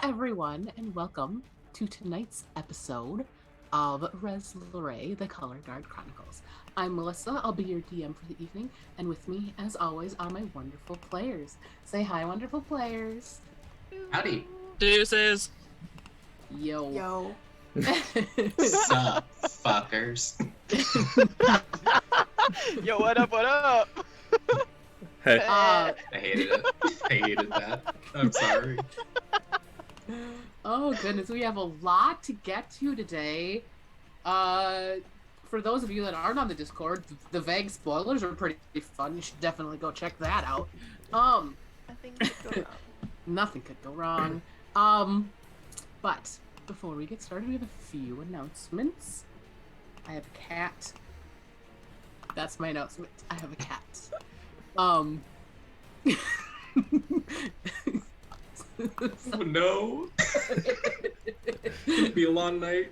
everyone, and welcome to tonight's episode of Lorei, the Color Guard Chronicles. I'm Melissa, I'll be your DM for the evening, and with me, as always, are my wonderful players. Say hi, wonderful players. Howdy. Deuces. Yo. Yo. Sup, fuckers. Yo, what up, what up? Hey. I hated it. I hated that. I'm sorry. Oh goodness, we have a lot to get to today. For those of you that aren't on the Discord, the vague spoilers are pretty fun. You should definitely go check that out. Nothing could go wrong. Nothing could go wrong. But before we get started, we have a few announcements. I have a cat. That's my announcement. I have a cat. Oh no. It'll be a long night.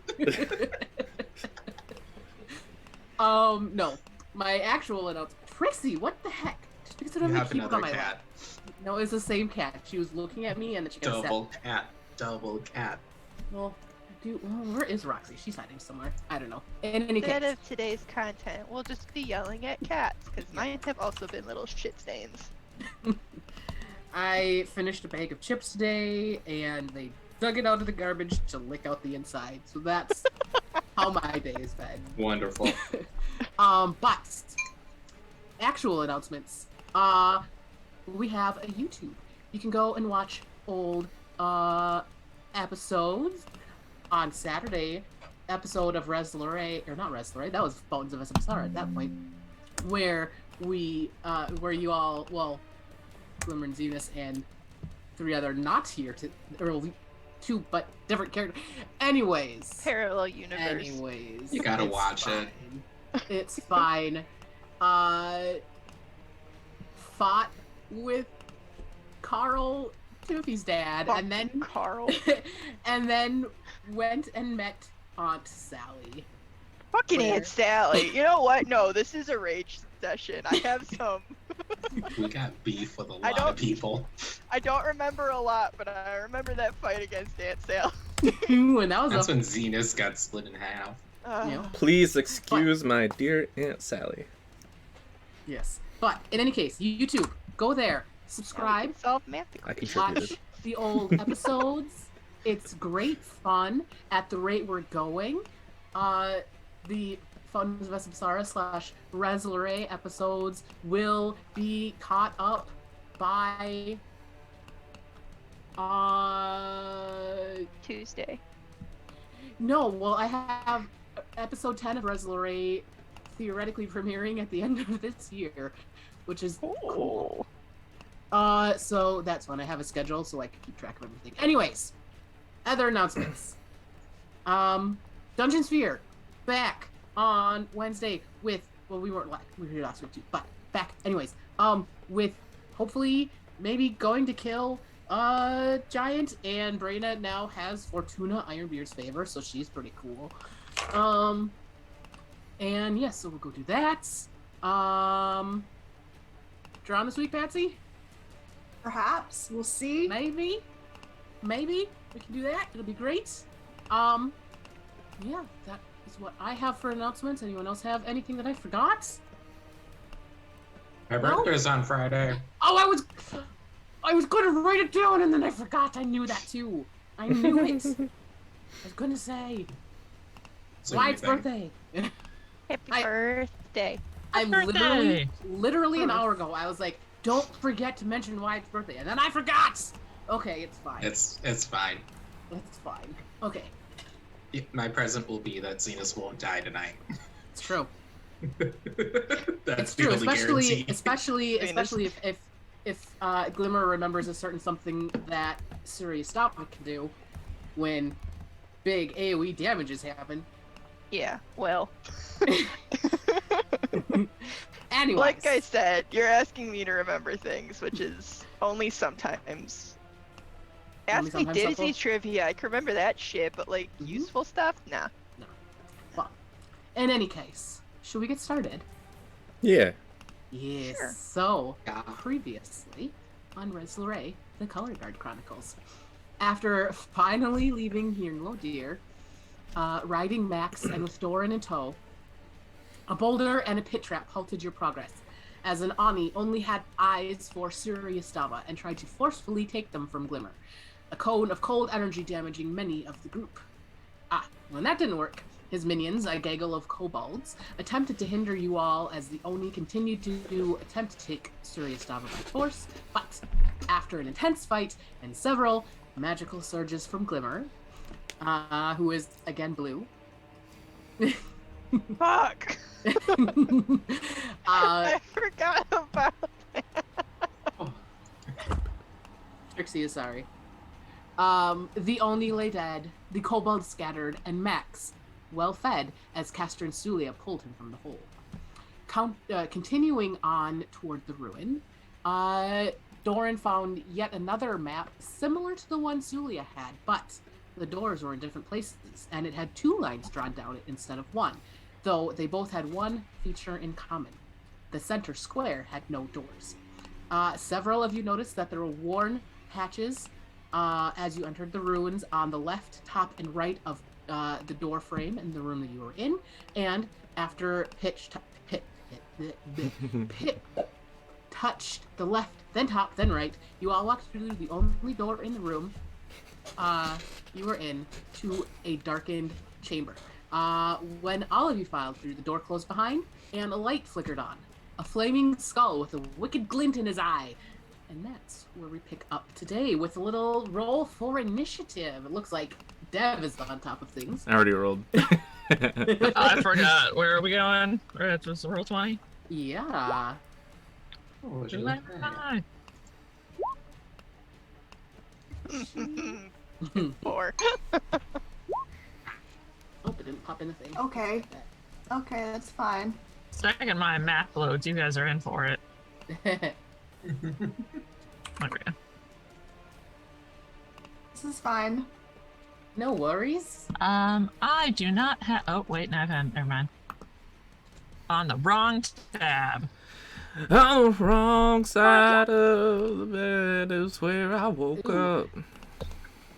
No. My actual announcement. Trixie, what the heck? Just because I don't You have have keep it on another my cat. lap. No, it's the same cat. She was looking at me and then she got Double cat. Double cat. Well, where is Roxy? She's hiding somewhere. I don't know. In any Instead case. of today's content, we'll just be yelling at cats, because mine have also been little shit stains. I finished a bag of chips today, and they dug it out of the garbage to lick out the inside. So that's how my day has been. Wonderful. But actual announcements. We have a YouTube. You can go and watch old episodes. On Saturday, episode of Lorei, or not Lorei, that was Bones of SMSR at that point, where we, where you all, well, Glimmer and Zenus and three other not here to, or two but different characters. Anyways. Parallel universe. Anyways. You gotta it's watch fine. it. It's fine. Fought with Carl, Timothy's dad, Fuck and then Carl. and then went and met Aunt Sally. Fucking Where? Aunt Sally. You know what? No, this is a rage session. I have some. We got beef with a I lot don't- of people. I don't remember a lot, but I remember that fight against Aunt Sally. And that was That's a when Zenus got split in half. yeah. Please excuse my dear Aunt Sally. Yes. But in any case, YouTube, go there, subscribe, Solve math. I watch contributed. the old episodes. It's great fun at the rate we're going. The Funds of Samsara / Lorei episodes will be caught up by Tuesday. no, well, I have episode 10 of Lorei theoretically premiering at the end of this year, which is cool. So that's fun. I have a schedule so I can keep track of everything. Anyways, other announcements. Dungeon Sphere back on Wednesday with, well, we were here last week too, but back anyways. With hopefully maybe going to kill Giant, and Brayna now has Fortuna Ironbeard's favor, so she's pretty cool. And yes, so we'll go do that. Drawn this week, Patsy? Perhaps. We'll see. Maybe we can do that. It'll be great. Yeah, that is what I have for announcements. Anyone else have anything that I forgot? My birthday's on Friday. Oh, I was going to write it down and then I forgot. I knew that too. I knew it. I was going to say So Wyatt's anything. birthday. Happy I- birthday. I birthday! literally an hour ago, I was like, don't forget to mention Wyatt's birthday, and then I forgot. Okay, it's fine. It's fine. It's fine. Okay, My present will be that Zenus won't die tonight. it's true. That's It's true, the only especially guarantee. if Glimmer remembers a certain something that Serious Stop can do when big AoE damages happen. Yeah, well. Anyways, Like I said, you're asking me to remember things, which is only sometimes. Only Ask me sometimes, Disney Uncle? trivia, I can remember that shit, but like Mhm. useful stuff? Nah. in any case, should we get started? Yeah. Yes. Sure. So, Yeah. previously on Lorei, the Color Guard Chronicles. After finally leaving Hirnlo, riding Max and with Doran in tow, a boulder and a pit trap halted your progress, as an Ani only had eyes for Suliya and tried to forcefully take them from Glimmer, a cone of cold energy damaging many of the group. When that didn't work, his minions, a gaggle of kobolds, attempted to hinder you all as the Oni continued to attempt to take Suliya by force, but after an intense fight and several magical surges from Glimmer, who is again blue. Fuck! I forgot about that. Trixie is sorry. The Oni lay dead, the kobolds scattered, and Max, well fed, as Castor and Suliya pulled him from the hole. Continuing on toward the ruin, Doran found yet another map similar to the one Suliya had, but the doors were in different places, and it had 2 lines drawn down it instead of 1, though they both had one feature in common. The center square had no doors. Several of you noticed that there were worn patches as you entered the ruins on the left, top, and right of the door frame in the room that you were in, and after Pit touched the left, then top, then right, you all walked through the only door in the room you were in to a darkened chamber. When all of you filed through, the door closed behind, and a light flickered on. A flaming skull with a wicked glint in his eye. And that's where we pick up today with a little roll for initiative. It looks like Dev is on top of things. I already rolled. I forgot. Where are we going? It was roll 20? Yeah. Oh, it's Do really I? bad. 4. Oh, it didn't pop in the thing. Okay. Okay, that's fine. Second my map loads, you guys are in for it. Okay. This is fine. No worries. I do not have. Oh wait, no, never mind. On the wrong tab. On the wrong side of the bed is where I woke up.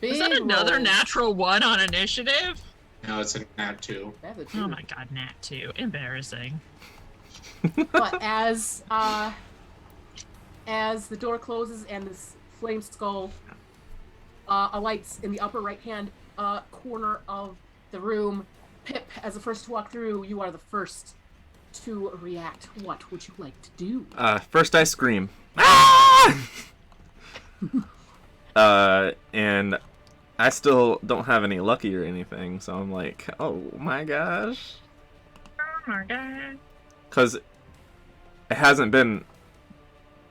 Is that Big another roll. natural 1 on initiative? No, it's a nat 2. That's a 2. Oh my god, nat 2. Embarrassing. But as the door closes and this flame skull alights in the upper right hand corner of the room, Pip, as the first to walk through, you are the first to react. What would you like to do? First I scream. Ah! And I still don't have any lucky or anything, so I'm like, oh my gosh. Oh my god. Because it hasn't been...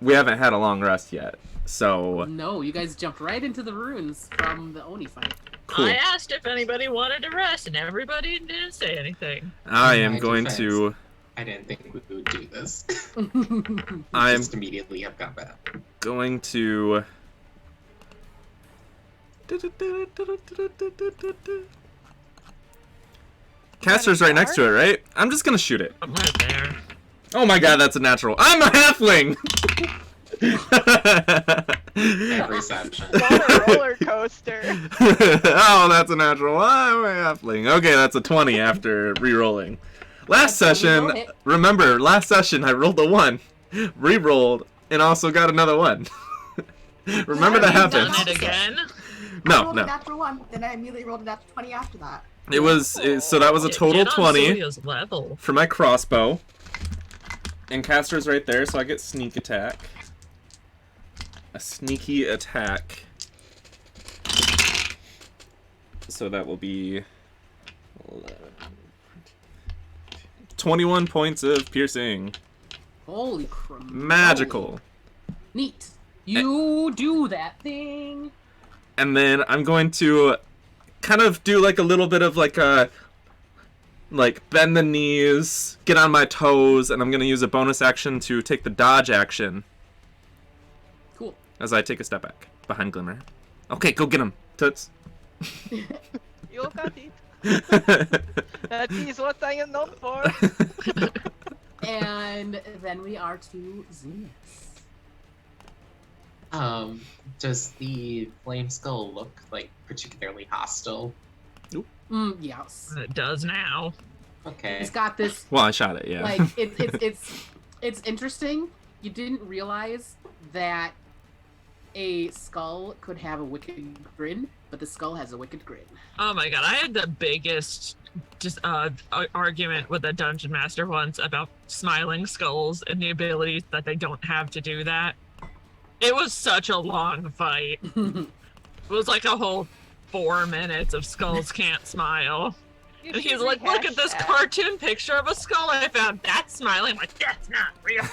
We haven't had a long rest yet, so... No, you guys jumped right into the ruins from the Oni fight. Cool. I asked if anybody wanted to rest, and everybody didn't say anything. I am My going defense. to... I didn't think we would do this. I'm Just immediately have got that. going to... Castor's right next to it, right? I'm just gonna shoot it. I'm right there. Oh my god, that's a natural. I'm a halfling! Every session. What a roller coaster. Oh, that's a natural. I'm a halfling. Okay, that's a 20 after re-rolling. Last That's a session, reroll hit. remember, last session I rolled a 1, re-rolled, and also got another 1. Remember that Have you Done happened. it again? I No, rolled a no. natural 1, then I immediately rolled a natural 20 after that. It was, so that was a total Get on 20 Suliya's level. for my crossbow. And Castor's right there, so I get sneak attack. A sneaky attack. So that will be 21 points of piercing. Holy crap. Magical. Neat. You do that thing. And then I'm going to kind of do like a little bit of like a... Like, bend the knees, get on my toes, and I'm going to use a bonus action to take the dodge action Cool. as I take a step back behind Glimmer. Okay, go get him, Toots. You got it. That is what I am known for. And then we are to Zenus. Does the flame skull look like particularly hostile? Yes. It does now. Okay. It's got this Well, I shot it, yeah. like it's interesting. You didn't realize that a skull could have a wicked grin, but the skull has a wicked grin. Oh my god, I had the biggest just argument with a dungeon master once about smiling skulls and the abilities that they don't have to do that. It was such a long fight. It was like a whole 4 minutes of skulls can't smile. And he's like, look at this cartoon picture of a skull I found. That's smiling. I'm like, that's not real.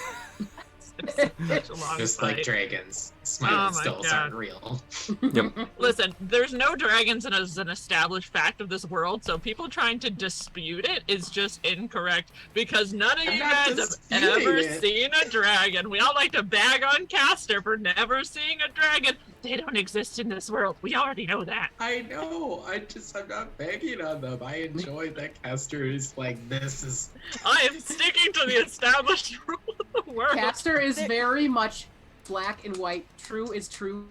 It's such a long Just fight. like dragons, smiling my skulls God. aren't real. Listen, there's no dragons and as an established fact of this world, so people trying to dispute it is just incorrect because none of I'm you not guys have disputing ever it. seen a dragon. We all like to bag on Castor for never seeing a dragon. They don't exist in this world. We already know that. I know. I'm not begging on them. I enjoy that Castor is like, this is. I am sticking to the established rule of the world. Castor is very much black and white. True is true,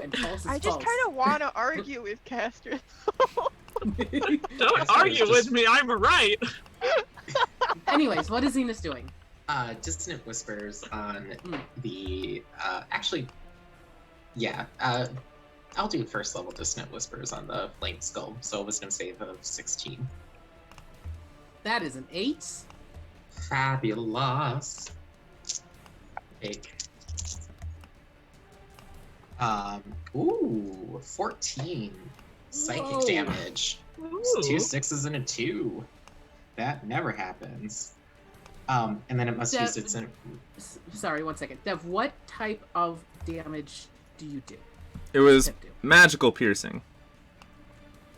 and false is I just false. kind of want to argue with Castor. Don't Castor argue is just- with me. I'm right. Anyways, what is Zenus doing? Dissonant whispers on Mm. the. Actually, yeah. I'll do first level dissonant whispers on the flame skull. So wisdom save of 16. That is an 8. Fabulous. Big. Ooh, 14 psychic Whoa. damage. Ooh. 2 6s and a 2. That never happens. And then it must That- use its. Sorry, 1 second. Dev, what type of damage do you do? It was Tip do? magical piercing,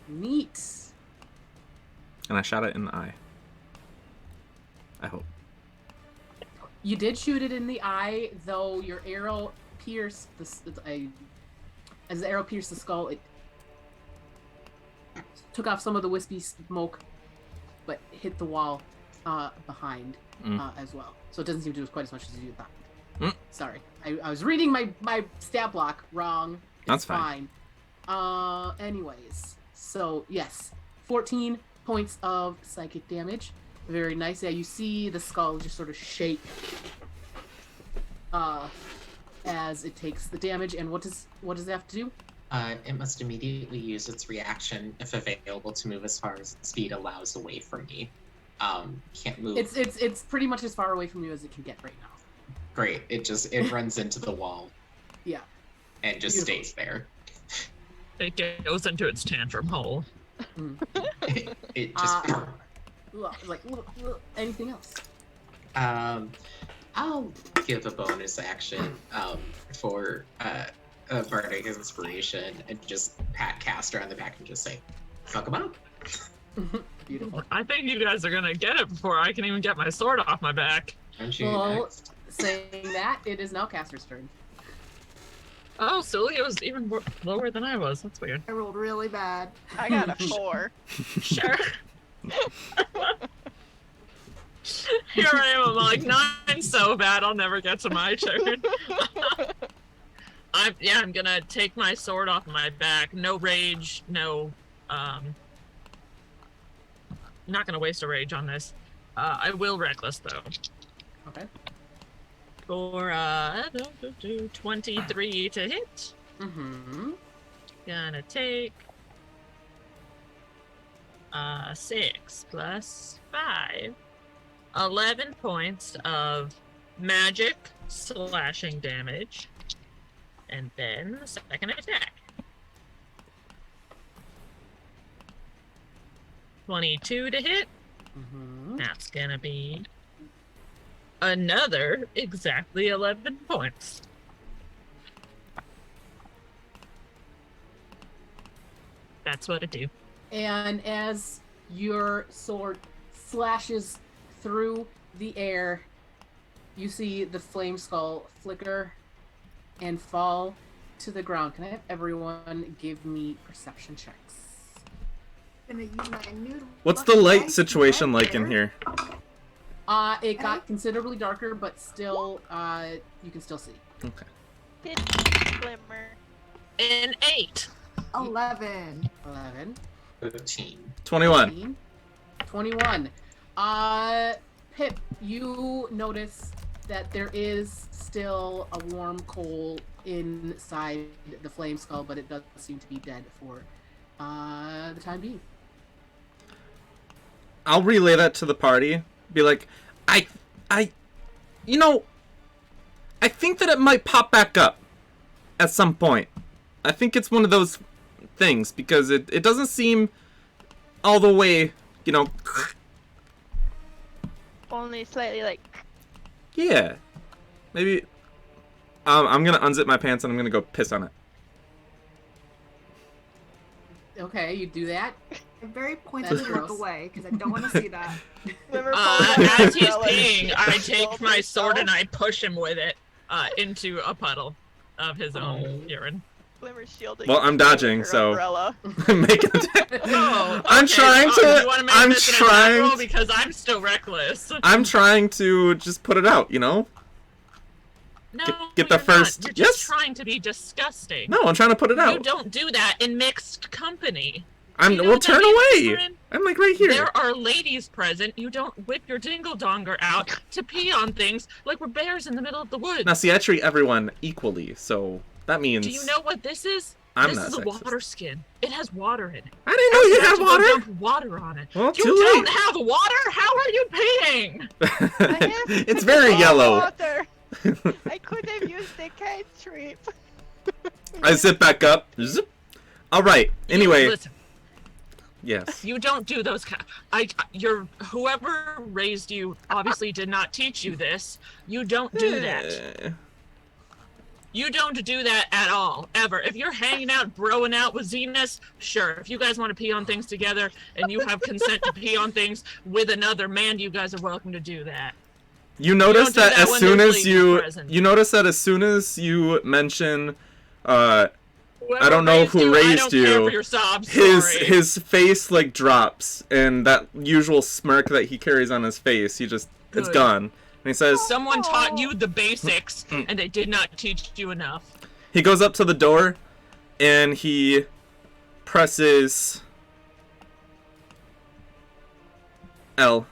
Neat. and I shot it in the eye. I hope. You did shoot it in the eye, though your arrow pierced as the arrow pierced the skull, it took off some of the wispy smoke, but hit the wall behind as well. So it doesn't seem to do quite as much as you thought. Sorry, I was reading my stat block wrong. That's It's fine. Anyways, so yes, 14 points of psychic damage. Very nice. Yeah, you see the skull just sort of shake as it takes the damage. And what does it have to do? It must immediately use its reaction, if available, to move as far as its speed allows away from me. Can't move. It's pretty much as far away from you as it can get right now. Great. It runs into the wall Yeah. and just Beautiful. stays there. It goes into its tantrum hole. It just. Anything else? I'll give a bonus action for a bardic inspiration and just pat Castor on the back and just say, "Fuck him up." Beautiful. I think you guys are gonna get it before I can even get my sword off my back. Aren't you Well, next? saying that, it is now Castor's turn. Oh, Suliya was even lower than I was. That's weird. I rolled really bad. I got a 4. Sure. Here I am. I'm like, 9 so bad. I'll never get to my turn. I'm gonna take my sword off my back. No rage. No. Not gonna waste a rage on this. I will reckless though. Okay. For 23 to hit. Mm-hmm. Gonna take 6 plus 5. 11 points of magic slashing damage. And then the second attack. 22 to hit. Mm-hmm. That's gonna be another exactly 11 points. That's what I do. And as your sword slashes through the air, you see the flame skull flicker and fall to the ground. Can I have everyone give me perception checks? Gonna use my new What's the lucky light dice situation right like in here? It got considerably darker, but still, you can still see. Okay. Glimmer. An 8. 11. 11. 15. 21. 21. Pip, you notice that there is still a warm coal inside the flame skull, but it does seem to be dead for the time being. I'll relay that to the party. Be like, you know, I think that it might pop back up at some point. I think it's one of those things because it doesn't seem all the way, you know. Only slightly like. Yeah. Maybe. I'm gonna unzip my pants and I'm gonna go piss on it. Okay, you do that. I'm very pointedly That's look gross. away because I don't want to see that. Glimmer pulls out As he's umbrella and peeing, I shields take my sword and himself. I push him with it into a puddle of his own Oh. urine. Glimmer's shielding. Well, I'm himself with dodging, her so- umbrella. Make it. Oh, I'm okay. trying to. You wanna make I'm this an attack roll? trying. Because I'm still reckless. I'm trying to just put it out. You know. No, get the you're first- Not. You're just yes. trying to be disgusting. No, I'm trying to put it You out. don't do that in mixed company. I'm. You know Well, what that turn means, away. Pipperin? I'm like right here. There are ladies present. You don't whip your dingle donger out to pee on things like we're bears in the middle of the woods. Now, see, I treat everyone equally, so that means. Do you know what this is? I'm this not is a sexist. water skin. It has water in it. I didn't know you have had to go water. dump water on it. Well, You too don't late. have water? How are you peeing? It's very Oh, yellow. water. I could have used the cantrip. I zip back up. Zip. All right. Anyway, Listen, yes. you don't do those whoever raised you obviously did not teach you this. You don't do that. Eh. You don't do that at all, ever. If you're hanging out, broing out with Zenus, sure. If you guys want to pee on things together and you have consent to pee on things with another man, you guys are welcome to do that. You notice don't do that that as when soon there's as ladies present. you notice that as soon as you mention Whoever I don't know who I raised don't care you, for your sob story. his face like drops and that usual smirk that he carries on his face, it's Good. gone. And he says Someone taught you the basics, Mm. and they did not teach you enough. he goes up to the door and he presses L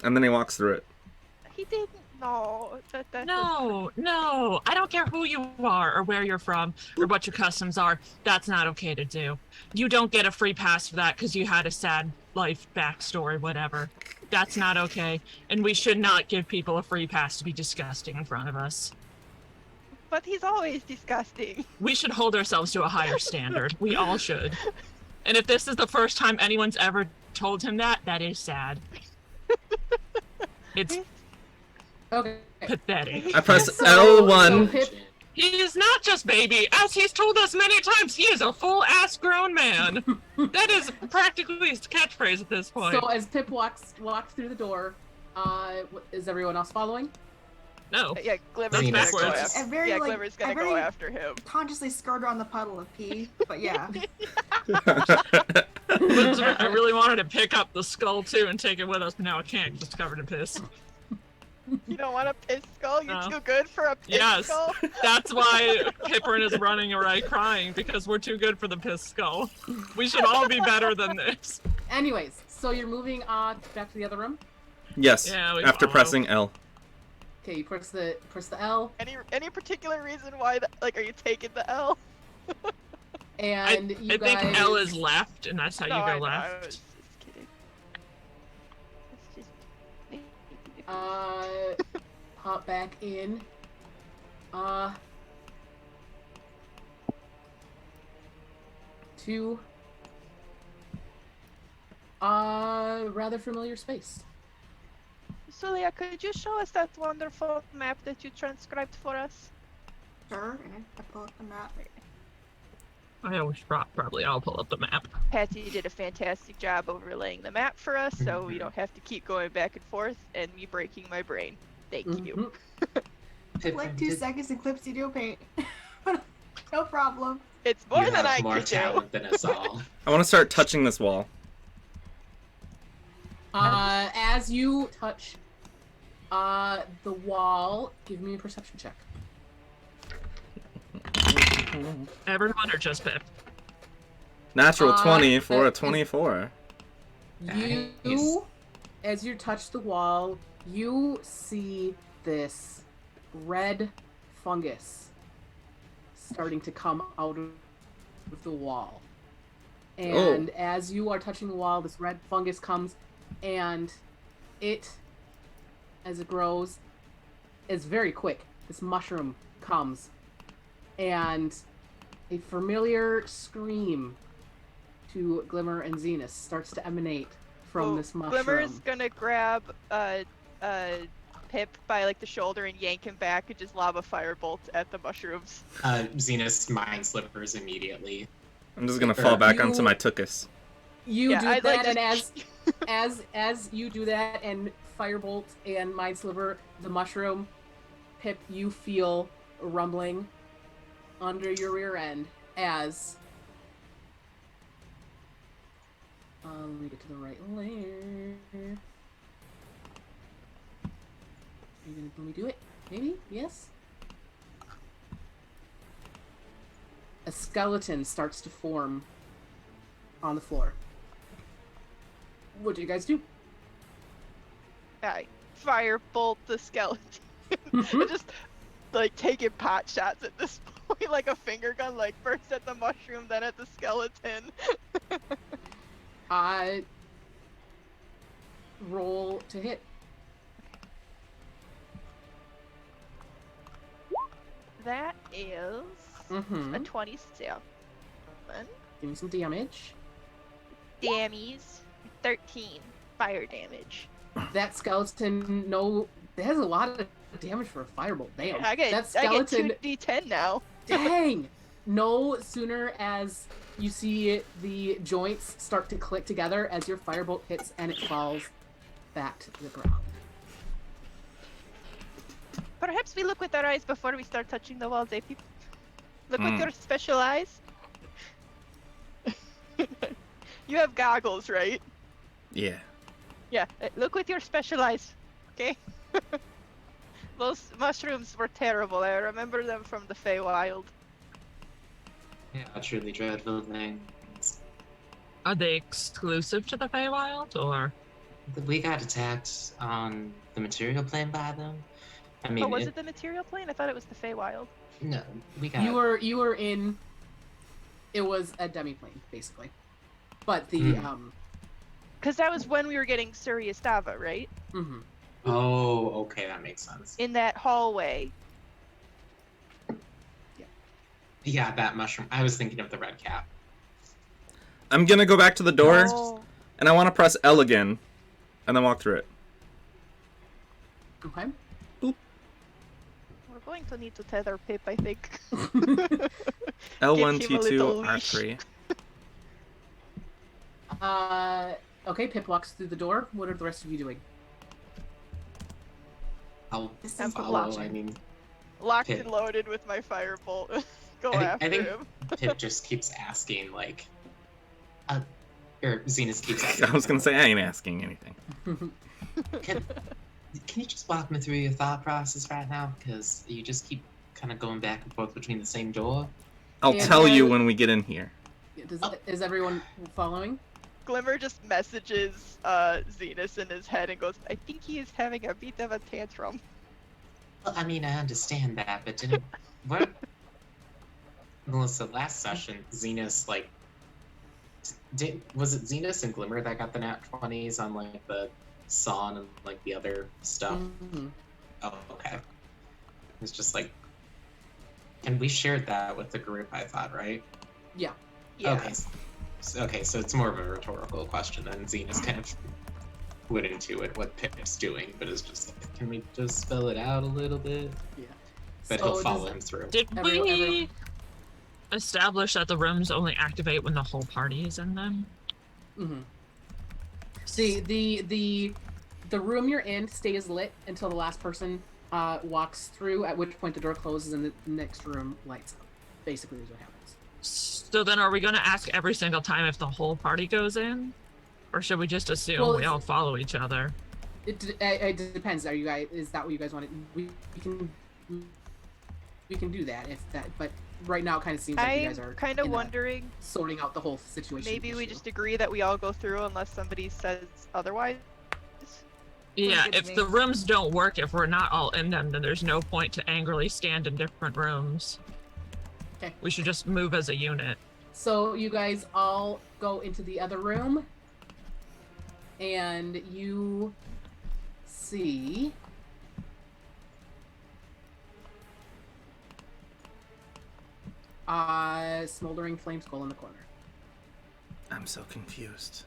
and then he walks through it. He didn't know. No, I don't care who you are or where you're from or what your customs are. That's not okay to do. You don't get a free pass for that because you had a sad life backstory, whatever. That's not okay, and we should not give people a free pass to be disgusting in front of us. But he's always disgusting. We should hold ourselves to a higher standard. We all should. And if this is the first time anyone's ever told him that, that is sad. It's Okay. pathetic. I press So- L1. so Pip, He is not just baby. As he's told us many times, he is a full-ass grown man. That is practically his catchphrase at this point. so as Pip walks through the door, is everyone else following? No. Yeah, Glimmer's That's gonna go backwards. after. I very, Yeah, like, Glimmer's I gonna go very- after him. Consciously skirt around the puddle of pee, but yeah. Listen, I really wanted to pick up the skull too and take it with us, but now I can't because it's covered in piss. You don't want a piss skull? You're No. too good for a piss Yes. skull? That's why Pipperin is running away crying, because we're too good for the piss skull. We should all be better than this. Anyways, so you're moving back to the other room. Yes. Yeah, we After follow. pressing L. Okay, you press the L, Any particular reason why? Are you taking the L? and I you think guys. L is left, and that's how No, you I go know, I left. was just kidding. It's just... Pop back in. To rather familiar space. Suliya, could you show us that wonderful map that you transcribed for us? Sure, and I pull up the map. I always probably I'll pull up the map. Patsy did a fantastic job overlaying the map for us, so we don't have to keep going back and forth and me breaking my brain. Thank you. Mhm. Like 2 seconds in Clip Studio Paint. No problem. It's more you than have I more can do. talent than us all. I want to start touching this wall. As you touch the wall, give me a perception check. Everyone or just Pip? Natural 20 for a is- 24. You, Nice. as you touch the wall, you see this red fungus starting to come out of the wall. And as you are touching the wall, this red fungus comes, and as it grows, is very quick. This mushroom comes, and a familiar scream to Glimmer and Zenus starts to emanate from this mushroom. Glimmer's gonna grab Pip by like the shoulder and yank him back and just lob a firebolt at the mushrooms. Zenus mind slippers immediately. I'm just gonna fall back You- onto my tuchus. You Yeah, do I'd that, like and to- as you do that, and firebolt and mind sliver the mushroom, Pip, you feel a rumbling under your rear end as. Let me get to the right layer. Are you gonna let me do it? Maybe? Yes? A skeleton starts to form on the floor. What do you guys do? I firebolt the skeleton. I just like taking pot shots at this point, like a finger gun, like first at the mushroom, then at the skeleton. Roll to hit. That is Mm-hmm. a 27. Give me some damage. Dammies, 13 fire damage. That skeleton, it has a lot of damage for a firebolt. Damn. I get that skeleton, 2d10 now. dang! No sooner as you see the joints start to click together as your firebolt hits and it falls back to the ground. Perhaps we look with our eyes before we start touching the walls, eh, people? Look with your special eyes. You have goggles, right? Yeah. Yeah, look with your special eyes, okay? Those mushrooms were terrible. I remember them from the Feywild. Yeah, a truly dreadful things. Are they exclusive to the Feywild, or? We got attacked on the material plane by them. I mean, Oh, was it the material plane? I thought it was the Feywild. No, we got. You were in. It was a demiplane, basically, but the Because that was when we were getting Suliya Stava, right? Mm-hmm. Oh, okay, that makes sense. In that hallway. Yeah, that mushroom. I was thinking of the red cap. I'm gonna go back to the door, Oh. and I want to press L again, and then walk through it. Okay. We're going to need to tether Pip, I think. L1, Give him a T2, little leash. R3. Okay, Pip walks through the door. What are the rest of you doing? I'll This I'm is follow. watching. I mean, Locked Pip. and loaded with my firebolt. Go I after think him. Pip just keeps asking, like, or Zenus keeps asking. I was gonna say I ain't asking anything. Can you just walk me through your thought process right now? Because you just keep kind of going back and forth between the same door. I'll And tell you then- when we get in here. Is everyone following? Glimmer just messages Zenus in his head and goes, I think he is having a bit of a tantrum. Well, I mean, I understand that, but didn't what? Melissa, last session, Zenus was it Zenus and Glimmer that got the nat 20s on like the Son and like the other stuff? Mhm. Oh, okay. It's just like, and we shared that with the group, I thought, right? Yeah. Yeah. Okay, so it's more of a rhetorical question, and Zenus kind of went into it what Pip's doing, but it's just like, can we just spell it out a little bit? Yeah. But So he'll does- follow him through. Did Everyone- we establish that the rooms only activate when the whole party is in them? Mm-hmm. See, the room you're in stays lit until the last person walks through, at which point the door closes and the next room lights up. Basically, is what happens. So then are we going to ask every single time if the whole party goes in? Or should we just assume Well, we all follow each other? It depends. Are you guys? Is that what you guys want? We can do that if that. But right now it kind of seems like you guys I'm are kind of wondering, sorting out the whole situation. maybe we issue. just agree that we all go through unless somebody says otherwise. Yeah, good to if me. the rooms don't work, if we're not all in them, then there's no point to angrily stand in different rooms. Okay. We should just move as a unit. So you guys all go into the other room, and you see a smoldering flame skull in the corner. I'm so confused.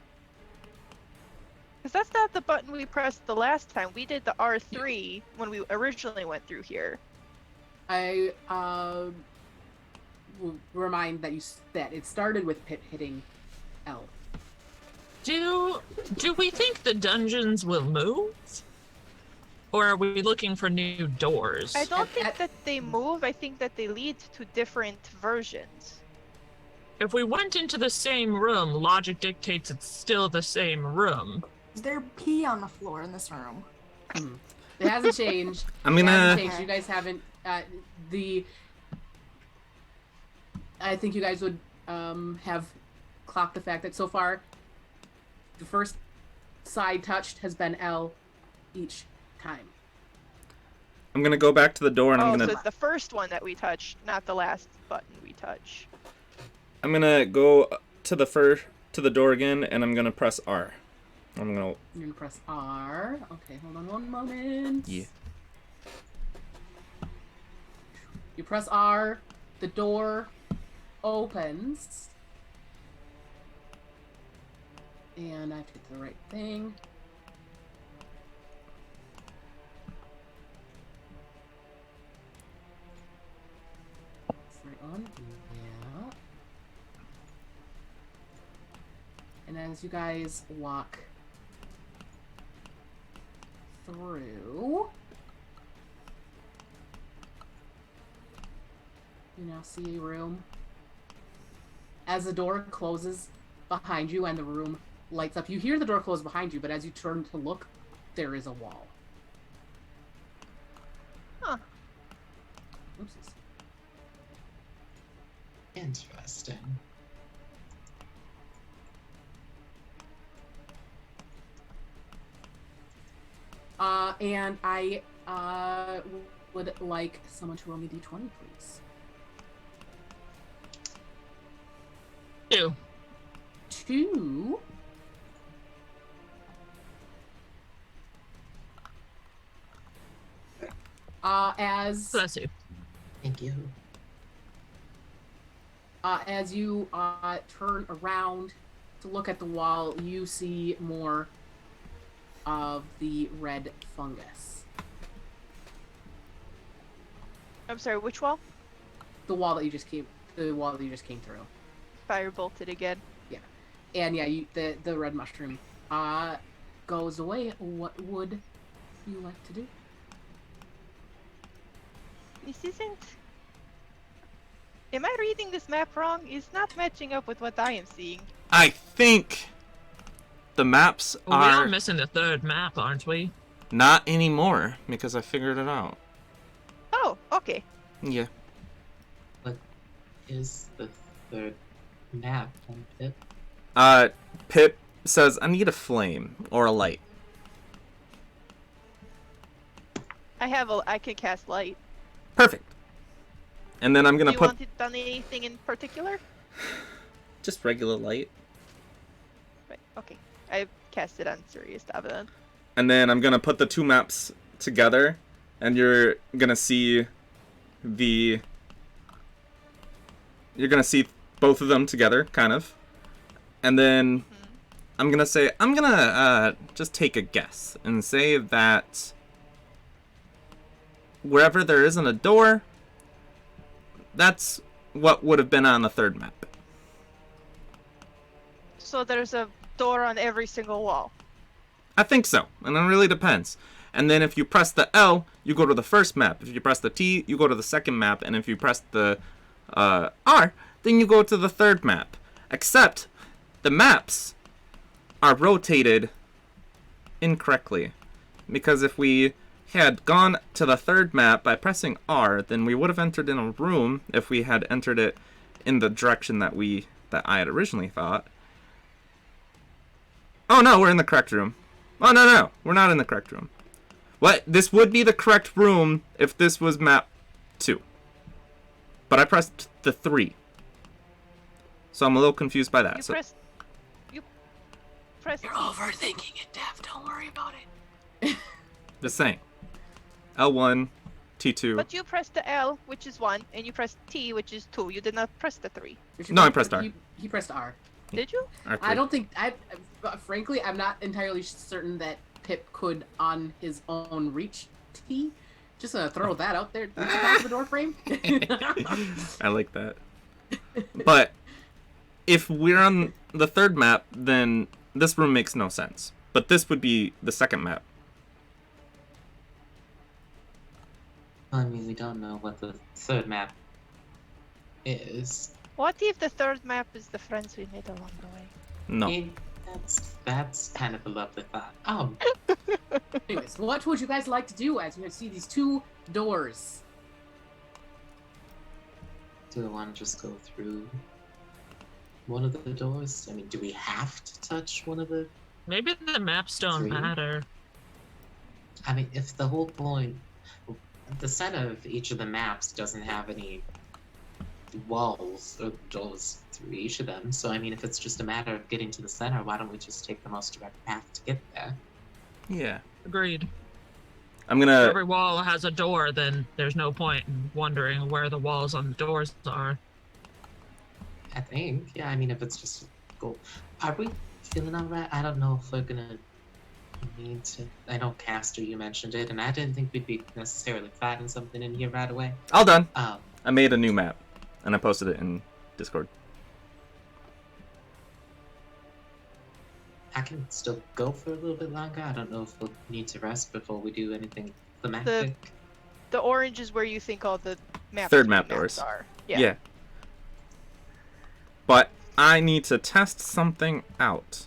Because that's not the button we pressed the last time. We did the R3 when we originally went through here. I will remind that that it started with Pip hitting L. Do we think the dungeons will move? Or are we looking for new doors? I don't think that they move. I think that they lead to different versions. If we went into the same room, logic dictates it's still the same room. Is there pee on the floor in this room? It hasn't changed. I'm It hasn't gonna. changed. You guys haven't. I think you guys would have clocked the fact that so far, the first side touched has been L each time. I'm gonna go back to the door and Oh, I'm so gonna. it's the first one that we touched, not the last button we touch. I'm gonna go to the door again, and I'm gonna press R. I'm gonna. You're gonna press R. Okay, hold on one moment. Yeah. You press R. The door opens. And I have to get to the right thing. That's the right one. Yeah. And as you guys walk through, you now see a room. As the door closes behind you and the room lights up, you hear the door close behind you, but as you turn to look, there is a wall. Huh. Oopsies. Interesting. And I would like someone to roll me d20, please. 2. 2. Bless you. Thank you. As you turn around to look at the wall, you see more of the red fungus. I'm sorry, which wall? The wall that you just came through. Fire bolted again. And yeah, the red mushroom goes away. What would you like to do? This isn't... Am I reading this map wrong? It's not matching up with what I am seeing. I think the maps Well, we are are missing the third map, aren't we? not anymore because I figured it out. Oh, okay. Yeah. What is the third map on Pip? Pip says, I need a flame or a light. I can cast light. Perfect. And then I'm Do gonna you put want it on anything in particular? just regular light. Right, okay. I cast it on Serious Davidan. And then I'm gonna put the two maps together, and you're gonna see both of them together, kind of. And then I'm gonna just take a guess and say that wherever there isn't a door, that's what would have been on the third map. So there's a door on every single wall. I think so, and it really depends. And then if you press the L, you go to the first map. If you press the T, you go to the second map. And if you press the R, then you go to the third map. Except the maps are rotated incorrectly. Because if we had gone to the third map by pressing R, then we would have entered in a room if we had entered it in the direction that I had originally thought. Oh no, we're in the correct room. Oh no, we're not in the correct room. What? This would be the correct room if this was map 2. But I pressed the 3. So I'm a little confused by that. You press. You're overthinking it, Dev. Don't worry about it. Just saying. L1, T2. But you pressed the L, which is 1, and you pressed T, which is 2. You did not press the 3. No, I pressed R. He pressed R. Did you? R3. I don't think frankly, I'm not entirely certain that Pip could on his own reach T. Just gonna throw that out there. Did you pass the door frame? I like that. But if we're on the third map, then this room makes no sense. But this would be the second map. I mean, we don't know what the third map is. What if the third map is the friends we made along the way? No. That's kind of a lovely thought. Anyways, what would you guys like to do as you see these 2 doors? Do we want to just go through one of the doors? I mean, do we have to touch one of the... Maybe the maps don't 3? matter. I mean, if the whole point... The center of each of the maps doesn't have any walls or doors through each of them, so I mean, if it's just a matter of getting to the center, why don't we just take the most direct path to get there? Yeah. Agreed. I'm gonna... If every wall has a door, then there's no point in wondering where the walls on the doors are. I think, yeah, I mean, if it's just go... Are we feeling alright? I don't know if we're gonna need to... I know, Castor, you mentioned it, and I didn't think we'd be necessarily fighting something in here right away. All done. Um, I made a new map, and I posted it in Discord. I can still go for a little bit longer. I don't know if we'll need to rest before we do anything thematic. The orange is where you think all the Third map doors are. Yeah. But I need to test something out.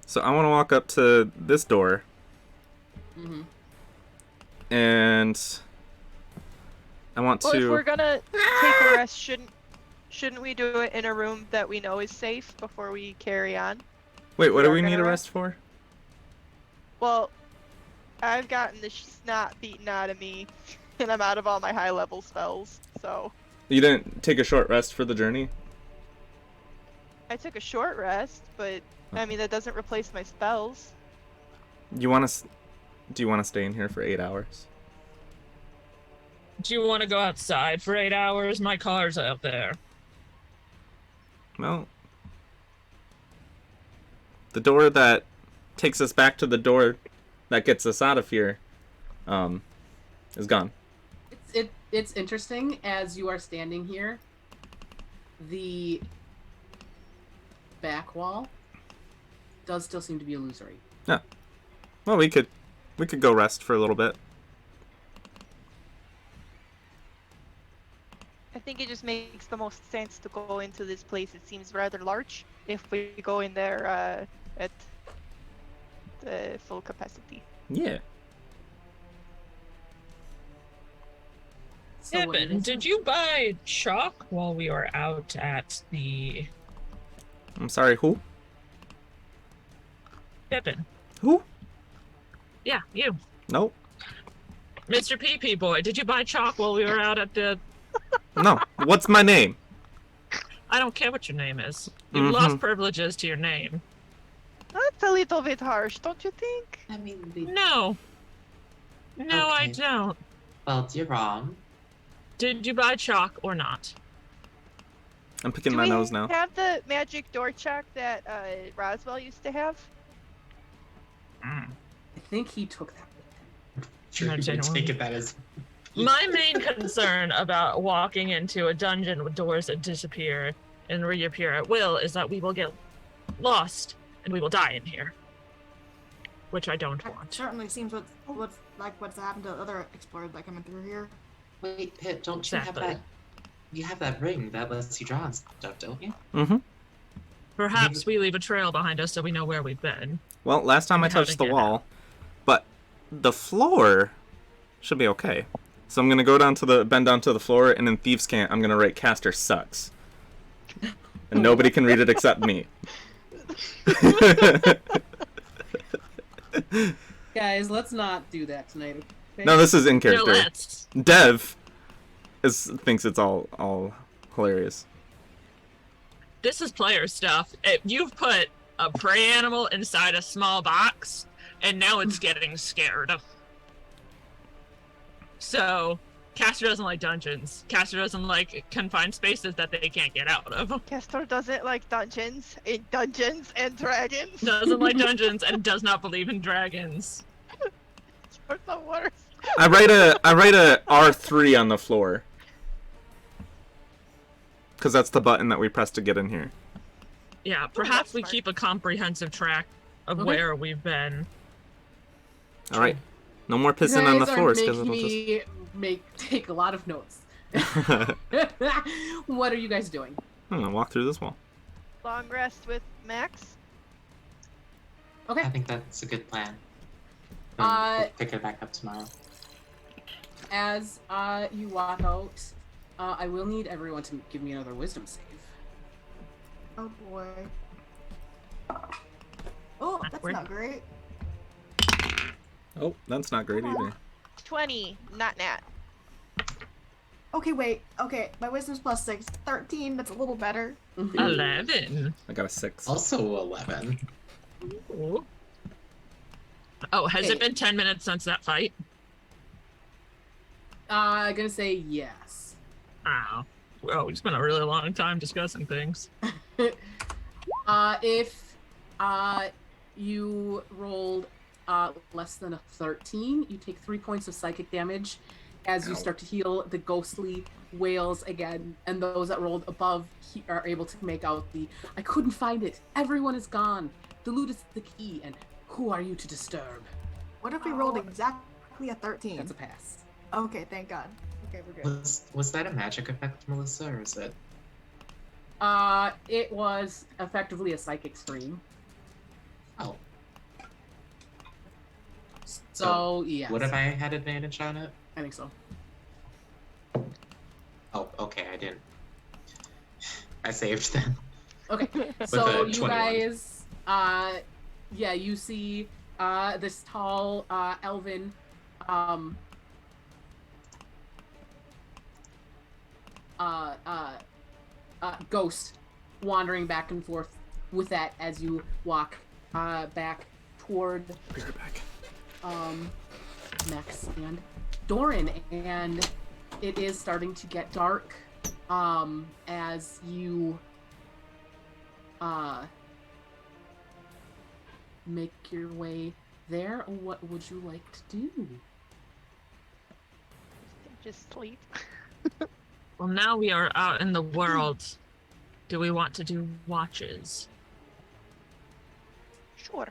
So I want to walk up to this door. Mm-hmm. And I want Well, to... if we're gonna take a rest, shouldn't we do it in a room that we know is safe before we carry on? Wait, what do we're we need gonna a rest? rest for? Well, I've gotten the snot beaten out of me, and I'm out of all my high-level spells, so... You didn't take a short rest for the journey? I took a short rest, but, I mean, that doesn't replace my spells. You want to... Do you want to stay in here for 8 hours? Do you want to go outside for 8 hours? My car's out there. Well... The door that takes us back to the door that gets us out of here, is gone. It's interesting as you are standing here. The back wall does still seem to be illusory. Yeah. Well, we could go rest for a little bit. I think it just makes the most sense to go into this place. It seems rather large if we go in there at the full capacity. Yeah. So what Pippin, is did it? you buy chalk while we were out at the... I'm sorry, who? Pippin. Who? Yeah, you. Nope. Mr. PP boy, did you buy chalk while we were out at the... No. What's my name? I don't care what your name is. You've lost privileges to your name. That's a little bit harsh, don't you think? I mean, No. No, I Okay. don't. well, you're wrong. Did you buy chalk or not? I'm picking Do my we nose now. have the magic door chalk that Roswell used to have? I think he took that with him. Sure, I'd you say can no. take it that as... My main concern about walking into a dungeon with doors that disappear and reappear at will is that we will get lost and we will die in here. Which I don't That want. certainly seems what's happened to other explorers that coming through here. Wait, Pip, don't you have Exactly. that... You have that ring that lets you draw and stuff, don't you? Mm-hmm. Perhaps we leave a trail behind us so we know where we've been. Well, last time I And how to touched the get wall, but the floor should be okay. So I'm gonna bend down to the floor, and in Thieves' Cant, I'm gonna write Castor sucks. And nobody can read it except me. Guys, let's not do that tonight. Okay? No, this is in No, character. let's. Dev thinks it's all hilarious. This is player stuff. You've put a prey animal inside a small box, and now it's getting scared. So, Castor doesn't like dungeons. Castor doesn't like confined spaces that they can't get out of. Castor doesn't like Dungeons and Dragons. Doesn't like dungeons and does not believe in dragons. You're the worst. I write a R3 on the floor. Because that's the button that we press to get in here. Yeah, perhaps that's we smart. keep a comprehensive track of Okay. where we've been. All right. No more You pissing on the guys are floors because making it'll me take a lot of notes. just. What are you guys doing? I'm gonna walk through this wall. Long rest with Max. Okay. I think that's a good plan. Uh, We'll pick it back up tomorrow. As you walk out, I will need everyone to give me another wisdom save. Oh boy. Oh, that's Awkward. not great. Oh, that's not great either. 20, not nat. Okay, wait. Okay, my wisdom's plus 6. 13, that's a little better. 11. I got a 6. Also 11. Ooh. Oh, has Hey. it been 10 minutes since that fight? I'm gonna say yes. Oh. Well, we spent a really long time discussing things. If you rolled less than a 13, you take 3 points of psychic damage as you start to heal the ghostly wails again, and those that rolled above are able to make out the I couldn't find it. Everyone is gone. The loot is the key, and who are you to disturb? What if we rolled exactly a 13? That's a pass. Okay, thank God. Okay, we're good. Was that a magic effect, Melissa, or is it? It was effectively a psychic stream. Oh, So yes, would have I had advantage on it? I think so. Oh, okay, I didn't. I saved then. Okay, a so you 21. guys, yeah, you see, this tall, elven, ghost wandering back and forth with that as you walk, back toward, Be right back. Max and Doran, and it is starting to get dark, as you, make your way there. What would you like to do? Just sleep. Well, now we are out in the world. Do we want to do watches? Sure.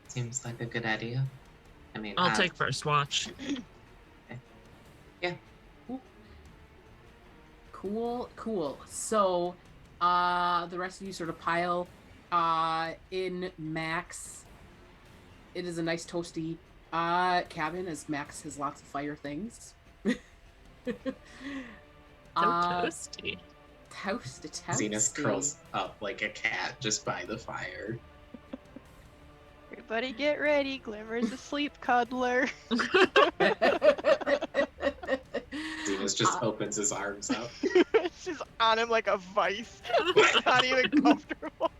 Seems like a good idea. I mean, I'll take first watch. Yeah. Cool. So, the rest of you sort of pile, in Max. It is a nice toasty, cabin, as Max has lots of fire things. So toasty. Toasty. Zenus curls up like a cat just by the fire. Everybody get ready. Glimmer's a sleep cuddler. Zenus just opens his arms up. She's on him like a vice. It's not even comfortable.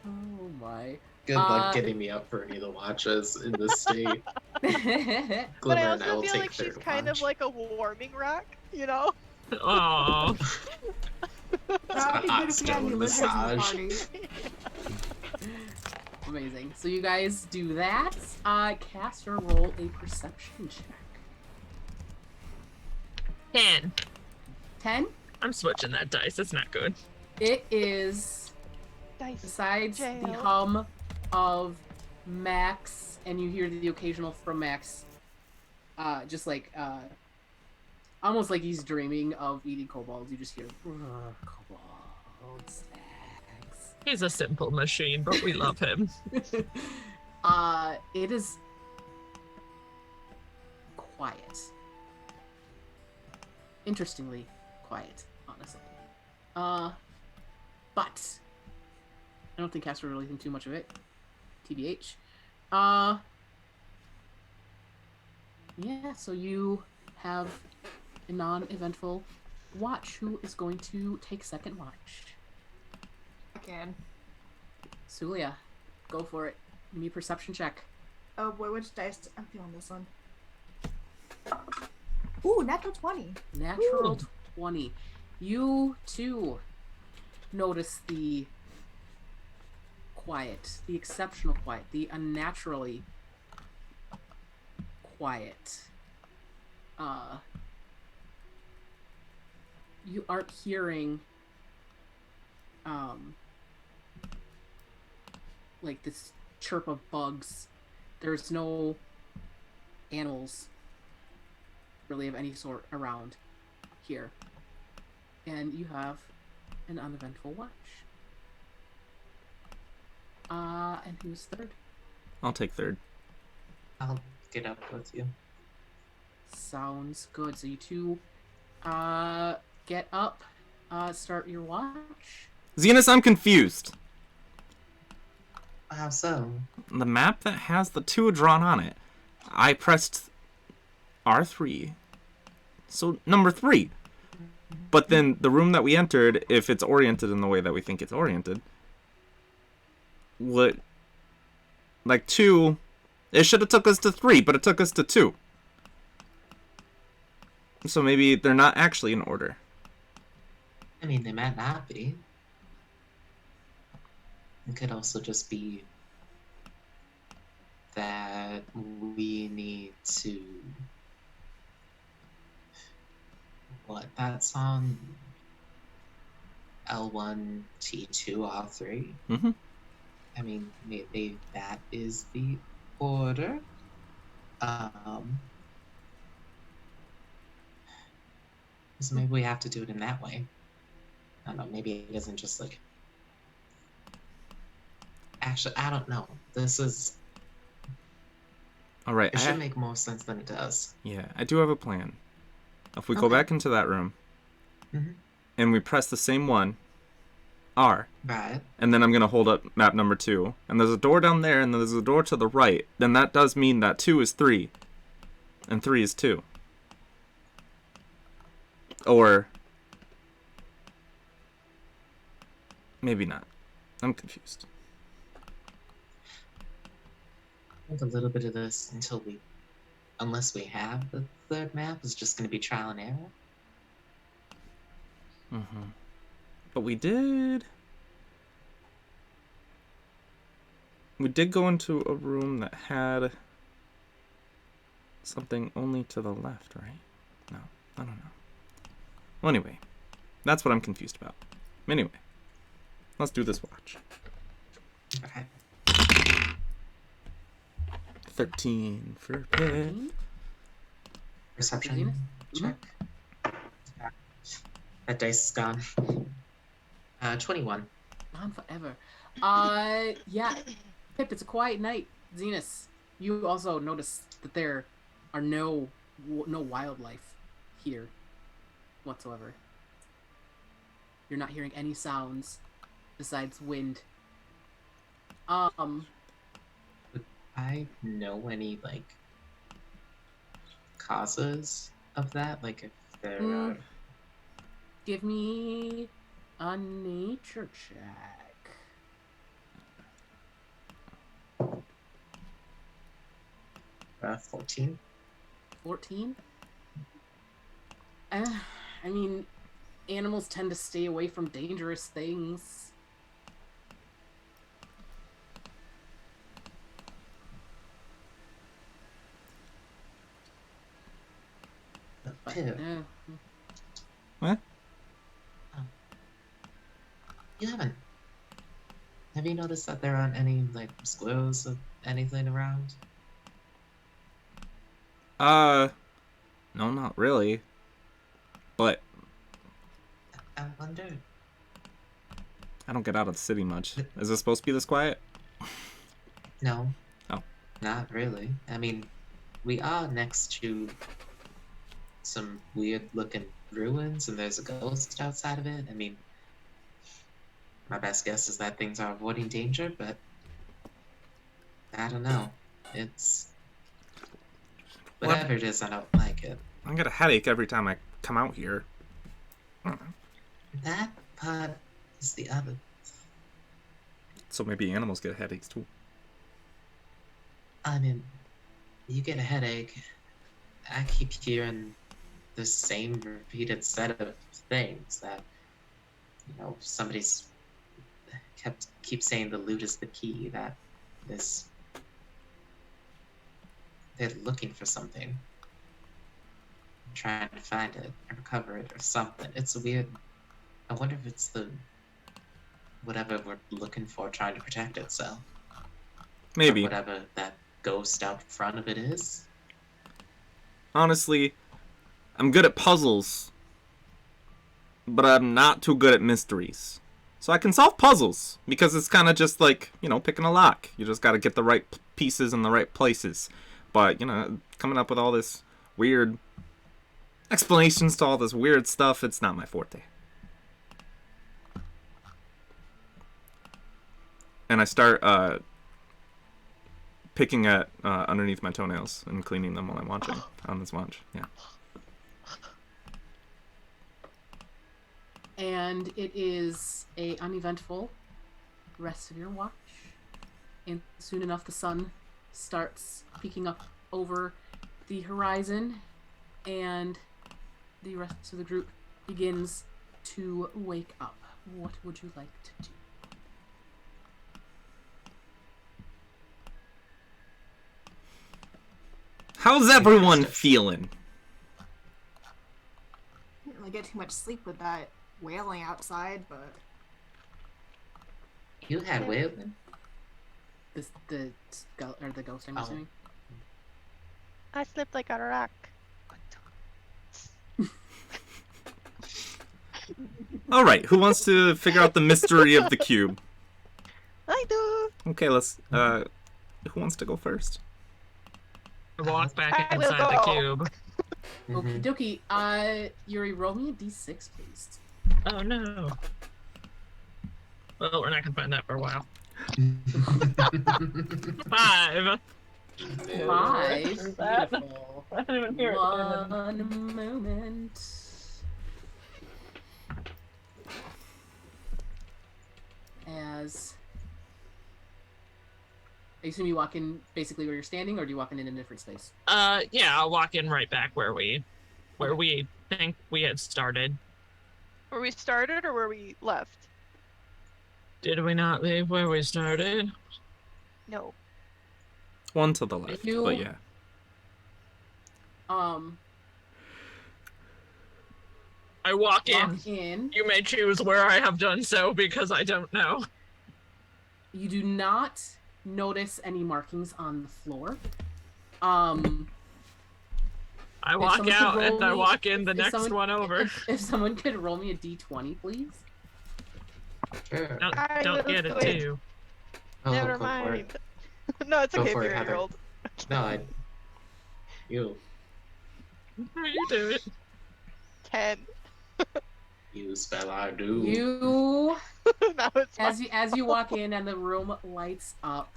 Oh my. Good luck getting me up for any of the watches in this state. Glimmer But I and I also will feel take like she's third kind watch. of like a warming rock, you know? Oh, That'd be hot good if we had stone any lizards in the massage. party. Amazing. So you guys do that. Castor, roll a perception check. 10. 10. I'm switching that dice. It's not good. It is, Dice. besides the Jail. hum of Max, and you hear the occasional from Max, just like, almost like he's dreaming of eating kobolds. You just hear, kobold snacks. He's a simple machine, but we love him. It is quiet. Interestingly quiet, honestly. But I don't think Castor really think too much of it. TBH. Yeah, so you have a non-eventful watch. Who is going to take second watch? I can. Suliya, go for it. Give me a perception check. Oh boy, which dice? I'm feeling this one. Ooh, natural 20. Natural Ooh. 20. You too notice the quiet, the exceptional quiet, the unnaturally quiet. You aren't hearing like this chirp of bugs. There's no animals really of any sort around here. And you have an uneventful watch. And who's third? I'll take third. I'll get up with you. Sounds good. So you two get up, start your watch. Zenus, I'm confused. How so? The map that has the 2 drawn on it, I pressed R3. So number 3. But then the room that we entered, if it's oriented in the way that we think it's oriented, would, like 2, it should have took us to 3, but it took us to 2. So maybe they're not actually in order. I mean, they might not be. It could also just be that we need to... What? That's on L1, T2, R3. Mm-hmm. I mean, maybe that is the order. So maybe we have to do it in that way. I don't know, maybe it isn't just like... Actually, I don't know. This is... All right. It should make more sense than it does. Yeah, I do have a plan. If we go Okay. back into that room, Mm-hmm. and we press the same one, R, Right. and then I'm going to hold up map number 2, and there's a door down there, and there's a door to the right, then that does mean that 2 is 3, and 3 is 2. Or... maybe not. I'm confused. I think a little bit of this until we... Unless we have the third map, is just going to be trial and error. Mm-hmm. But we did go into a room that had something only to the left, right? No, I don't know. Well, anyway, that's what I'm confused about. Anyway, let's do this watch. Okay. 13 for Pip. Perception check. That dice is gone. 21. On forever. Yeah. Pip, it's a quiet night. Zenus, you also notice that there are no wildlife here whatsoever. You're not hearing any sounds besides wind. Would I know any, like, causes of that? Like, if there are... Give me a nature check. Uh, 14? 14? I mean, animals tend to stay away from dangerous things. Pip, What? you haven't... Have you noticed that there aren't any, like, squirrels or anything around? No, not really. But I wonder... I don't get out of the city much. Is it supposed to be this quiet? No. Oh. Not really. I mean, we are next to some weird-looking ruins, and there's a ghost outside of it. I mean, my best guess is that things are avoiding danger, but I don't know. It's whatever it is, I don't like it. I get a headache every time I come out here. That part is the other. So maybe animals get headaches too. I mean, you get a headache. I keep hearing the same repeated set of things that, somebody's keep saying the loot is the key. That this, they're looking for something, trying to find it or recover it or something. It's weird. I wonder if it's the whatever we're looking for trying to protect itself. Maybe. Or whatever that ghost out front of it is. Honestly, I'm good at puzzles, but I'm not too good at mysteries. So I can solve puzzles, because it's kind of just like, picking a lock. You just got to get the right pieces in the right places. But, coming up with all this weird explanations to all this weird stuff, it's not my forte. And I start picking at underneath my toenails and cleaning them while I'm watching on this watch. Yeah. And it is a uneventful rest of your watch. And soon enough, the sun starts peeking up over the horizon, and the rest of the group begins to wake up. What would you like to do? How's everyone feeling? Didn't really get too much sleep with that wailing outside, but You had wailing? The ghost, I'm Oh. assuming. I slept like a rock. All right, who wants to figure out the mystery of the cube? I do. Okay, let's. Who wants to go first? Walk back I will inside the go. cube. Okie dokie. Yuri, roll me a d6, please. Oh no. Well, we're not gonna find that for a while. 5. 5. That- Beautiful. I didn't even hear it. One moment. I assume you walk in basically where you're standing, or do you walk in a different space? Yeah, I'll walk in right back where we think we had started. Where we started or where we left? Did we not leave where we started? No. One to the left, You- but yeah. I walk in. Walk in. You may choose where I have done so because I don't know. You do not notice any markings on the floor. I walk someone could out roll and I me- walk in the if next someone- one over. If someone could roll me a d20, please. Sure. I Don't will get do it it. too. Oh, Never go for mind. it. No, it's Go okay for if it, you're Heather. old. No, you You do it. 10. spell I do. You Now it's as you walk in and the room lights up,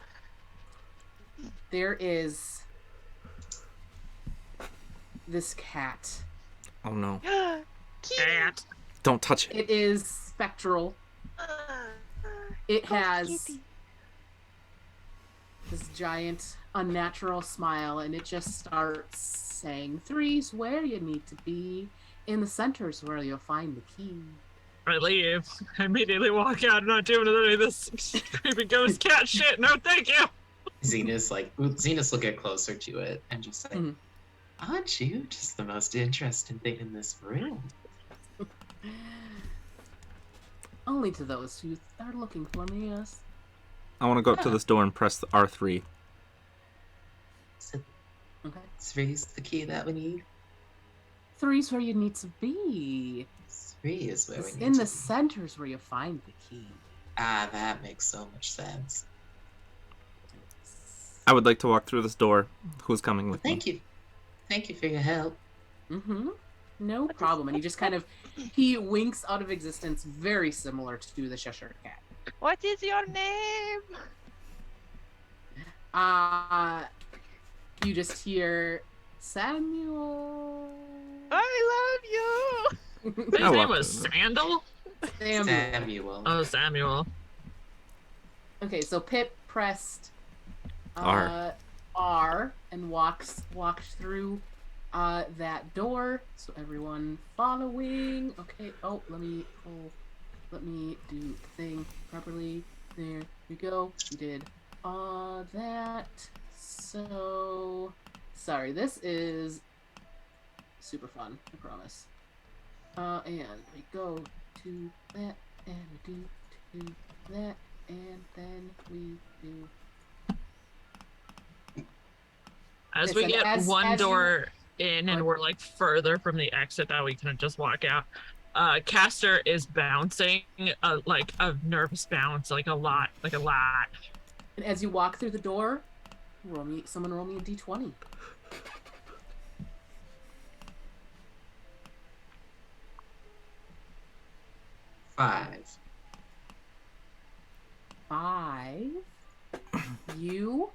there is this cat. Oh no. my... Cat. Don't touch it. It is spectral. It has this giant unnatural smile, and it just starts saying, "Three's where you need to be. In the center's where you'll find the key." I leave. I immediately walk out. I'm not doing any of this creepy ghost cat shit. No, thank you. Zenus will get closer to it and just say, Mhm. "Aren't you just the most interesting thing in this room?" Only to those who are looking for me, yes. I want to go up to this door and press the R3. So Okay. three's the key that we need. Three's where you need to be. 3 is where we need In to the be. center's where you find the key. Ah, that makes so much sense. I would like to walk through this door. Who's coming with me? Thank you. Thank you for your help. Mm-hmm. No problem. And he just kind of he winks out of existence, very similar to the Cheshire Cat. What is your name? You just hear Samuel. I love you. His I name walked was through. Sandal? Samuel. Samuel. Oh, Samuel. Okay, so Pip pressed R and walked through that door. So everyone following. Okay. Oh, let me do the thing properly. There we go. We did all that. So sorry. This is super fun. I promise. And we go to that, and we do to that, and then we do. As we Listen, get one as door in and What? we're like further from the exit that we can just walk out, Castor is bouncing, like a nervous bounce, like a lot. And as you walk through the door, someone roll me a d20. Five. 5. You.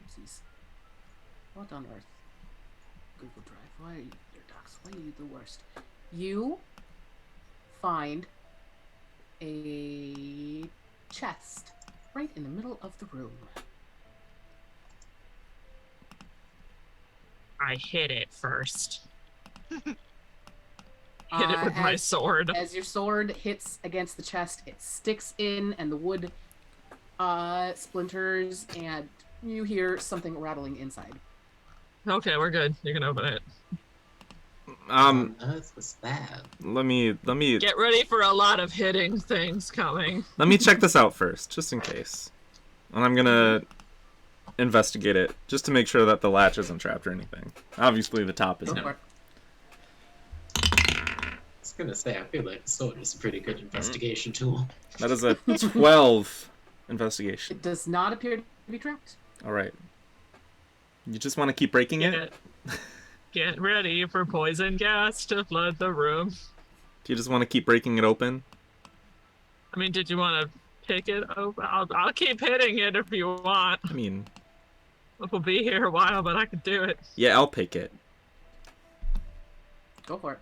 Oopsies. What on earth? Google Drive. Why are you your docs? Why are you the worst? You find a chest right in the middle of the room. I hit it first. Hit it with my sword. As your sword hits against the chest, it sticks in, and the wood splinters, and you hear something rattling inside. Okay, we're good. You can open it. What on earth was that? Let me Get ready for a lot of hitting things coming. check this out first, just in case. And I'm gonna investigate it just to make sure that the latch isn't trapped or anything. Obviously, the top is Go no. for it. I was gonna say, I feel like the sword is a pretty good investigation tool. That is a 12 investigation. It does not appear to be trapped. All right. You just want to keep breaking it? Get ready for poison gas to flood the room. Do you just want to keep breaking it open? I mean, did you want to pick it open? I'll keep hitting it if you want. I mean, We'll be here a while, but I can do it. yeah, I'll pick it. Go for it.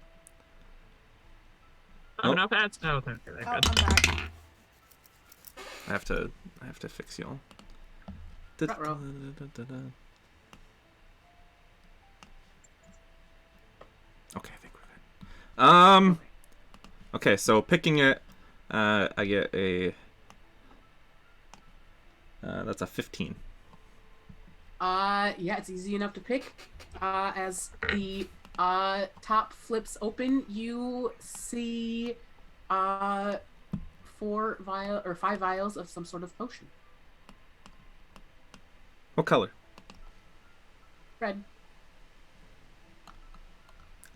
Oh, Nope. no pads? No, they're Oh, good. I'm back. I have to fix y'all. Ruh-roh. Okay, I think we're good. Okay, so picking it, I get a. That's a 15. Yeah, it's easy enough to pick. As the top flips open, you see 5 vials of some sort of potion. What color? Red.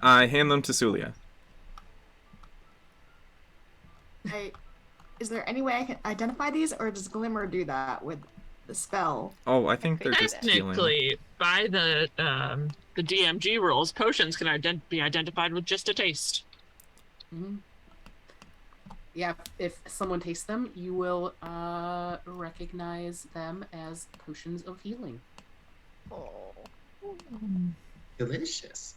I hand them to Suliya. Is there any way I can identify these, or does Glimmer do that with the spell? Oh, I think they're just healing. Technically, by the DMG rules, potions can be identified with just a taste. Mm-hmm. Yeah, if someone tastes them, you will recognize them as potions of healing. Oh. Delicious.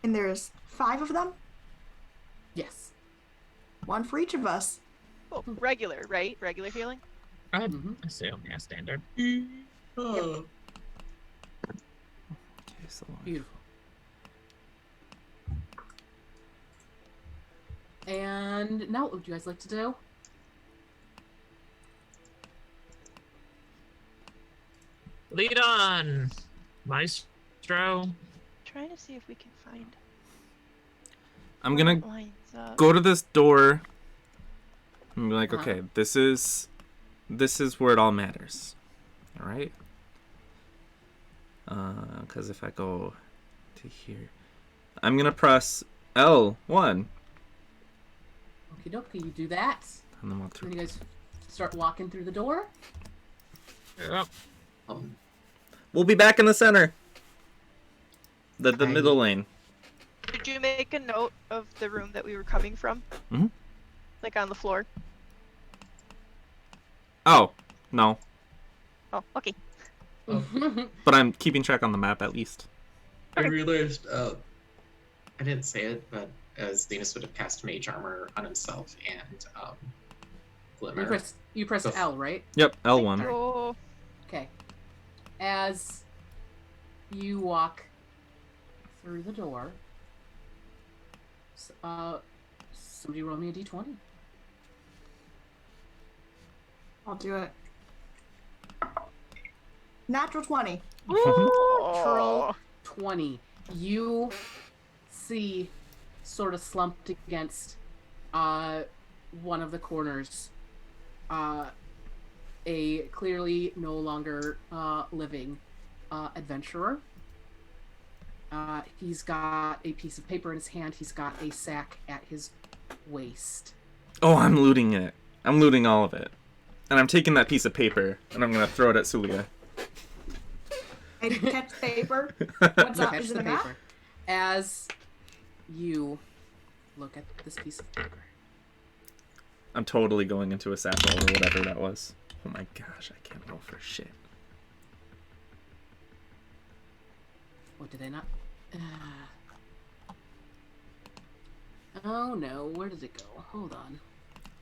And there's 5 of them? Yes. 1 for each of us. Oh, regular, right? Regular healing? I Mhm. assume, yeah, standard. Oh. Okay, so Beautiful. And now, what would you guys like to do? Lead on, Maestro. Trying to see if we can find. I'm gonna what lines up. go to this door and be like, Uh-huh. okay, this is where it all matters. All right. Because if I go to here, I'm gonna press L1 Okie dokie, you do that. And then we'll Then you guys start walking through the door. Yep. We'll be back in the center. The Hi. middle lane. Did you make a note of the room that we were coming from? Mhm. Like on the floor? Oh, no. Oh, okay. But I'm keeping track on the map at least. I realized, I didn't say it, but Zenus would have cast Mage Armor on himself and Glimmer. You pressed So- L, right? Yep, L1. Oh, Okay. As you walk through the door, somebody roll me a d20. I'll do it. Natural 20. Natural 20. You see, sort of slumped against one of the corners, a clearly no longer living adventurer. He's got a piece of paper in his hand. He's got a sack at his waist. Oh, I'm looting it. I'm looting all of it. And I'm taking that piece of paper, and I'm going to throw it at Suliya. I catch the paper. What's You up? catch Is it the a map? paper. As you look at this piece of paper. I'm totally going into a satchel or whatever that was. Oh my gosh, I can't roll for shit. What did I not? Oh no, where did it go? Hold on.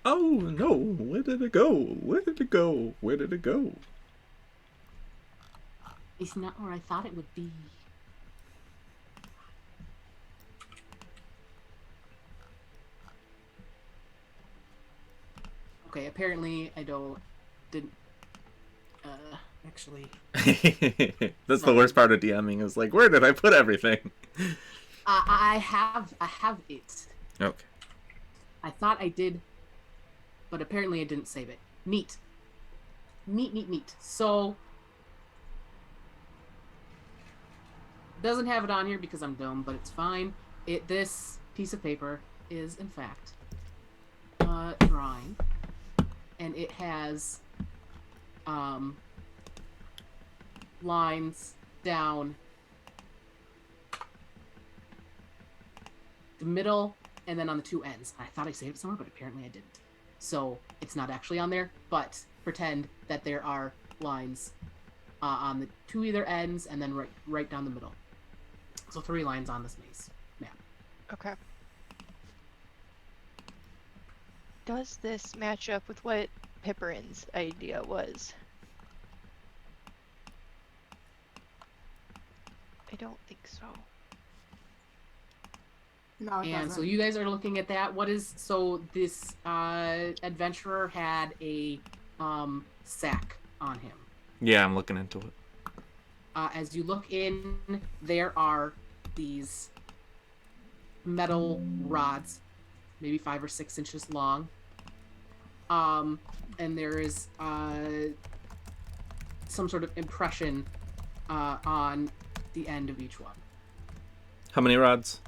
Oh no, where did it go? Where did it go? Where did it go? It's not where I thought it would be. Okay, apparently I didn't, actually. That's the worst part of DMing is like, where did I put everything? I have it. Okay. I thought I did, but apparently I didn't save it. Neat. Neat. So, doesn't have it on here because I'm dumb, but it's fine. This piece of paper is, in fact, a drawing, and it has lines down the middle and then on the two ends. I thought I saved it somewhere, but apparently I didn't. So it's not actually on there, but pretend that there are lines on the two either ends and then right down the middle. So 3 lines on this maze map. okay. Does this match up with what Pipperin's idea was? I don't think so. No, it And doesn't. so you guys are looking at that. So this adventurer had a sack on him. Yeah, I'm looking into it. As you look in, there are these metal rods, maybe 5 or 6 inches long. And there is some sort of impression on the end of each one. How many rods?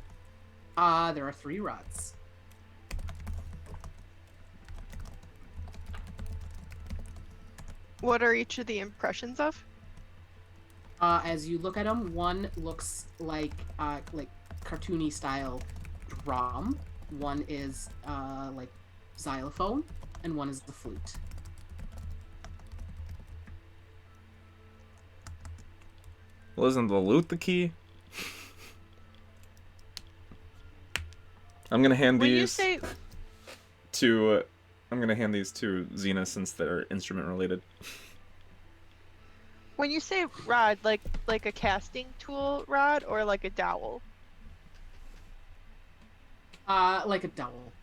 There are 3 rods. What are each of the impressions of? As you look at them, one looks like cartoony style drum. One is like xylophone, and one is the flute. Well, isn't the loot the key? I'm gonna hand When you these say to. I'm gonna hand these to Xena since they're instrument related. when you say rod, like a casting tool rod or like a dowel? Like a dowel.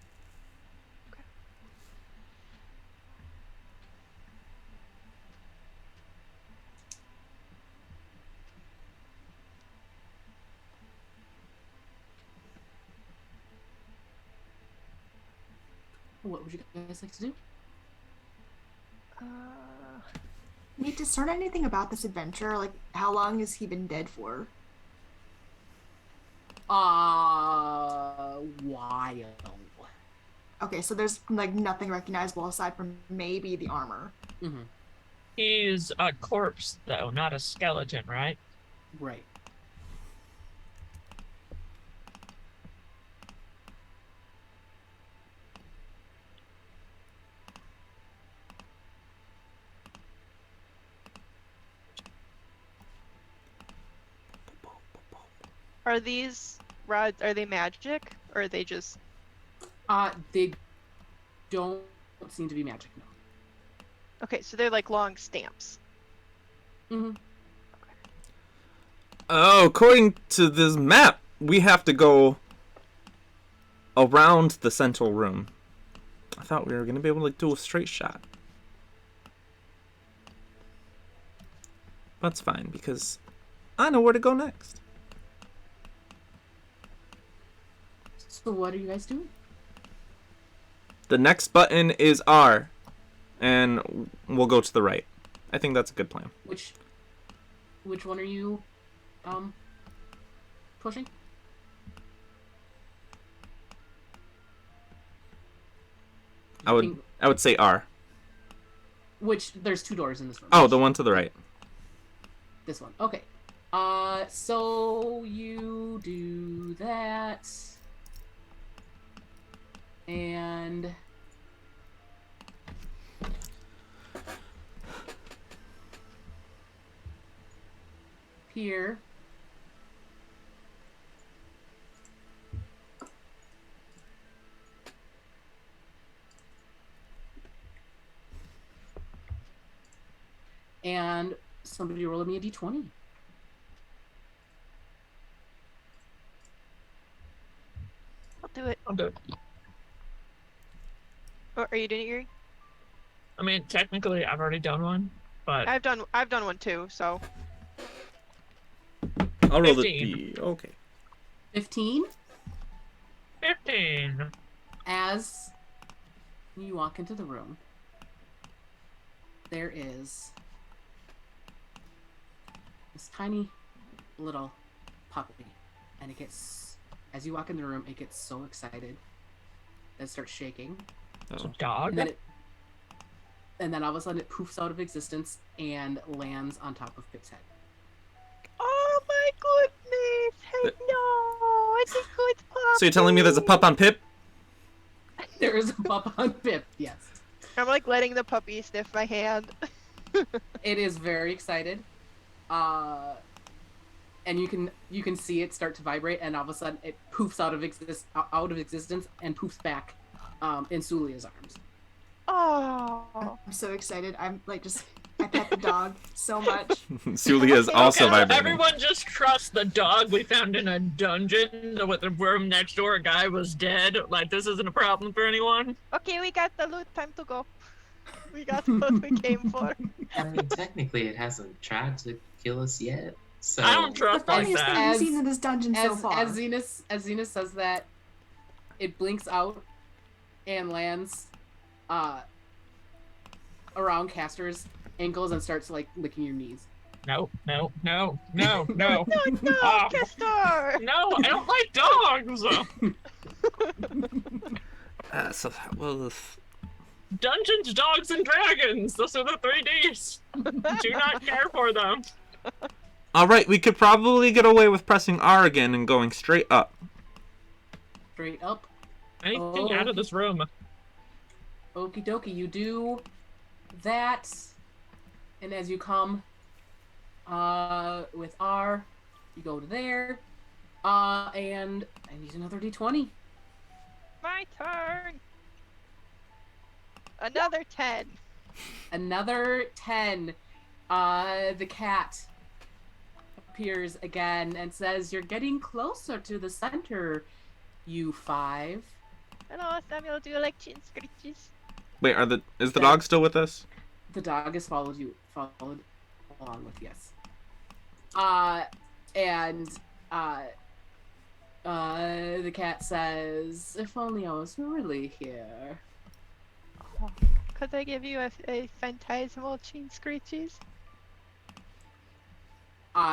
What would you guys like to do? Need to discern anything about this adventure? Like, how long has he been dead for? While. Okay, so there's like nothing recognizable aside from maybe the armor. Mm-hmm. He's a corpse, though, not a skeleton, right? Right. Are these rods, are they magic? Or are they just... They don't seem to be magic, no. Okay, so they're like long stamps. Mm-hmm. Oh, according to this map, we have to go around the central room. I thought we were going to be able to do a straight shot. That's fine, because I know where to go next. So what are you guys doing? The next button is R, and we'll go to the right. I think that's a good plan. Which one are you, pushing? I would say R. Which, there's 2 doors in this room. Oh, the one to the right. This one. Okay. So you do that. And here and somebody roll me a d20. I'll do it. I'll do it. Or are you doing it, Yuri? I mean, technically, I've already done one, but I've done one too, so... I'll roll the 15. D. Okay. 15. 15. As you walk into the room, there is this tiny little puppy, and it gets, as you walk in the room, it gets so excited that it starts shaking, It's a dog. and then all of a sudden it poofs out of existence and lands on top of Pip's head. Oh my goodness! Hello! It's a good puppy! So you're telling me there's a pup on Pip? There is a pup on Pip, yes. I'm like letting the puppy sniff my hand. It is very excited. And you can see it start to vibrate, and all of a sudden it poofs out of existence and poofs back in Suliya's arms. Oh! I'm so excited. I'm like I pet the dog so much. Suliya is also Okay, vibrating. everyone just trusts the dog we found in a dungeon with the room next door. A guy was dead. Like, this isn't a problem for anyone. Okay, we got the loot. Time to go. We got what we came for. I mean, technically, it hasn't tried to kill us yet. So I don't The trust like funniest thing that. we've seen in this dungeon so far. As Zenus says that, it blinks out and lands around Castor's ankles and starts like licking your knees. No, no, no, no, no. No, Ah. Castor! No, I don't like dogs. So that was... Dungeons, dogs, and dragons. Those are the 3Ds. Do not care for them. Alright, we could probably get away with pressing R again and going straight up. Straight up. Anything out of this room. Okie dokie, you do that, and as you come with R, you go to there, and I need another d20. My turn! Another 10. Another 10. The cat appears again and says, "You're getting closer to the center, you 5." Hello, Samuel. Do you like chin scratches? Wait, is the dog still with us? The dog has followed along with, yes. The cat says, "If only I was really here." Oh, could I give you a phantasmal chin scratches?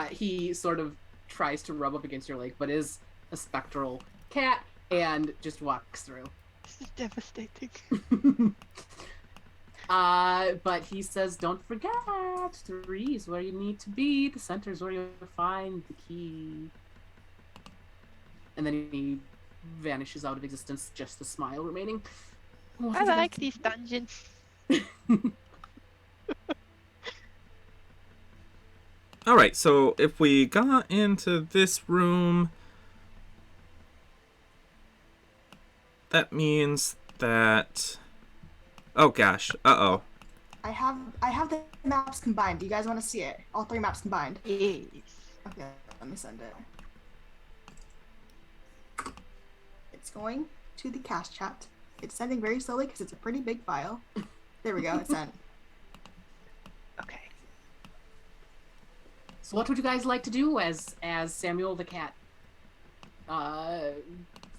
He sort of tries to rub up against your leg, but is a spectral cat and just walks through. This is devastating. But he says, don't forget, 3 is where you need to be. The center is where you'll find the key. And then he vanishes out of existence, just a smile remaining. What I did like these dungeons. Alright, so if we got into this room, that means that... Oh gosh, uh-oh. I have the maps combined. Do you guys want to see it? All 3 maps combined. Yes. Okay, let me send it. It's going to the cast chat. It's sending very slowly because it's a pretty big file. There we go, it's sent. Okay. So what would you guys like to do as Samuel the cat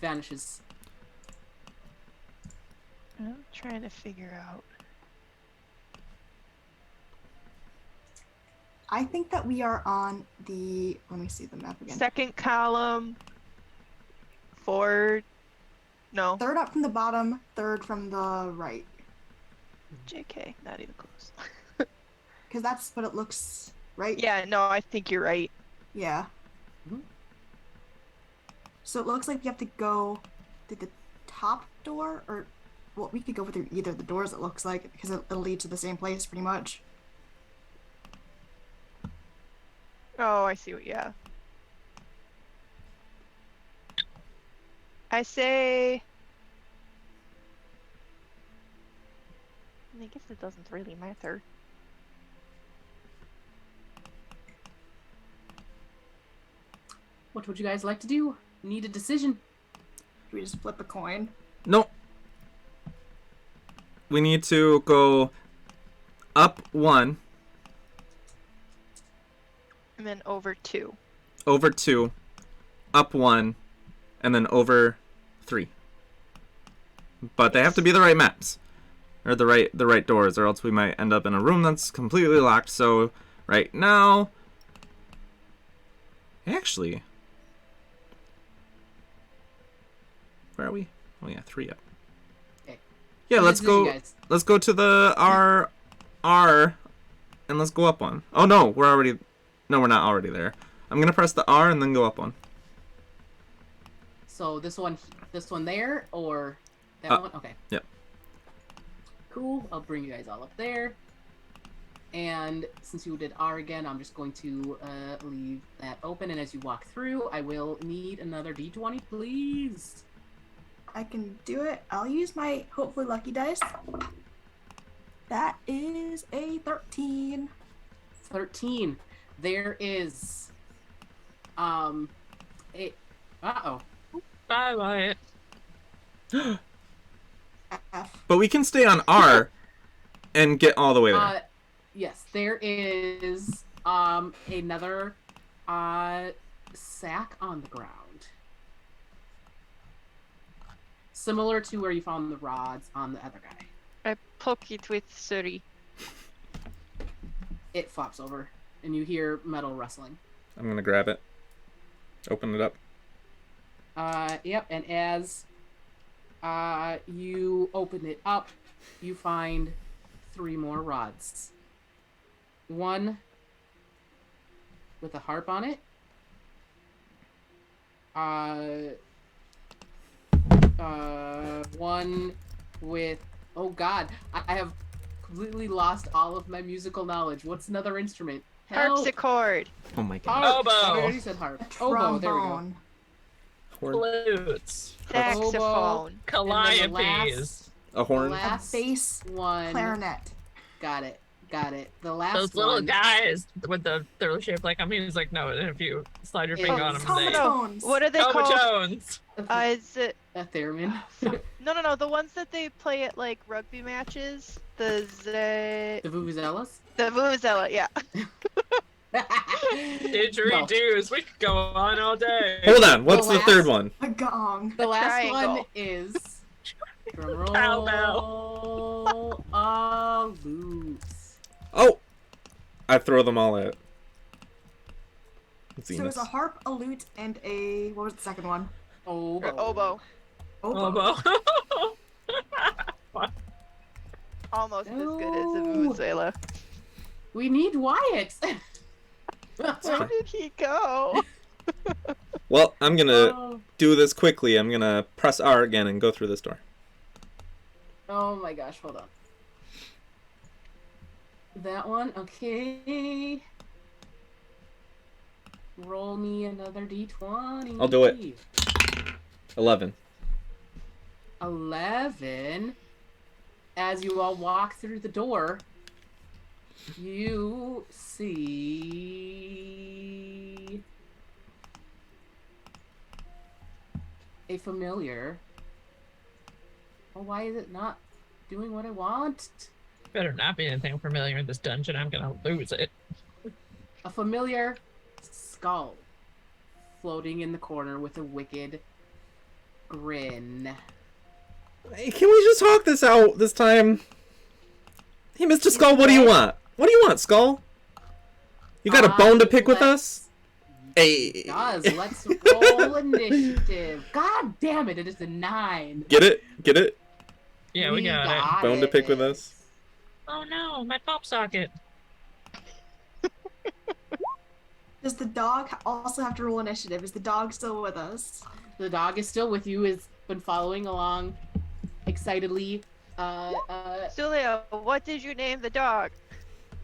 vanishes? I'm trying to figure out. I think that we are on the... Let me see the map again. Second column. 4. No. 3rd up from the bottom, 3rd from the right. JK, not even close. Because that's what it looks, right? Yeah, no, I think you're right. Yeah. Mhm. So it looks like you have to go through the top door, or... Well, we could go through either of the doors, it looks like, because it'll lead to the same place, pretty much. Oh, I see what, yeah. I say... I guess it doesn't really matter. What would you guys like to do? Need a decision. Do we just flip a coin? No. We need to go up 1, And then over 2. over 2, up 1, and then over 3. But they have to be the right maps. Or the right doors, or else we might end up in a room that's completely locked. So right now... Actually... Where are we? Oh yeah, 3 up. Okay. Yeah, What let's decision, go. guys? Let's go to the R, and let's go up 1. Oh no, we're already. No, we're not already there. I'm gonna press the R and then go up 1. So this one there, or that one? Okay. Yep. Cool. I'll bring you guys all up there. And since you did R again, I'm just going to leave that open. And as you walk through, I will need another D20, please. I can do it. I'll use my hopefully lucky dice. That is a 13. 13. There is uh-oh. Bye, Wyatt. F. But we can stay on R and get all the way there. Yes, there is another sack on the ground. Similar to where you found the rods on the other guy. I poke it with Suri. It flops over, and you hear metal rustling. I'm gonna grab it. Open it up. Yep, and as you open it up, you find 3 more rods. One with a harp on it. One with... Oh god, I have completely lost all of my musical knowledge. What's another instrument? Help! Harpsichord. Oh my god. Harp! Oboe. I already said harp. Oboe, there we go. Trombone. Flutes. Saxophone. Calliopes. A The horn. last bass one... Clarinet. Got it. The last Those little one... guys with they're shaped like, I mean, it's like, no, if you slide your finger on them, they... Tomatones. What are they called? Tomatones. Is it... A theremin. No, the ones that they play at, like, rugby matches. The Vuvuzelas? Vuvuzela, yeah. Didgeridoos. We could go on all day. Hold on. What's The the last- third one? A gong. The last triangle. one is... Cowbell. Loose. Oh! I throw them all at So Zenus. it's a harp, a lute, and a... What was the second one? Oboe. Oboe. Oboe. Oboe. Almost as good as a No. Vuvuzela. We need Wyatt. Where did he go? Well, I'm gonna Oh. do this quickly. I'm gonna press R again and go through this door. Oh my gosh, hold on. That one, okay. Roll me another d20. I'll do it. 11. 11. As you all walk through the door, you see a familiar. Oh, why is it not doing what I want? Better not be anything familiar in this dungeon. I'm gonna lose it. A familiar skull floating in the corner with a wicked grin. Hey, can we just talk this out this time? Hey, Mr. Skull, what do you want? What do you want, Skull? You got a bone to pick with us? Hey. Does. Let's roll initiative. God damn it, it is a 9. Get it? Get it? Yeah, we got it. Bone to pick with us? Oh no, my pop socket. Does the dog also have to roll initiative? Is the dog still with us? The dog is still with you, has been following along excitedly. Suliya, what did you name the dog?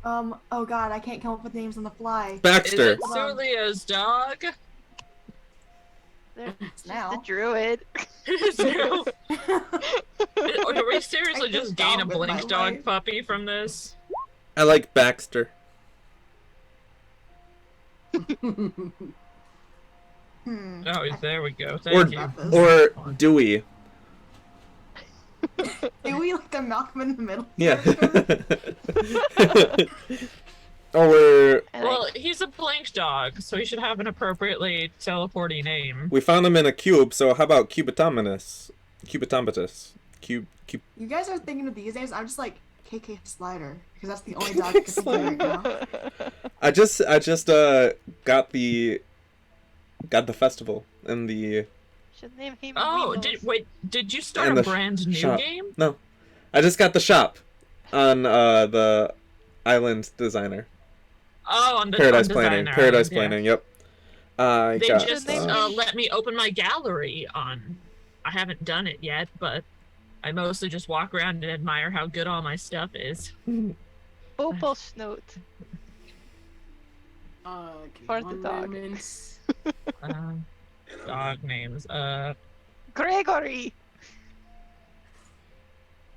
Oh god, I can't come up with names on the fly. Is Baxter. it Suliya's dog? It's Now. the druid. No. Do we seriously I just just gain a dog with my blink dog life. puppy from this? I like Baxter. Oh, there we go. Or, Thank you. or Dewey. Do we like the Malcolm in the Middle? Yeah. character? Or Well, he's a blink dog, so he should have an appropriately teleporting name. we found him in a cube, so how about Cubitombatus? Cubitombatus. Cube. You guys are thinking of these names. I'm just like KK Slider because that's the only dog I can think of right now. I just got the festival and the Should name him Oh, Weevils. did you start And a the brand new shop. game? No. I just got the shop on the island designer. Oh, on the Paradise on Planning. Designer Paradise Island, yeah. Planning, yep. I They got just let me open my gallery on. I haven't done it yet, but I mostly just walk around and admire how good all my stuff is. Opal Snoot. Okay, For the one dog. moment. Dog names. Gregory.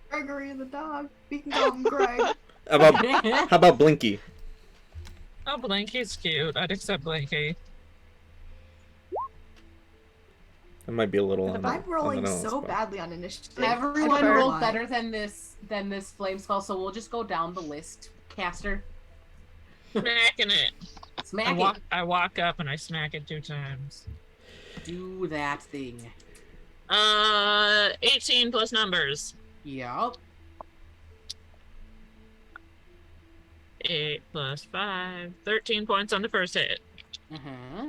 Gregory the dog. We can call him Greg. how about Blinky? Oh, Blinky's cute. I'd accept Blinky. That might be a little on the, I'm rolling on the nose, so but- badly on initiative. Everyone I don't know rolled why. better than this flame spell, so we'll just go down the list. Castor, Smacking it. smack it. I walk up and I smack it 2 times. Do that thing. 18 plus numbers. Yup. 8 plus 5. 13 points on the first hit. Uh-huh.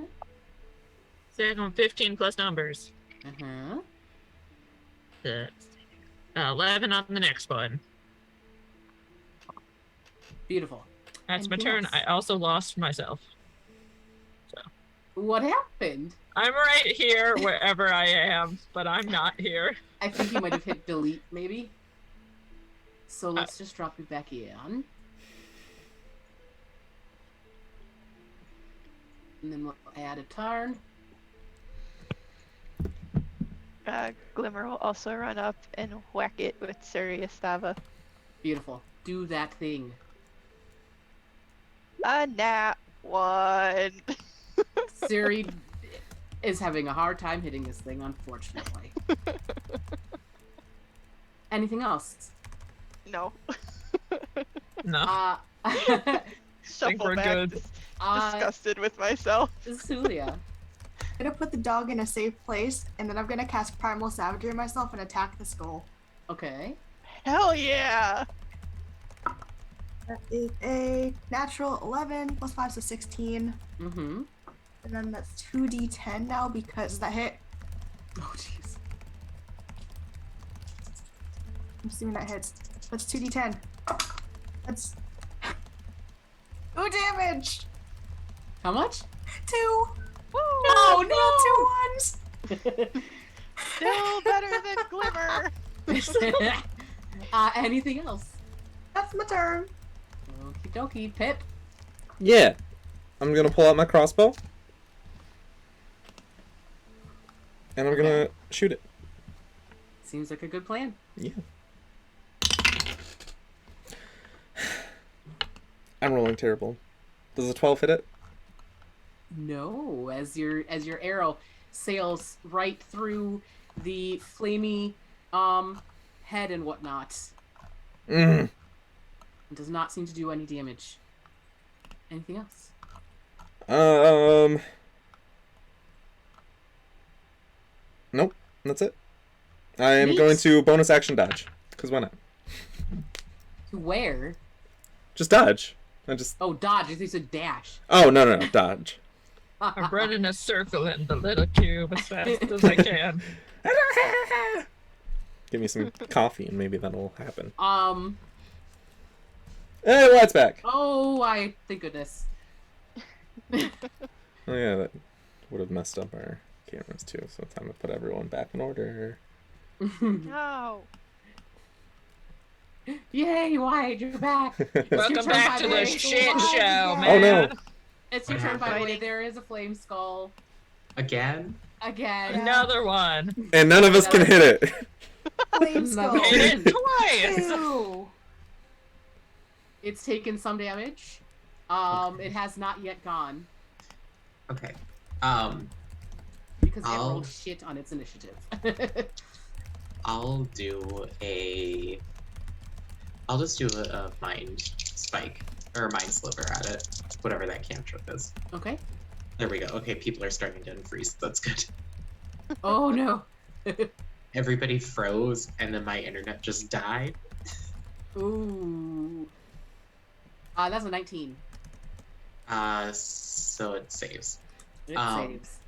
Second one, 15 plus numbers. Uh-huh. 11 on the next one. Beautiful. That's my Anything turn. else? I also lost myself. What happened? I'm right here wherever I am, but I'm not here. I think you might have hit delete, maybe. So let's just drop you back in. And then we'll add a turn. Glimmer will also run up and whack it with Serious Stava. Beautiful. Do that thing. A nat 1. Siri is having a hard time hitting this thing, unfortunately. Anything else? No. No. Shuffle we're back, good. disgusted with myself. Suliya. I'm gonna put the dog in a safe place, and then I'm gonna cast Primal Savagery myself and attack the skull. Okay. Hell yeah! That is a natural 11 plus 5, so 16. Mm-hmm. And then that's 2d10 now because that hit. Oh, jeez. I'm assuming that hits. That's 2d10. That's 2 damage. How much? 2. Woo! Oh no! 2 ones. Still better than Glimmer. Anything else? That's my turn. Okie dokie, Pip. Yeah. I'm gonna pull out my crossbow. And I'm gonna shoot it. Seems like a good plan. Yeah. I'm rolling terrible. Does a 12 hit it? No, as your arrow sails right through the flamey head and whatnot. Mm. It does not seem to do any damage. Anything else? Nope. That's it. I am Neat. going to bonus action dodge. Because why not? To where? Just dodge. I just... Oh, dodge. I think you said dash. Oh, no, dodge. I run in a circle in the little cube as fast as I can. Give me some coffee and maybe that'll happen. Um. Hey, Wyatt's back! Oh, thank goodness. Oh yeah, that would have messed up our cameras too, so it's time to put everyone back in order. No. Yay, Wyatt, you're back. Welcome back to the shit show, man. Oh no! It's your What turn, by the way. happened? There is a flame skull. Again? Again. Another one. And none of us can hit it. Flame skull. No. Hit it twice. Ew. It's taken some damage. Okay. It has not yet gone Okay. because it I'll- rolled shit on its initiative. I'll just do a mind spike or a mind sliver at it, whatever that cantrip is. Okay. There we go. Okay, people are starting to unfreeze. That's good. Oh no. Everybody froze, and then my internet just died. Ooh. That's a 19. So it saves. It saves.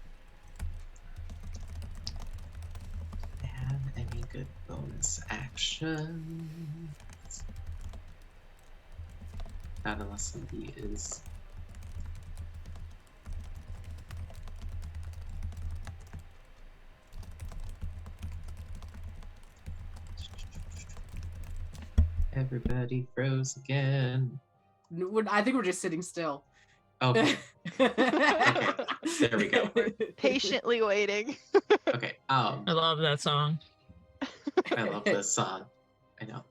Have any good bonus actions? Not unless somebody is. Everybody froze again. I think we're just sitting still. Okay, there we go. Patiently waiting. Okay. I love that song. I love this song. I know.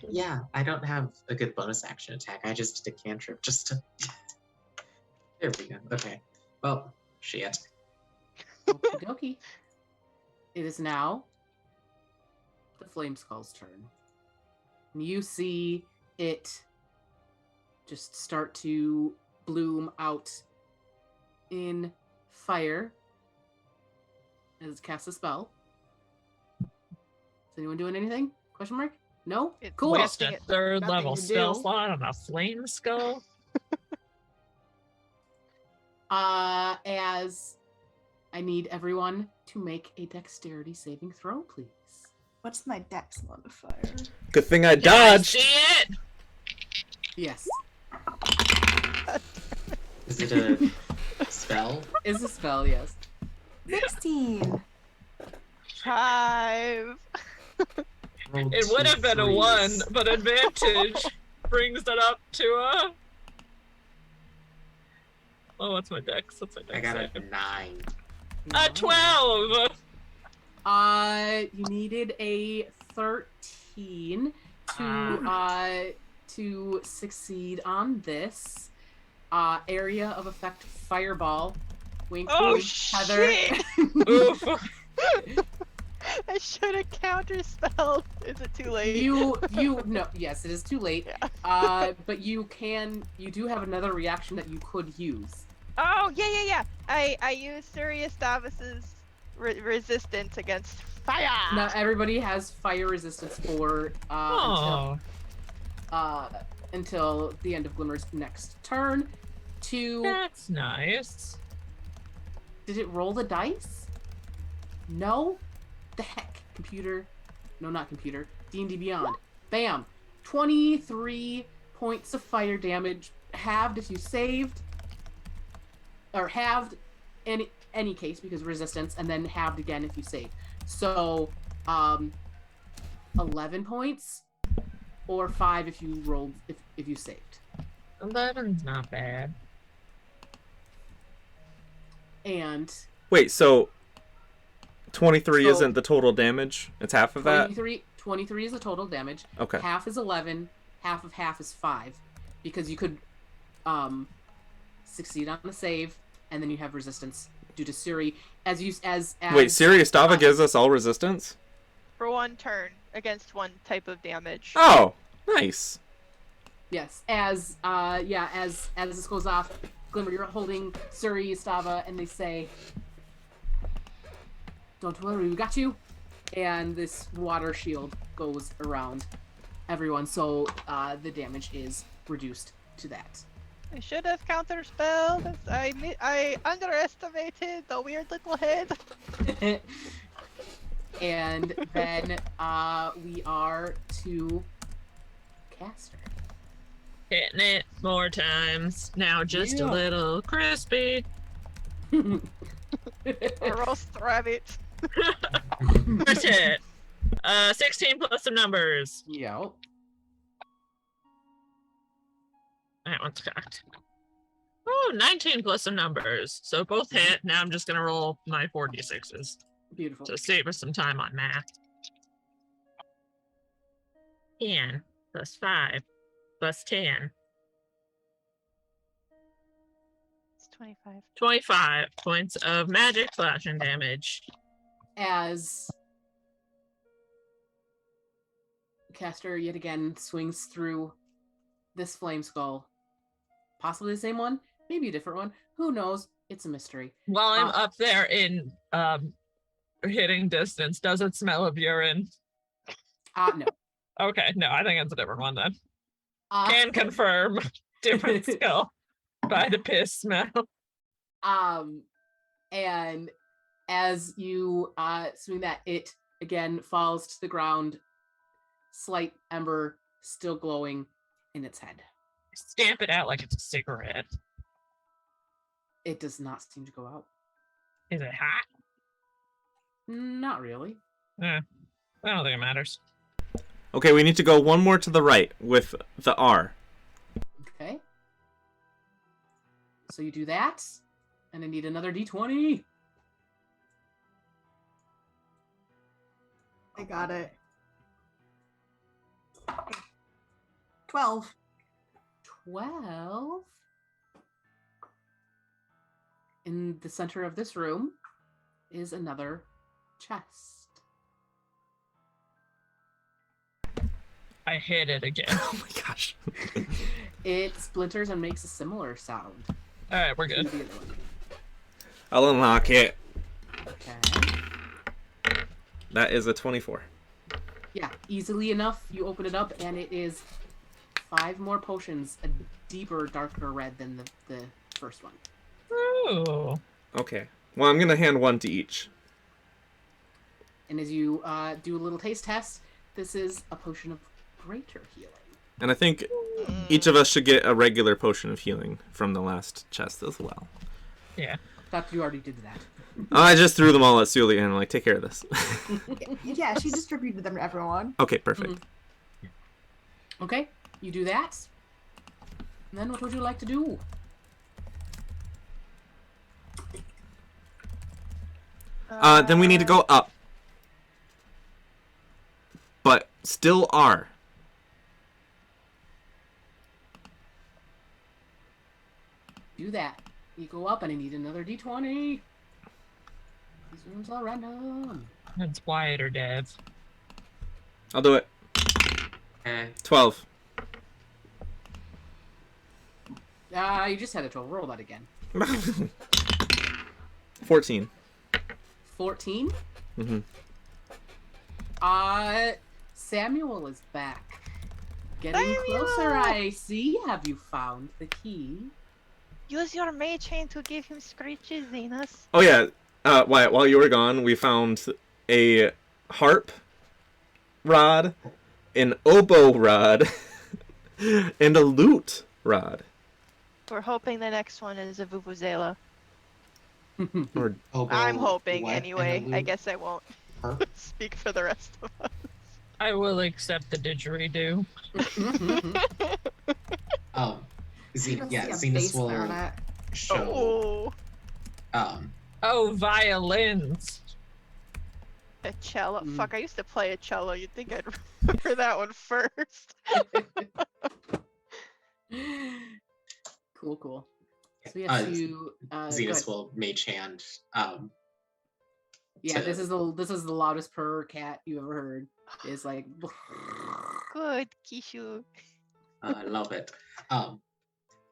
Yeah, I don't have a good bonus action attack. I just did a cantrip just to. There we go. Okay. Well, shit. Okie dokie. It is now the Flame Skull's turn. And you see it just start to bloom out in fire as it casts a spell. Is anyone doing anything? Question mark? No? It's Cool. Waste Wasting a it. third Nothing level to spell do. slot on a flame skull. As I need everyone to make a dexterity saving throw, please. What's my dex modifier? Good thing I Can I dodged! see it? Yes. Is it a spell? Is a spell, yes. 16. 5. Rolled It would two have been a 1, threes. but advantage brings it up to a. Oh, what's my dex? What's my dex? I got a save? 9. A 12! You needed a 13 to succeed on this. Area of effect fireball. Wink, Oh, wink, Heather. shit! Oof. I should have counterspelled. Is it too late? you no, yes, it is too late. Yeah. But you do have another reaction that you could use. Oh, yeah. I used Sirius Davis's resistance against fire. Now everybody has fire resistance for Oh. until the end of Glimmer's next turn. That's nice. Did it roll the dice? No? the heck? Computer. No, not computer. D&D Beyond. Bam! 23 points of fire damage. Halved if you saved. Or halved in any case because resistance, and then halved again if you saved. So, 11 points, or 5 if you rolled, if you saved. 11's not bad. And Wait, so 23 So- isn't the total damage? It's half of that? 23 is the total damage. Okay. Half is 11. Half is 5, because you could succeed on the save, and then you have resistance due to Suri. As Wait, Serious Dava gives us all resistance? For one turn against one type of damage. Oh, nice. Yes, as this goes off, Glimmer, you're holding Suri, Stava, and they say, "Don't worry, we got you." And this water shield goes around everyone, so the damage is reduced to that. I should have counterspelled. I underestimated the weird little head. And then we are to Castor. Hitting it more times. Now just a Yeah. little crispy. Roast rabbit. First hit. 16 plus some numbers. Yeah. That one's cocked. Oh, 19 plus some numbers. So both hit. Now I'm just gonna roll my 4d6s Beautiful. to save us some time on math. 10 plus 5 plus 10. It's 25. 25 points of magic slashing damage. As Castor yet again swings through this flame skull. Possibly the same one, maybe a different one. Who knows? It's a mystery. While I'm up there in hitting distance, does it smell of urine? No. Okay, no, I think it's a different one then. Uh, Can confirm different skull by the piss smell. And as you swing that, it again falls to the ground, slight ember still glowing in its head. Stamp it out like it's a cigarette. It does not seem to go out. Is it hot? Not really. I don't think it matters. Okay, we need to go one more to the right with the R. Okay. So you do that, and I need another d20. I got it. 12. 12. In the center of this room is another chest. I hit it again. Oh my gosh. It splinters and makes a similar sound. Alright, we're to good. the other one. I'll unlock it. Okay. That is a 24. Yeah, easily enough. You open it up, and it is 5 more potions, a deeper, darker red than the first one. Ooh. Okay. Well, I'm going to hand one to each. And as you do a little taste test, this is a potion of greater healing. And I think each of us should get a regular potion of healing from the last chest as well. Yeah. Thought you already did that. I just threw them all at Suliya and I'm like, take care of this. Yeah, she distributed them to everyone. Okay, perfect. Okay, you do that. And then what would you like to do? Then we need to go up. But still R. Do that. You go up, and I need another d20. These rooms are random. It's Wyatt or Dev. I'll do it. 12. You just had a 12. Roll that again. 14. 14. Mm-hmm. Samuel is back. Getting Samuel! closer, I see. Have you found the key? Use your mage hand to give him screeches, Zenus. Oh yeah, Wyatt, while you were gone, we found a harp rod, an oboe rod, and a lute rod. We're hoping the next one is a vuvuzela. Or Oboe, I'm hoping what, and a anyway. I lute? guess I won't Harp? speak for the rest of us. I will accept the didgeridoo. Zenus bass will clarinet. show. Oh, Oh, violins. a cello. Mm. Fuck, I used to play a cello. You'd think I'd remember that one first. Cool. So we have to. Go Zenus ahead. will mage hand. Yeah, to- this is the loudest purr cat you ever heard. It's like. Good, Kishu. Love it. I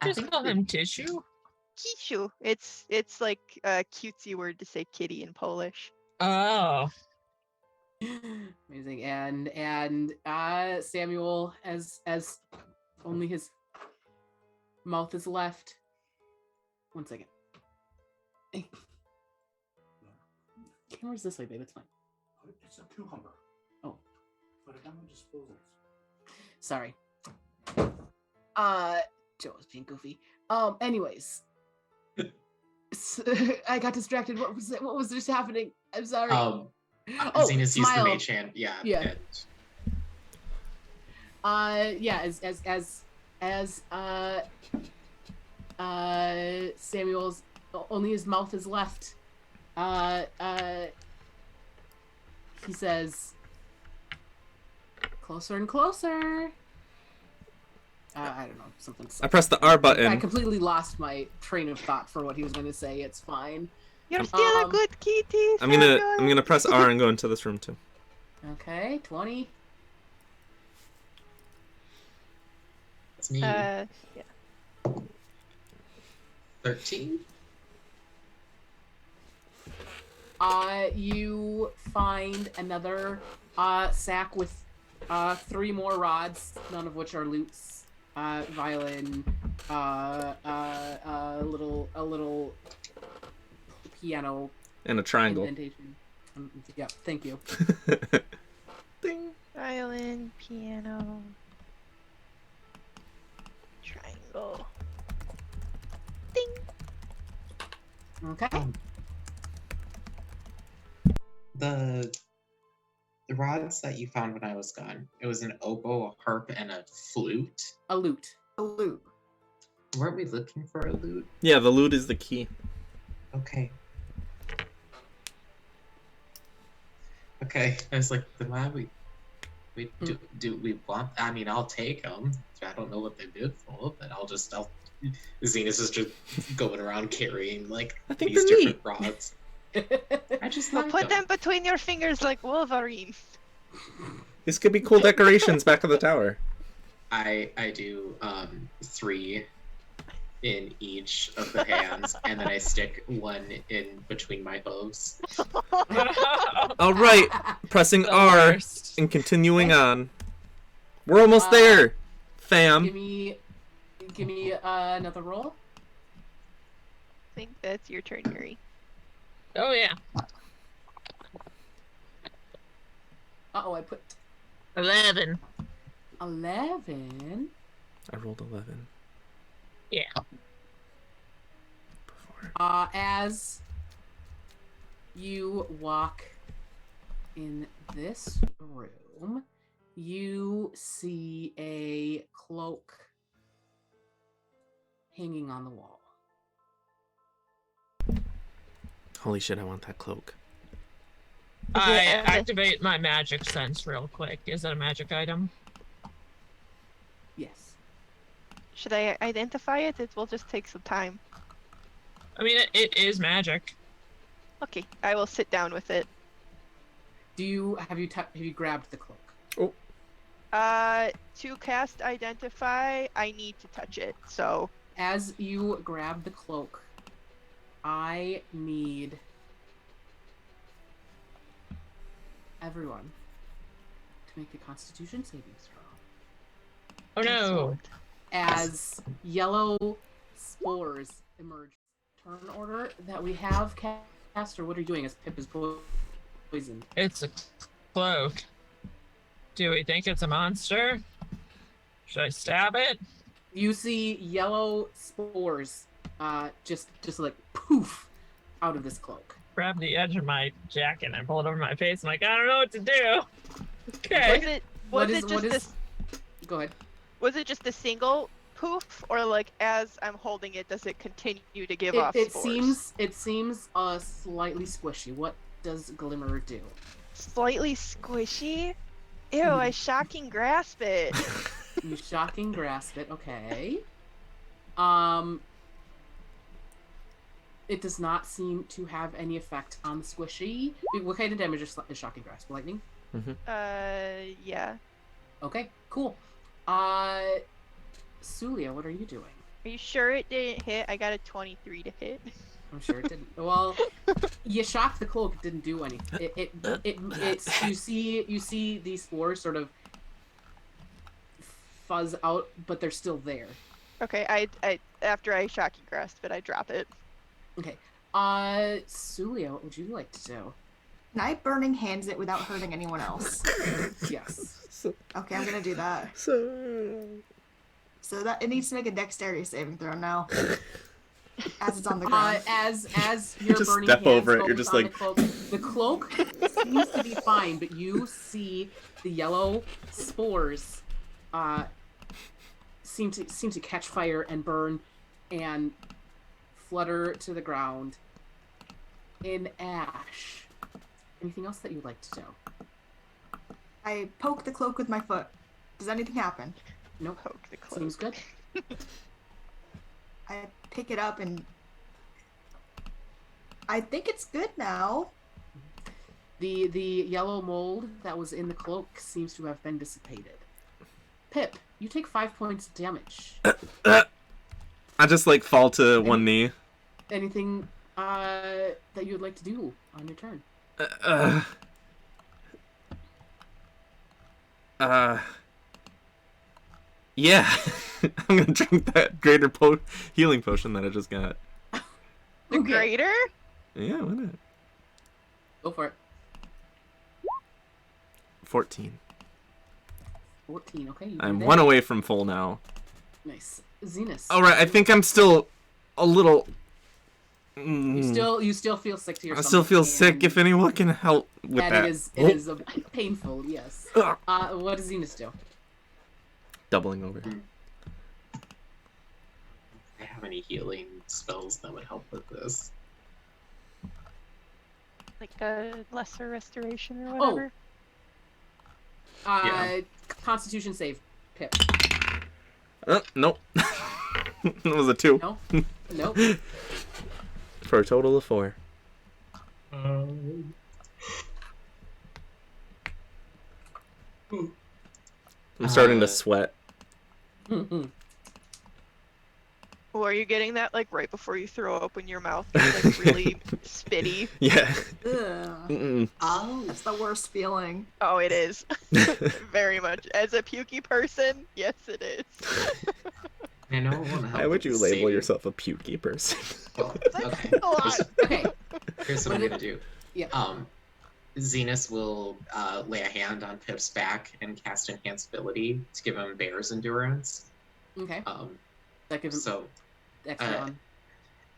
Just think call that- him Tissue. Kishu. It's like a cutesy word to say kitty in Polish. Oh. Amazing, and Samuel, as only his mouth is left. 1 second. Hey. Camera's this way, babe. It's fine. It's a cucumber. Oh. But I'm on disposals. Sorry. Joe was being goofy. Anyways. I got distracted. What was just happening? I'm sorry. Zenus used the smile. mage hand. Yeah. Yeah. As Samuel's only his mouth is left. He says, "Closer and closer." I don't know, something. I pressed the R button. I completely lost my train of thought for what he was going to say. It's fine. You're still a good kitty. I'm gonna press R and go into this room too. Okay, 20. That's me. Yeah. 13. You find another sack with 3 more rods, none of which are lutes. Violin, a little piano And a triangle. indentation. Yeah, thank you. Ding. Violin, piano, triangle. Ding. Okay. The rods that you found when I was gone, it was an oboe, a harp, and a flute. A lute. A loop. Weren't we looking for a lute? Yeah, the lute is the key. Okay. Okay, I was like, then why do we want? I mean, I'll take them. I don't know what they're good for, but Zenus is just going around carrying like I think these they're different rods. I just Well, like put them between your fingers like Wolverine. These could be cool decorations back of the tower. I do 3 in each of the hands, and then I stick 1 in between my hooves. All right, pressing The R worst. and continuing on. We're almost there, fam. Give me another roll. I think that's your turn, Yuri. Oh yeah. I put 11. 11. I rolled 11. Yeah. Before. As you walk in this room, you see a cloak hanging on the wall. Holy shit, I want that cloak. I Yeah. activate my magic sense real quick. Is that a magic item? Yes. Should I identify it? It will just take some time. I mean, it is magic. Okay, I will sit down with it. Have you grabbed the cloak? To cast identify, I need to touch it. So As you grab the cloak, I need everyone to make a Constitution saving throw. Oh no. As yellow spores emerge. Turn order that we have, Castor. What are you doing as Pip is poisoned? It's a cloak. Do we think it's a monster? Should I stab it? You see yellow spores, just like poof, out of this cloak. Grab the edge of my jacket and pull it over my face. I'm like, I don't know what to do. Okay. Go ahead. Was it just a single poof, or like as I'm holding it, does it continue to give off spores? It seems slightly squishy. What does Glimmer do? Slightly squishy? Ew, I shocking grasp it. You shocking grasp it, okay. It does not seem to have any effect on the squishy. What kind of damage is shocking grasp? Lightning? Yeah. Okay, cool. Suliya, what are you doing? Are you sure it didn't hit? I got a 23 to hit. I'm sure it didn't. Well, you shocked the cloak. It didn't do anything. It's you see these spores sort of fuzz out, but they're still there. Okay, I after I shocking grasp it, I drop it. Okay. Suliya, what would you like to do? Can I burning hands it without hurting anyone else? Yes. Okay, I'm gonna do that. So that it needs to make a dexterity saving throw now. As it's on the ground. As you're just burning step hands over it, goes you're just on like- the cloak seems to be fine, but you see the yellow spores seem to catch fire and burn and flutter to the ground in ash. Anything else that you'd like to do? I poke the cloak with my foot. Does anything happen? Nope. Poke the cloak. Seems good. I pick it up and I think it's good now. The yellow mold that was in the cloak seems to have been dissipated. Pip, you take 5 points of damage. I just like fall to one knee. Anything that you would like to do on your turn? Yeah. I'm gonna drink that greater healing potion that I just got. The Okay. greater? Yeah, why not? Go for it. 14. 14, okay. You I'm did one that. away from full now. Nice. Zenus. Alright, I think I'm still a little... You still feel sick to your I stomach. still feel sick. and- If anyone can help with and that. it is painful, yes. Ugh. What does Zenus do? Doubling over. I have any healing spells that would help with this? Like a lesser restoration or Oh. whatever? Yeah. Constitution save, Pip. Nope. It was a 2. No? Nope. For a total of 4. I'm starting to sweat. Or are you getting that like right before you throw open your mouth? It's like really spitty. Yeah. Ugh. Mm-mm. Oh, That's the worst feeling. Oh, it is. Very much. As a pukey person, yes, it is. I know it won't help. Why would with you the label saving. yourself a pukey person? Well, okay. A lot. Okay. Here's what I'm gonna do. Yeah. Zenus will lay a hand on Pip's back and cast Enhance Ability to give him Bear's Endurance. Okay. Um, That gives him so extra on.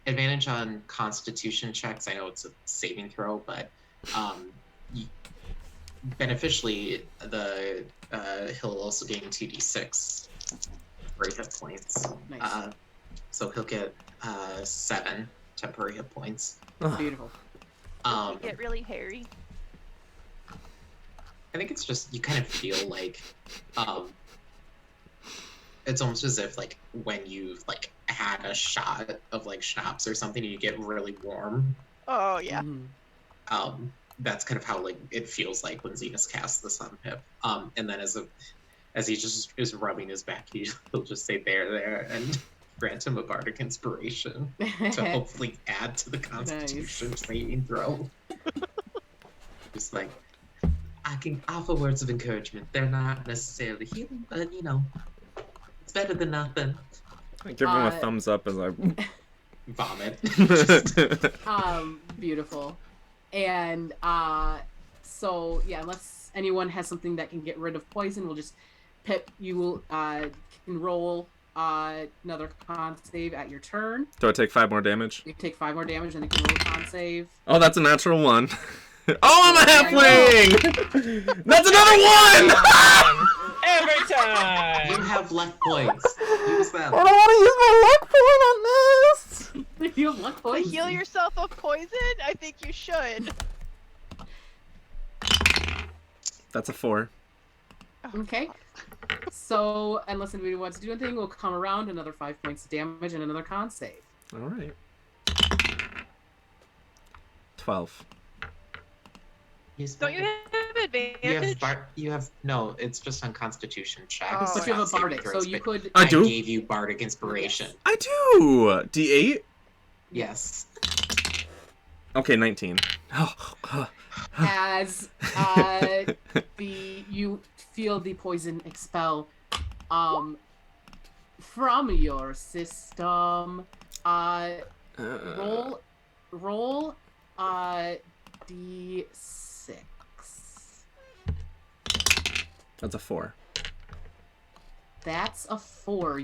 advantage on Constitution checks. I know it's a saving throw, but beneficially, he'll also gain 2d6 for hit points. Nice. So he'll get 7 temporary hit points. Beautiful. You get really hairy. I think it's just you kind of feel like it's almost as if like when you've like had a shot of like schnapps or something and you get really warm. Oh yeah. Mhm. That's kind of how like it feels like when Zenus casts this on Pip. And then as he just is rubbing his back, he'll just say there and grant him a bardic inspiration to hopefully add to the Constitution saving throw. Just like I can offer words of encouragement. They're not necessarily healing, but you know, it's better than nothing. Give him a thumbs up as I Vomit. Beautiful. And so yeah, let's anyone has something that can get rid of poison, we'll just Pip. You will can roll another con save at your turn. Do I take 5 more damage? You take 5 more damage, and then you can roll a con save. Oh, that's a natural 1. Oh, I'm a halfling! That's another 1! Every time. You have luck points. Use them. I don't want to use my luck point on this! You have luck To points. heal yourself of poison, I think you should. That's a 4. Okay. So, unless anybody wants to do anything, we'll come around another 5 points of damage and another con save. Alright. 12. Don't you have advantage? You have no. It's just on Constitution check. Oh, But you have a Saving bardic, so throws, you but could. I do? gave you bardic inspiration. I do! D8? Yes. Okay, 19. As you feel the poison expel from your system. Roll D6. That's a 4. That's a 4.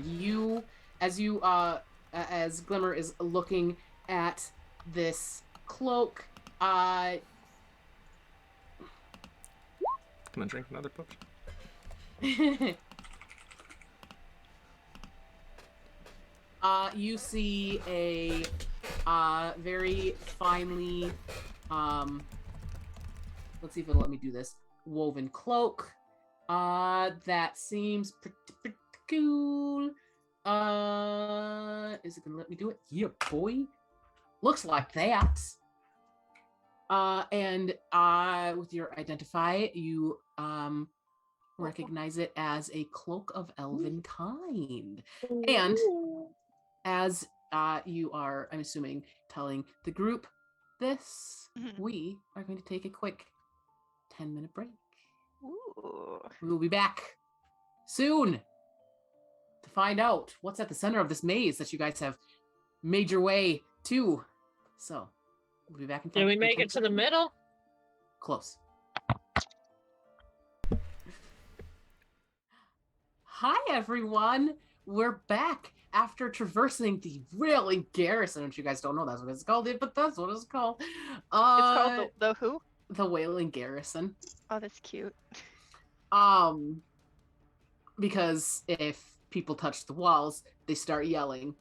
As Glimmer is looking at this cloak, Can I drink another potion? you see a very finely, let's see if it'll let me do this, woven cloak that seems pretty cool. Is it gonna let me do it? Yeah, boy. Looks like that. And with your identify, you recognize it as a cloak of elven kind. And as you are, I'm assuming, telling the group this, we are going to take a quick 10-minute break. Ooh. We will be back soon to find out what's at the center of this maze that you guys have made your way to. So, we'll be back in 10 Did we make it to the middle? Close. Hi, everyone. We're back after traversing the Wailing Garrison, which you guys don't know that's what it's called, but that's what it's called. It's called the who? The Wailing Garrison. Oh, that's cute. Because if people touch the walls, they start yelling.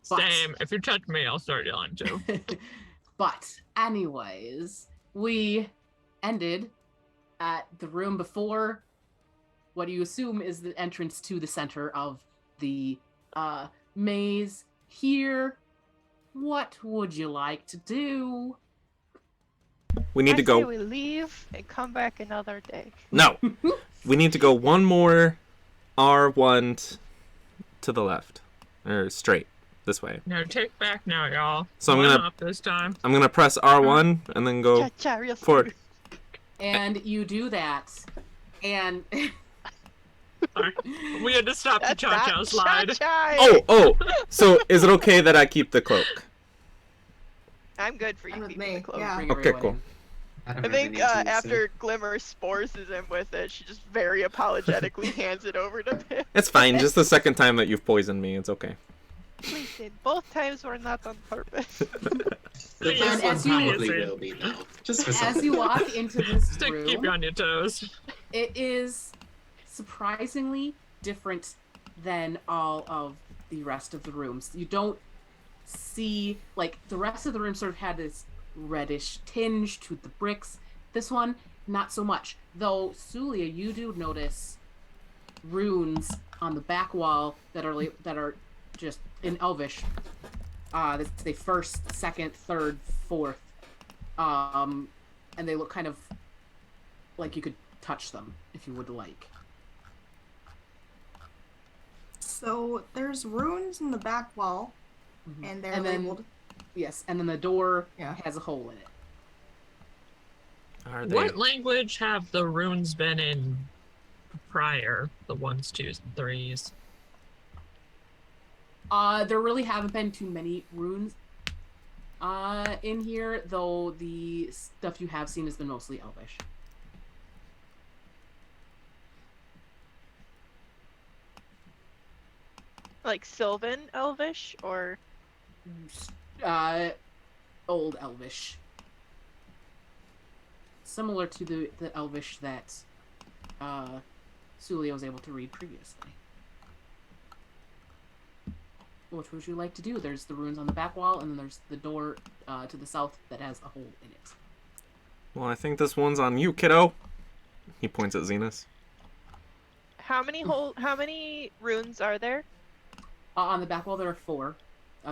But- Same. If you touch me, I'll start yelling too. But anyways, we ended at the room before what you assume is the entrance to the center of the maze. Here, what would you like to do? We need to I say go. we leave and come back another day. No! We need to go one more R1 to the left. Or straight. This way. No, take back now, y'all. So I'm One gonna- up this time. I'm gonna press R1 and then go Cha-cha, real forward. smooth. And you do that, and We had to stop the That's cha-cha not slide. cha-cha. Oh! So is it okay that I keep the cloak? I'm good for you Fine with keeping me, the clothes. yeah. bring Okay, everyone cool. in. I think after Glimmer spores him with it, she just very apologetically hands it over to Pip. It's fine. Just the second time that you've poisoned me. It's okay. Listen, both times were not on purpose. The And first one as you- probably will be though. Just for As something. you walk into this Just to keep you room, on your toes. it is surprisingly different than all of the rest of the rooms. You don't see, like, the rest of the room sort of had this reddish tinge to the bricks. This one, not so much. Though, Suliya, you do notice runes on the back wall that are just in Elvish. That's the first, second, third, fourth. And they look kind of like you could touch them if you would like. So there's runes in the back wall, Mhm. and they're And then- labeled. Yes, and then the door Yeah. has a hole in it. Are they? What language have the runes been in prior? The 1s, 2s, and 3s? There really haven't been too many runes in here, though the stuff you have seen has been mostly Elvish. Like Sylvan Elvish or Old Elvish. Similar to the Elvish that Suliya was able to read previously. What would you like to do? There's the runes on the back wall, and then there's the door to the south that has a hole in it. Well, I think this one's on you, kiddo. He points at Zenus. how many runes are there? On the back wall, there are 4.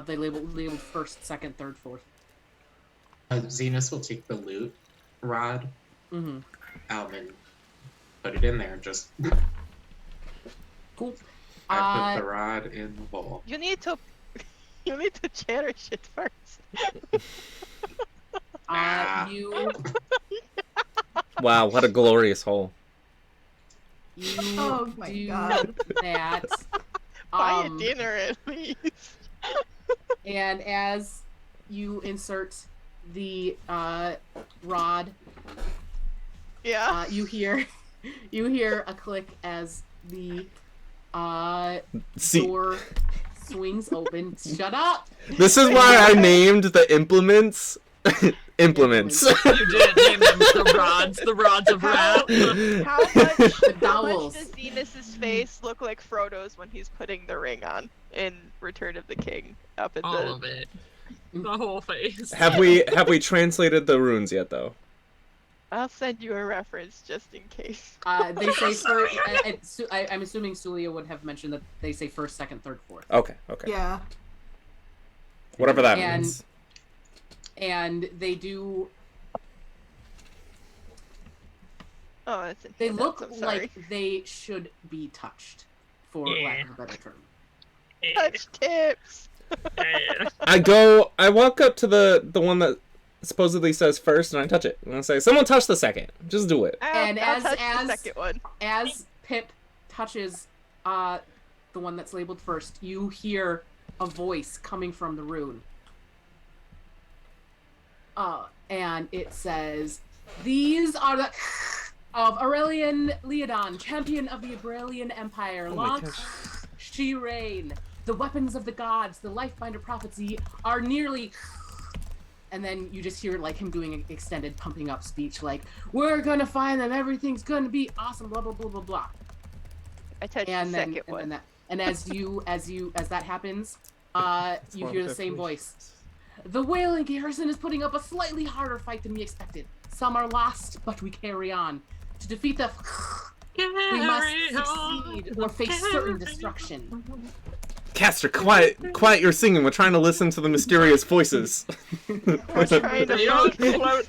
They labeled first, second, third, fourth. Zenus will take the loot rod Mm-hmm. and put it in there. Just Cool. I put the rod in the hole. You need to cherish it first. You Wow, what a glorious hole. Oh my do God. that. Buy a dinner at least. And as you insert the rod, Yeah. you hear a click as the See, door swings open. Shut up! this is why I named the implements implements. You did name them the rods of wrath. How much does Zenus's face look like Frodo's when he's putting the ring on in Return of the King up at All the of it. The whole face. Have we translated the runes yet, though? I'll send you a reference just in case. They say first. I'm assuming Suliya would have mentioned that they say first, second, third, fourth. Okay. Yeah. Whatever that And- means. And they do. Oh, that's in They handouts, look I'm sorry. like they should be touched, for lack of a better term. Touch tips. I walk up to the one that supposedly says first, and I touch it. And I say, "Someone touch the second. Just do it." And I'll as- touch as- the second one. As Pip touches the one that's labeled first, you hear a voice coming from the rune. And it says, "These are the of Aurelian Leodon, champion of the Aurelian Empire. Oh my Long gosh. she reign. The weapons of the gods, the Lifebinder prophecy, are nearly." And then you just hear like him doing an extended pumping up speech, like, "We're gonna find them. Everything's gonna be awesome." Blah blah blah blah blah. I touched And the then, second one. as that happens, you hear the same voice. "The Wailing Garrison is putting up a slightly harder fight than we expected. Some are lost, but we carry on. To defeat the we must succeed or face certain destruction." Castor, quiet your singing. We're trying to listen to the mysterious voices. We're trying to You don't focus. float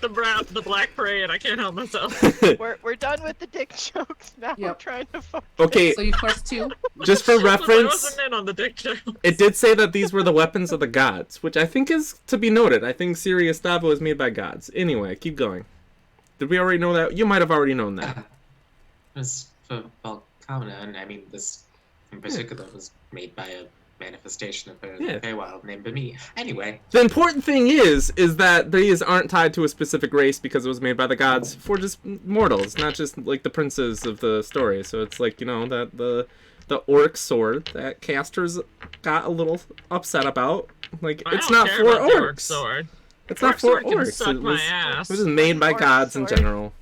the black parade. I can't help myself. We're done with the dick jokes. Now we're Yep. trying to focus. Okay, So you first 2. just for I reference, wasn't in on the dick joke. it did say that these were the weapons of the gods, which I think is to be noted. I think Sirius Stavo is made by gods. Anyway, keep going. Did we already know that? You might have already known that. This for Volcana, and I mean this in particular was made by a manifestation of a Yeah. Feywild named me. Anyway, The important thing is that these aren't tied to a specific race because it was made by the gods for just mortals, not just like the princes of the story. So it's like, that the orc sword that Castor's got a little upset about. Like, I it's don't not care for about the orc orcs. Sword. It's not Orc for sword can orcs. suck my ass. It was made by Orc gods in sword. general.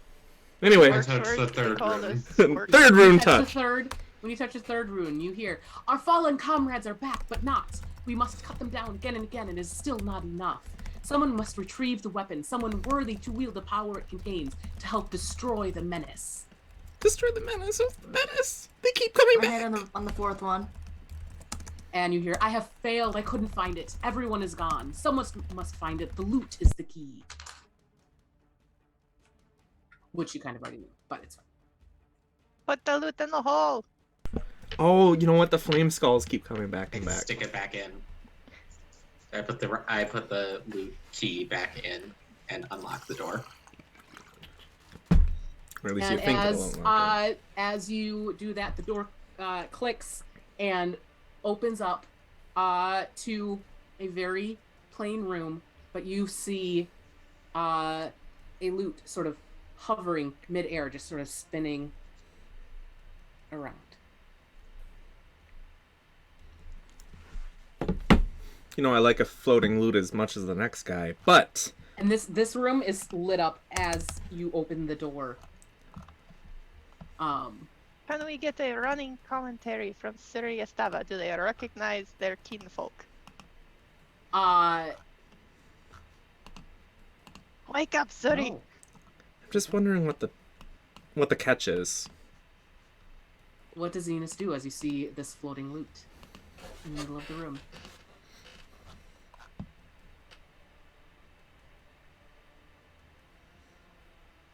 Anyway, Orc- Orc touched the swords, they third call rune. us orc third rune Touch touch. the third. When you touch the third rune, you hear, "Our fallen comrades are back, but not. We must cut them down again and again, and it is still not enough. Someone must retrieve the weapon, someone worthy to wield the power it contains to help destroy the menace." Destroy the menace of the menace. They keep coming Right back. ahead on the fourth one. And you hear, "I have failed. I couldn't find it. Everyone is gone. Someone must find it. The loot is the key." Which you kind of already knew, but it's fine. Put the loot in the hole. Oh, you know what? The flame skulls keep coming back and I back. stick it back in. I put the loot key back in and unlock the door. Or at least you And think it won't work. as you do that, the door clicks and opens up to a very plain room, but you see a lute sort of hovering mid-air, just sort of spinning around. You know, I like a floating loot as much as the next guy, but And this room is lit up as you open the door. Can we get a running commentary from Suliya Stava? Do they recognize their kinfolk? Wake up, Suri! No. I'm just wondering what the catch is. What does Zenus do as you see this floating loot in the middle of the room?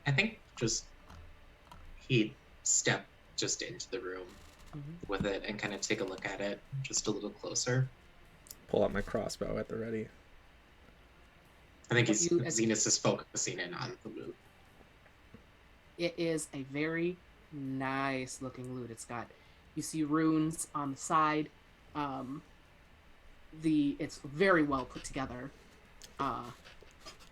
I think just he'd step just into the room with it and kind of take a look at it just a little closer. Pull out my crossbow at the ready. I think Zenus is focusing in on the loot. It is a very nice looking loot. You see runes on the side. It's very well put together.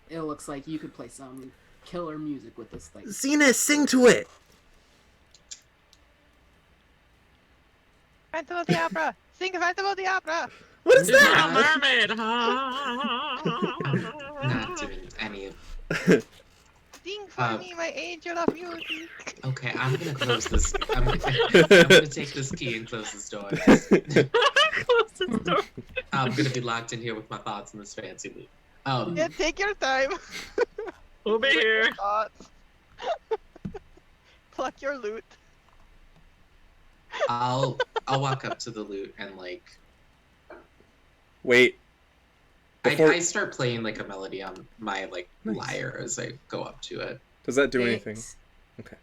It looks like you could play some killer music with this thing. Zenus, sing to it! Phantom of the Opera! Sing Phantom of the Opera! What is You're that? a mermaid! Not doing any of... Sing for me, my angel of music! Okay, I'm gonna close this. I'm gonna take this key and close this door. Close the door. I'm gonna be locked in here with my thoughts in this fancy loot. Yeah, take your time. We'll be here. Thoughts. Pluck your loot. I'll walk up to the loot and like Wait. Before... I start playing like a melody on my like lyre as I go up to it. Does that do anything? Okay.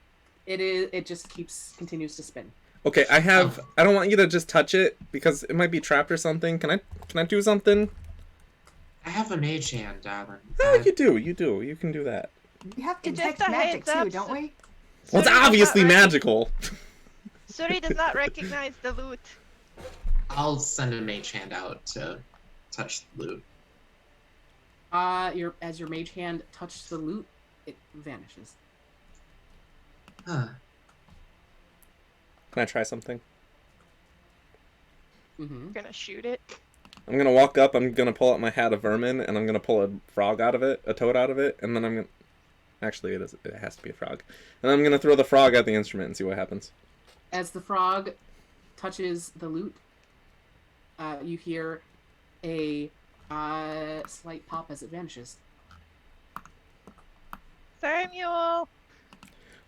It just continues to spin. Okay, I don't want you to just touch it because it might be trapped or something. Can I do something? I have a mage hand, darling. Oh, you do. You can do that. We have It's detect just a magic heads up, too, don't we? Well, it's Suri does not obviously magical. Suri does not recognize the loot. I'll send a mage hand out to touch the loot. As your mage hand touches the loot, it vanishes. Huh. Can I try something? Mm-hmm. I'm gonna shoot it. I'm gonna walk up, I'm gonna pull out my hat of vermin, and I'm gonna pull a frog out of it, a toad out of it, and then I'm gonna... Actually, it has to be a frog. And I'm gonna throw the frog at the instrument and see what happens. As the frog touches the loot, you hear a slight pop as it vanishes. Samuel!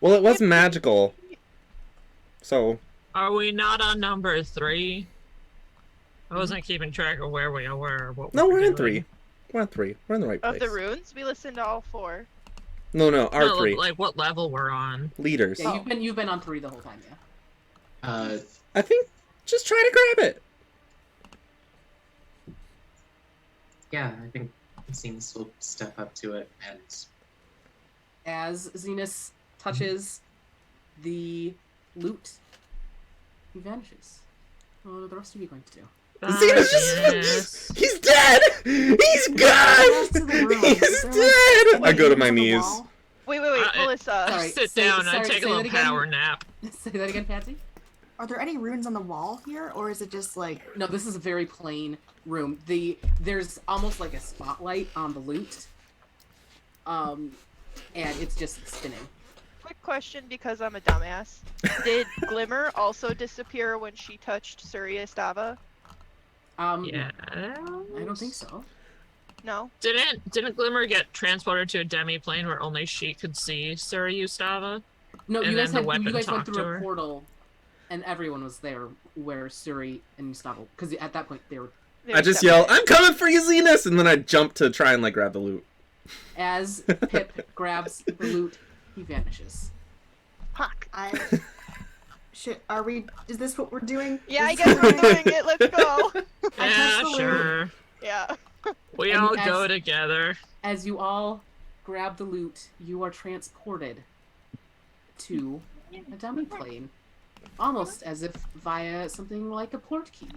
Well, it was magical. So... Are we not on number 3? I wasn't keeping track of where we were or what No, we were we're in doing. 3. We're in 3. We're in the right place. Of the runes, we listened to all 4. No, our No, 3. like what level we're on. Leaders. Yeah, you've been on 3 the whole time, yeah. I think just try to grab it. Yeah, I think Zenus will step up to it and... As Zenus touches the loot, he vanishes. What are the rest of you going to do? Zenus just... He's dead! He's gone! He's dead! I go to my knees. Wait, Melissa. Sorry, Sit down and take a little that power again. nap. Say that again, Patsy? Are there any runes on the wall here, or is it just like... No, this is a very plain room. There's almost like a spotlight on the loot. And it's just spinning. Quick question, because I'm a dumbass. Did Glimmer also disappear when she touched Suliya Stava? Yeah. I don't think so. No? Didn't Glimmer get transported to a demi-plane where only she could see Suliya Stava? No, And you guys then the went weapon through talked to a her? portal, and everyone was there where Suri and Gustavo, because at that point they were. I just yell, I'm coming for you, Zenus! And then I jump to try and like grab the loot. As Pip grabs the loot, he vanishes. Fuck. Are we... Is this what we're doing? Yeah, I guess we're doing it. Let's go. Yeah, touched the sure. Yeah. We And all as- go together. As you all grab the loot, you are transported to a dummy plane, almost as if via something like a port key.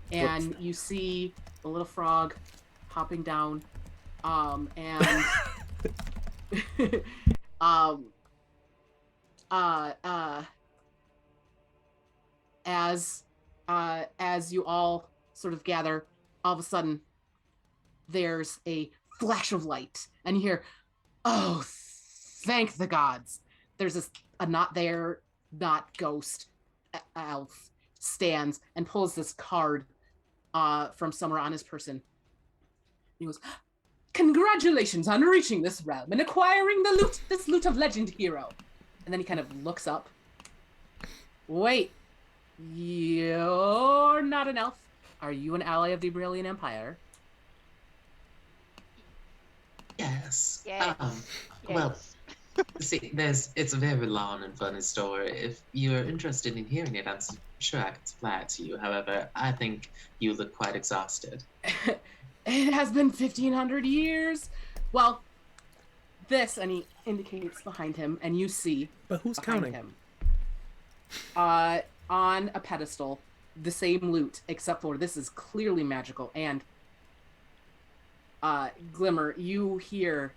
And you see the little frog hopping down, and as you all sort of gather, all of a sudden, there's a flash of light, and you hear, "Oh, thank the gods!" There's a not there, not ghost elf stands and pulls this card from somewhere on his person. He goes, "Congratulations on reaching this realm and acquiring this loot of legend hero." And then he kind of looks up. "Wait, you're not an elf. Are you an ally of the Brilliant Empire?" Yes. Yes. Well, Yes. see, it's a very long and funny story. If you're interested in hearing it, I'm sure I can supply it to you. However, I think you look quite exhausted. It has been 1,500 years. Well, this, and he indicates behind him, and you see But who's behind counting? him, on a pedestal, the same loot, except for this is clearly magical. And Glimmer, you hear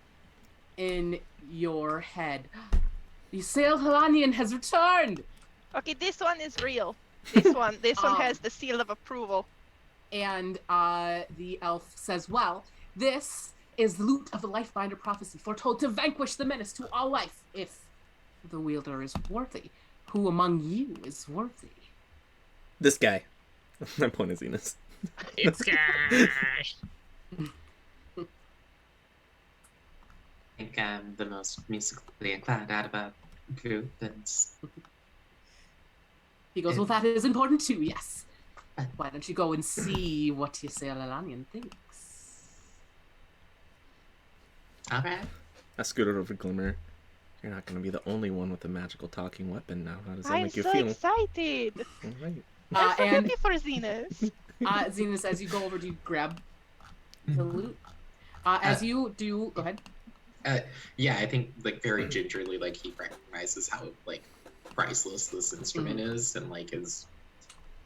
in your head, "The Sail Helanian has returned!" Okay, this one is real. This one has the seal of approval. And the elf says, "Well, this is the loot of the Lifebinder prophecy, foretold to vanquish the menace to all life, if the wielder is worthy. Who among you is worthy?" This guy. My point is Zenus. It's guy. I think I'm the most musically inclined out of our group, and He goes, "Well, that is important too, yes. Why don't you go and see what Yselanian thinks?" all right. I scooted over to Glimmer. You're not going to be the only one with a magical talking weapon now. How does that I'm make you so feel? excited. All right. I'm so And happy for Zenus. Zenus, as you go over, do you grab the loot? As you do, go ahead. Yeah, I think like very gingerly, like he recognizes how like priceless this instrument is, and like is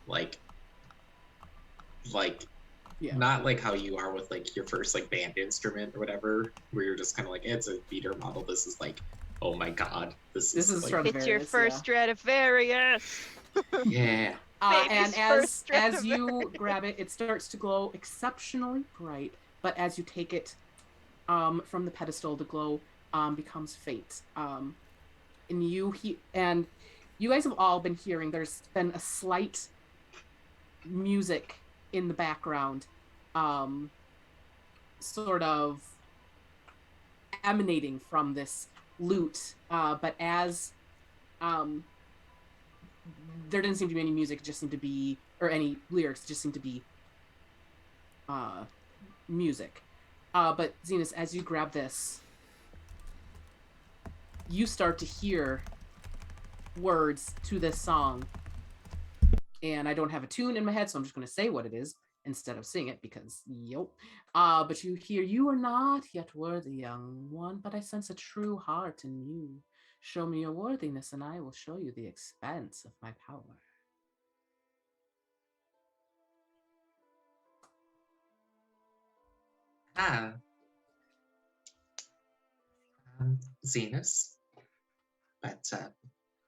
like Yeah. not like how you are with like your first like band instrument or whatever, where you're just kind of like, it's a beater model. This is like, oh my god, this is like, Stradivarius, It's your first Stradivarius. yeah. And Baby's first as you Stradivarius. grab it, it starts to glow exceptionally bright. But as you take it from the pedestal, the glow becomes faint. And you guys have all been hearing. There's been a slight music in the background, sort of emanating from this lute. But as there didn't seem to be any music, it just seemed to be, or any lyrics, it just seemed to be music. But Zenus, as you grab this, you start to hear words to this song. And I don't have a tune in my head, so I'm just going to say what it is instead of sing it, because, but you hear, "You are not yet worthy, young one, but I sense a true heart in you. Show me your worthiness, and I will show you the expense of my power." Zenus, but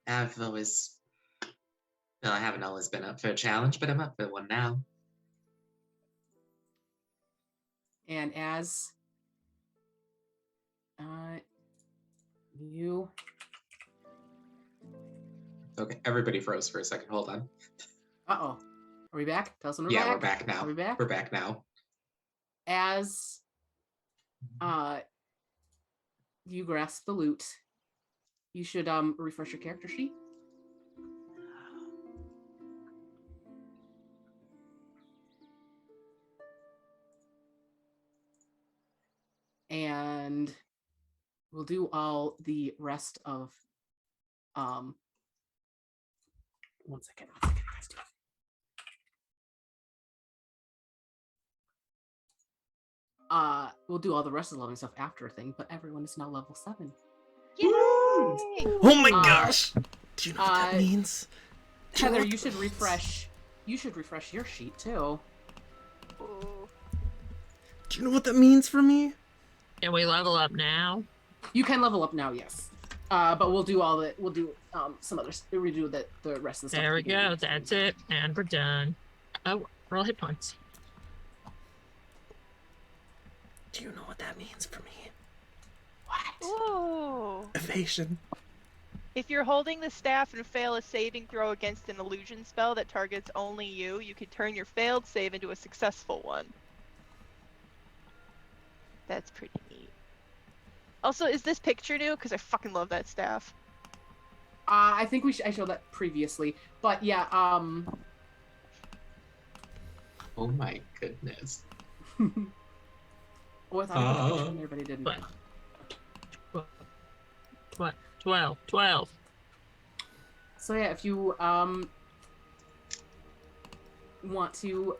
I've always, well, I haven't always been up for a challenge, but I'm up for one now. And as you... Okay, everybody froze for a second. Hold on. Uh-oh. Are we back? Tell us when we're Yeah, back. we're back now. Are we back? We're back now. As you grasp the loot, you should refresh your character sheet. And we'll do all the rest of one second, guys. We'll do all the rest of the leveling stuff after a thing, but everyone is now level 7. Yay! Oh my gosh! Do you know what that means? Heather, you should refresh. You should refresh your sheet too. Ooh. Do you know what that means for me? Can we level up now? You can level up now, yes. But we'll do all the. We'll do some others. We'll redo the rest of the stuff. There we go. That's it. And we're done. Oh, Roll hit points. Do you know what that means for me? Ooh. Evasion. If you're holding the staff and fail a saving throw against an illusion spell that targets only you, you can turn your failed save into a successful one. That's pretty neat. Also, is this picture new? Because I fucking love that staff. I think I showed that previously, but yeah. Oh my goodness. Oh, I thought I put a picture in there, but I didn't. What? 12. So yeah, if you want to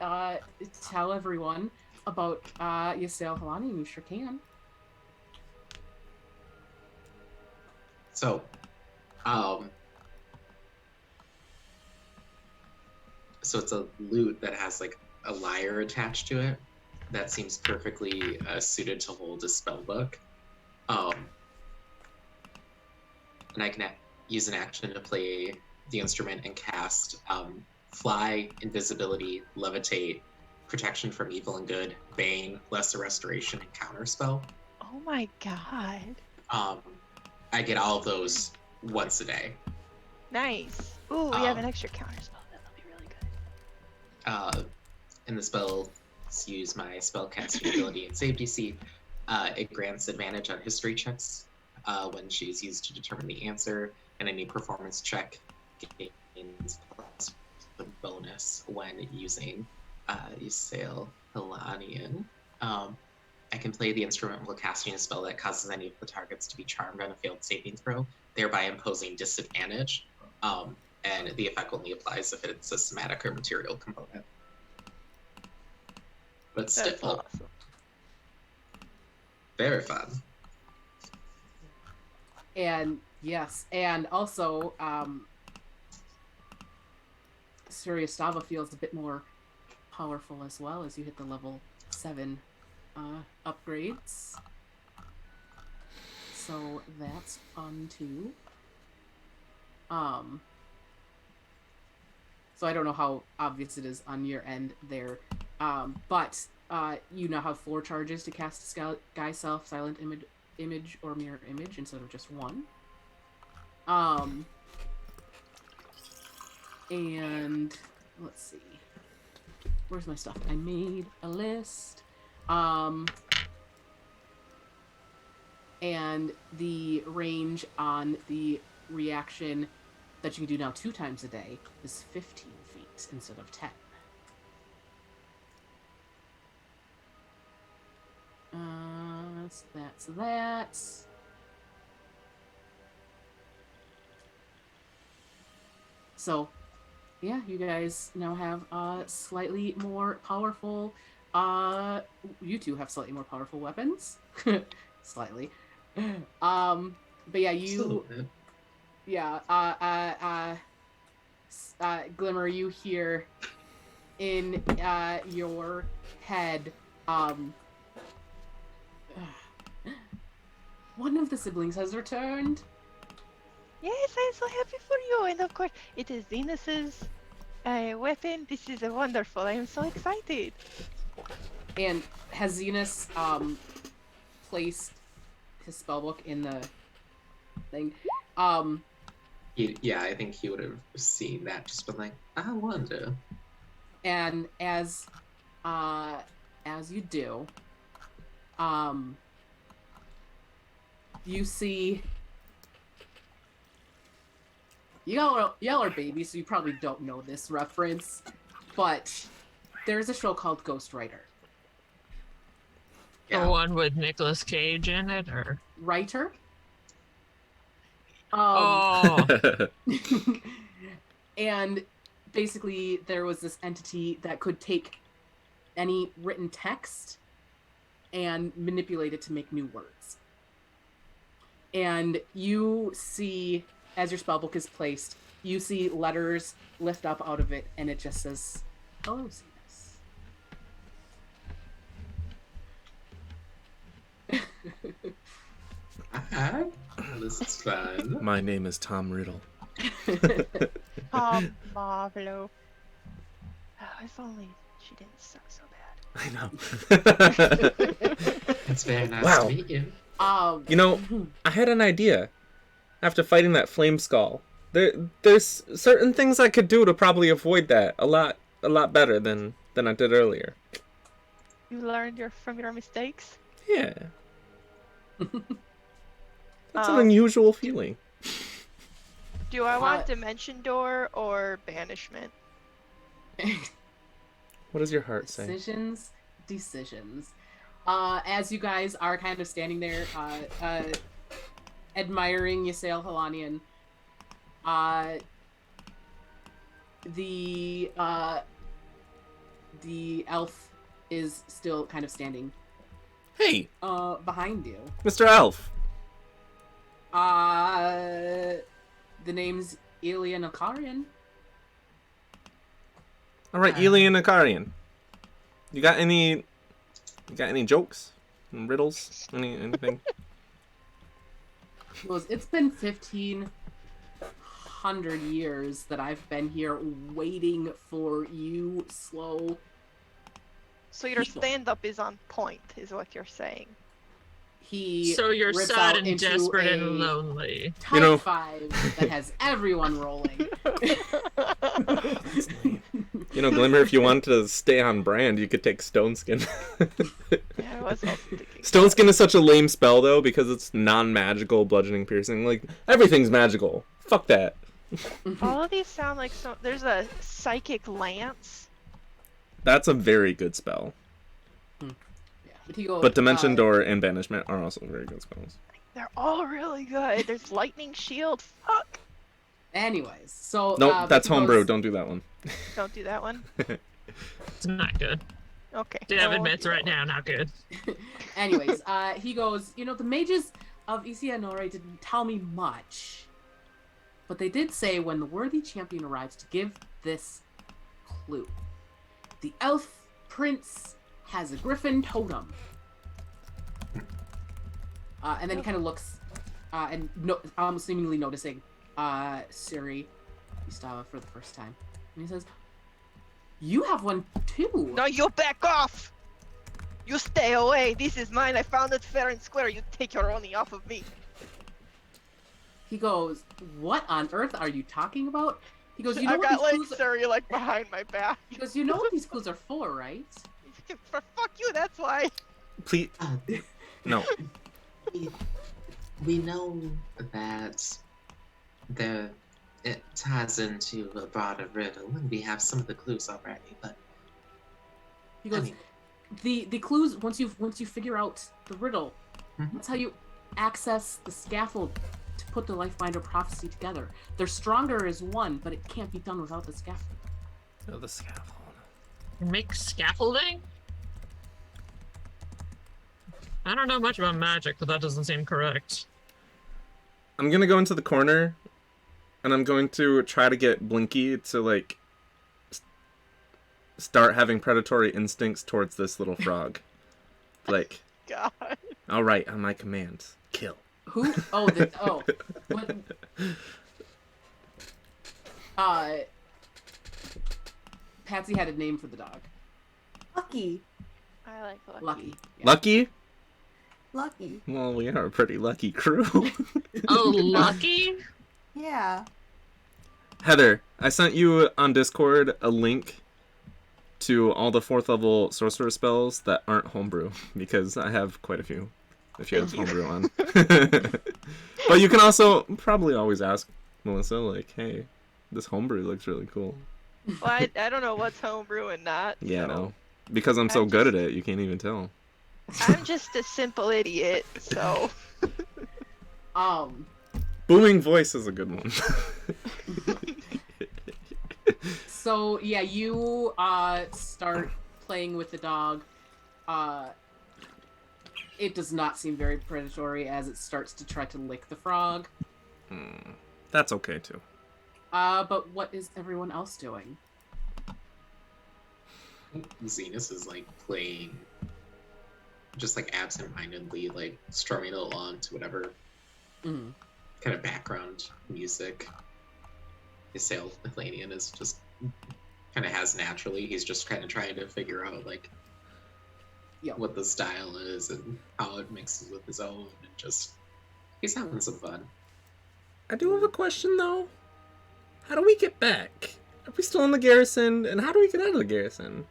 tell everyone about Yasel Halani, you sure can. So, so it's a lute that has like a lyre attached to it that seems perfectly suited to hold a spell book. And I can use an action to play the instrument and cast Fly, Invisibility, Levitate, Protection from Evil and Good, Bane, Lesser Restoration, and Counterspell. Oh my god. I get all of those once a day. Nice. Ooh, we have an extra counterspell. That'll be really good. And the spells use my spellcaster ability and save DC. It grants advantage on history checks when she's used to determine the answer, and any performance check gains plus the bonus when using Ysael Helanian. I can play the instrument while casting a spell that causes any of the targets to be charmed on a failed saving throw, thereby imposing disadvantage. And the effect only applies if it's a somatic or material component. But still, That's awesome. Very fun. And yes, and also Suryastava feels a bit more powerful as well as you hit the level 7 upgrades. So that's fun too. So I don't know how obvious it is on your end there, but you now have 4 charges to cast Sky Self, Silent Image, or Mirror Image instead of just 1. And let's see. Where's my stuff? I made a list. And the range on the reaction that you can do now 2 times a day is 15 feet instead of 10. So that's that. So, yeah, you guys now have slightly more powerful. You two have slightly more powerful weapons, slightly. But yeah, you. Yeah. Glimmer, you hear in your head. One of the siblings has returned. Yes, I'm so happy for you. And of course, it is Zenus's weapon. This is wonderful. I am so excited. And has Zenus placed his spellbook in the thing? Yeah, I think he would have seen that, just been like, I wonder. And as you do, you see. Y'all are babies, so you probably don't know this reference, but there's a show called Ghost Rider. The one with Nicolas Cage in it, or Writer? oh, And basically there was this entity that could take any written text and manipulate it to make new words. And you see, as your spellbook is placed, you see letters lift up out of it, and it just says, "Hello, Zenus." Hi. This is fun. My name is Tom Riddle. Oh, Marvelo. Oh, if only She didn't suck so bad. I know. It's very nice Wow. to meet you. You know, I had an idea. After fighting that flame skull, there's certain things I could do to probably avoid that a lot better than I did earlier. You learned from your mistakes. Yeah. That's an Um, unusual feeling. Do I want Dimension Door or Banishment? What does your heart say? Decisions. As you guys are kind of standing there, admiring Ysael Halanian, the elf is still kind of standing Hey, behind you. Mr. Elf. The name's Elia Nakarian. All right, Elian Akarian. You got any jokes? Riddles? Anything? He goes, it's been 1,500 years that I've been here waiting for you, slow. So your People. stand-up is on point, is what you're saying. He So you're rips sad out and into desperate a and lonely. Type You know- 5 that has everyone rolling. You know, Glimmer, if you wanted to stay on brand, you could take Stone Skin. Yeah, I was also thinking. Stone Skin is such a lame spell, though, because it's non-magical bludgeoning piercing. Like, everything's magical. Fuck that. All of these sound like so. There's a psychic lance. That's a very good spell. Yeah, but he goes, But Dimension Door and Banishment are also very good spells. They're all really good. There's lightning shield. Fuck. Anyways, so Nope, but that's he homebrew. goes- Don't do that one. Don't do that one. It's not good. Okay. I Dev won't admits do that right one. now, not good. Anyways, he goes, you know, the mages of Lorei didn't tell me much, but they did say when the worthy champion arrives to give this clue. The elf prince has a griffin totem. And then he kind of looks, and seemingly noticing Suri Gustava for the first time. And he says, you have one too. No, you back off! You stay away! This is mine! I found it fair and square! You take your Oni off of me! He goes, what on earth are you talking about? He goes, you know I've what got these like clues Suri like behind my back. He goes, you know what these clues are for, right? For fuck you, that's why. Please. No. We know that it ties into a broader riddle, and we have some of the clues already. But He goes, I mean, the clues once you figure out the riddle, Mhm. that's how you access the scaffold to put the Lifebinder prophecy together. They're stronger as one, but it can't be done without the scaffold. Oh, the scaffold. Make scaffolding? I don't know much about magic, but that doesn't seem correct. I'm gonna go into the corner, and I'm going to try to get Blinky to, like, start having predatory instincts towards this little frog. Like, God. alright, on my command, kill. Who? Oh, what? Patsy had a name for the dog. Lucky. I like Lucky. Lucky. Yeah. Lucky? Lucky. Well, we are a pretty lucky crew. Oh, lucky? Yeah. Heather, I sent you on Discord a link to all the 4th level sorcerer spells that aren't homebrew, because I have quite a few, if you have Thank you. homebrew on. But you can also probably always ask Melissa, like, hey, this homebrew looks really cool. Well, I don't know what's homebrew and not. Yeah, so. no. Because I'm so I'm good at just- it, you can't even tell. I'm just a simple idiot, so. Booming voice is a good one. So yeah, you start playing with the dog. It does not seem very predatory as it starts to try to lick the frog. That's okay, too. But what is everyone else doing? Zenus is like playing, just like absent-mindedly, like strumming along to whatever Mm. kind of background music. Ysael Athlanian is just kind of has naturally. He's just kind of trying to figure out like Yeah. what the style is and how it mixes with his own, and just he's having some fun. I do have a question though. How do we get back? Are we still in the garrison? And how do we get out of the garrison?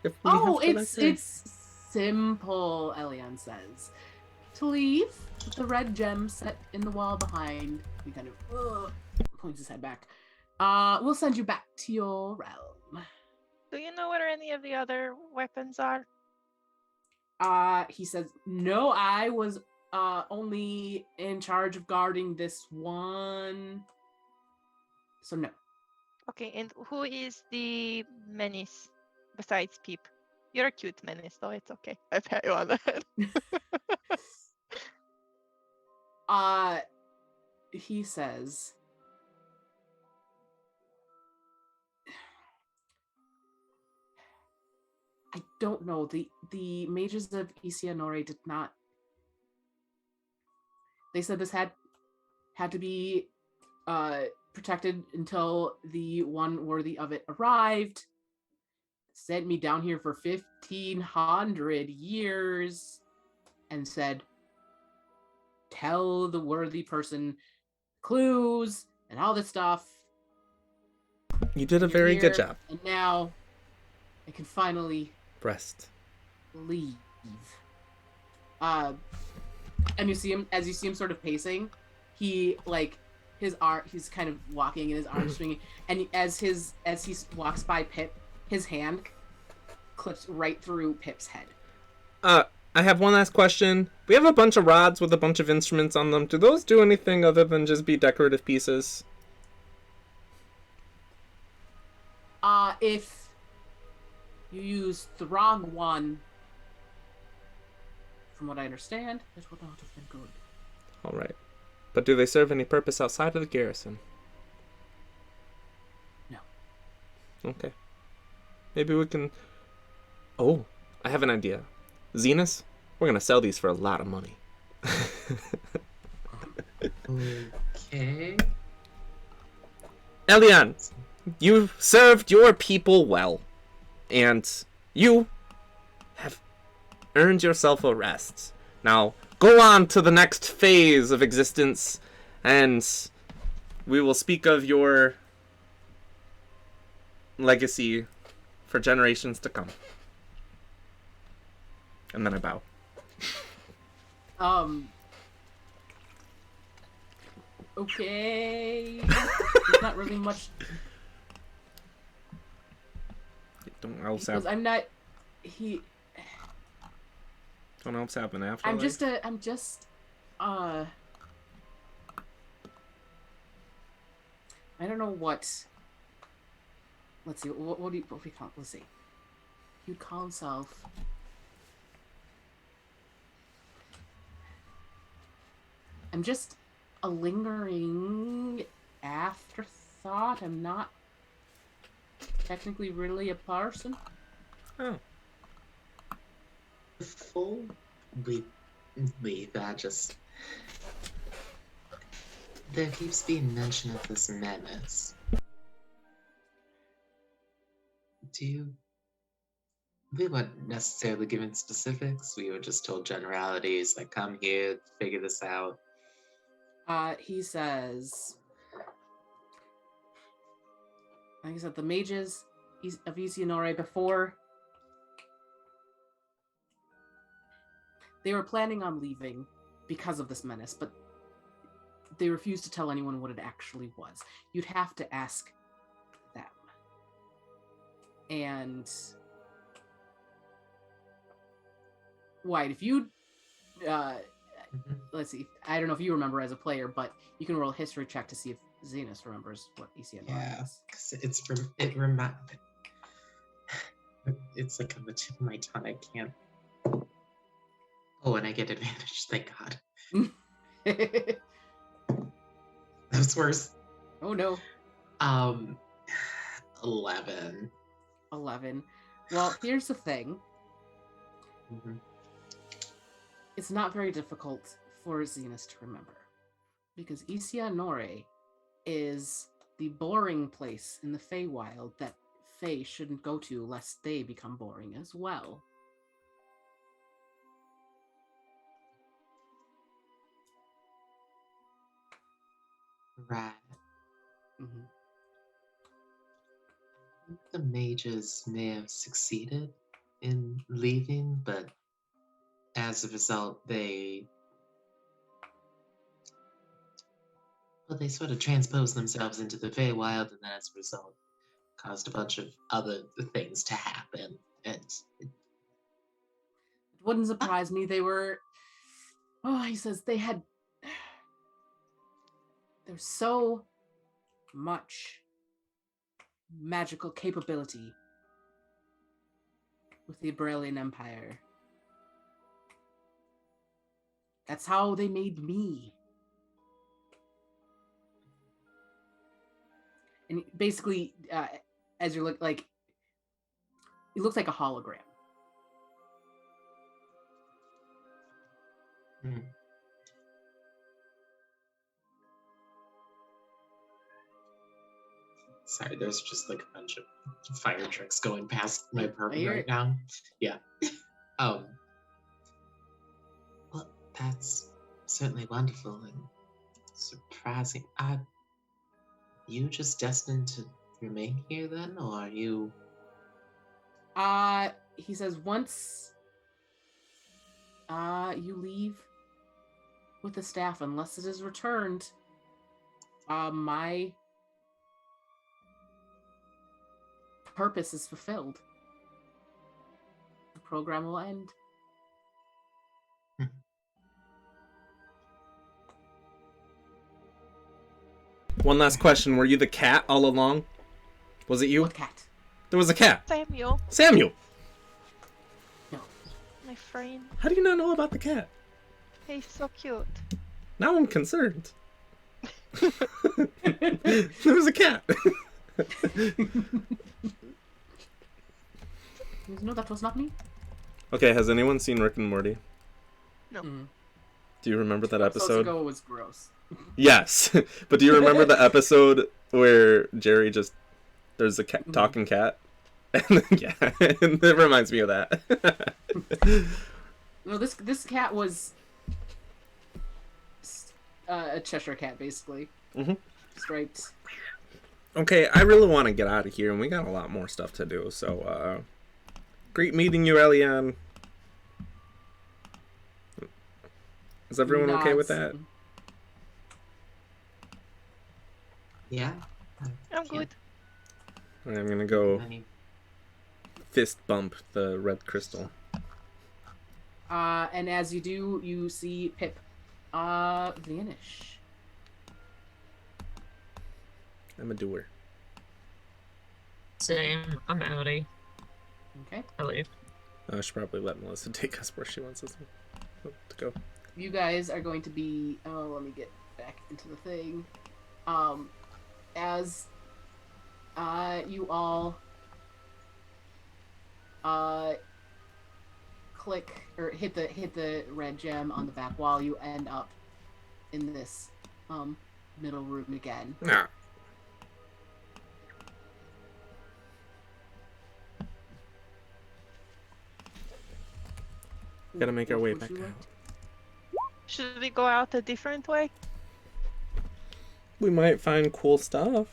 If we have Oh, to go back there? it's simple, Elian says. To leave with the red gem set in the wall behind. He kind of points his head back. We'll send you back to your realm. Do you know where any of the other weapons are? He says, no, I was only in charge of guarding this one. So no. Okay, and who is the menace besides Peep? You're a cute menace, so it's okay. I pat you on the head. He says, I don't know. The mages of Isianore did not. They said this had to be protected until the one worthy of it arrived. Sent me down here for 1,500 years and said, tell the worthy person clues and all this stuff. You did a You're very good here, job. And now I can finally Rest. leave. And you see him, as you see him sort of pacing, he like his arm, he's kind of walking and his arms swinging, and as he walks by Pip, his hand clips right through Pip's head. I have one last question. We have a bunch of rods with a bunch of instruments on them. Do those do anything other than just be decorative pieces? If you use the wrong one, from what I understand, it would not have been good. All right. But do they serve any purpose outside of the garrison? No. Okay. Maybe we can... Oh, I have an idea. Zenus, we're gonna sell these for a lot of money. Okay. Elian, you served your people well, and you have earned yourself a rest. Now, go on to the next phase of existence, and we will speak of your legacy for generations to come. And then I bow. Okay. There's not really much. Don't elves Because have? I'm not. He. Don't elves have an afterlife? I'm just. I don't know what. Let's see. What do we call? Let's see. You'd call himself. I'm just a lingering afterthought. I'm not technically really a person. Oh. Full that just there keeps being mention of this menace. We weren't necessarily given specifics. We were just told generalities, like come here, figure this out. He says, like I said, the mages of Isianore before, they were planning on leaving because of this menace, but they refused to tell anyone what it actually was. You'd have to ask them. And Wyatt, if you let's see. I don't know if you remember as a player, but you can roll a history check to see if Zenus remembers what ECNR is. Because it's like on the tip of my tongue. I can't. Oh, and I get advantage. Thank God. That's worse. Oh no. 11. 11. Well, here's the thing. Mm-hmm. It's not very difficult for Zenus to remember, because Isianore is the boring place in the Feywild that Fae shouldn't go to lest they become boring as well. Right. Mm-hmm. The mages may have succeeded in leaving, but as a result, they sort of transposed themselves into the Feywild, and then as a result, caused a bunch of other things to happen. And It wouldn't surprise me. They were. Oh, he says they had. There's so much magical capability with the Abrelian Empire. That's how they made me. And basically, as you're like, it looks like a hologram. Hmm. Sorry, there's just like a bunch of fire trucks going past my I apartment hear right it. now. Yeah. Well, that's certainly wonderful and surprising. Are you just destined to remain here then, or are you? He says once you leave with the staff, unless it is returned, my purpose is fulfilled. The program will end. One last question. Were you the cat all along? Was it you? What cat? There was a cat. Samuel, Samuel! No. my friend. How do you not know about the cat? He's so cute. Now I'm concerned. There was a cat. No, that was not me. Okay, has anyone seen Rick and Morty? No. Mm. Do you remember that Episodes episode? ago, it was gross. Yes. But do you remember the episode where Jerry just... There's a cat, talking cat? And then, yeah, and it reminds me of that. No, this cat was a Cheshire cat, basically. Mhm. Striped. Okay, I really want to get out of here, and we got a lot more stuff to do, so, great meeting you, Eliane. Is everyone okay with that? Nods. Yeah. I'm good. Alright, I'm gonna go I mean, fist bump the red crystal. And as you do, you see Pip vanish. I'm a doer. Same. I'm outie. Okay. I leave. I should probably let Melissa take us where she wants us to go. You guys are going to be. Oh, let me get back into the thing. As you all click or hit the red gem on the back wall, you end up in this middle room again. Nah. Gotta make our way What back would you out. like? Should we go out a different way? We might find cool stuff.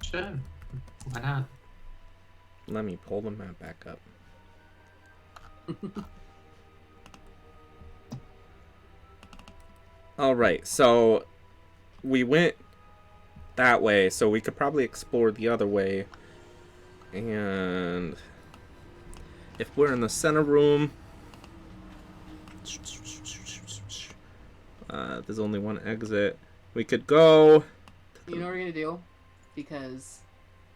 sure. Why not? Let me pull the map back up. Alright, so we went that way, so we could probably explore the other way. And if we're in the center room, there's only one exit. We could go. You know what we're gonna do, because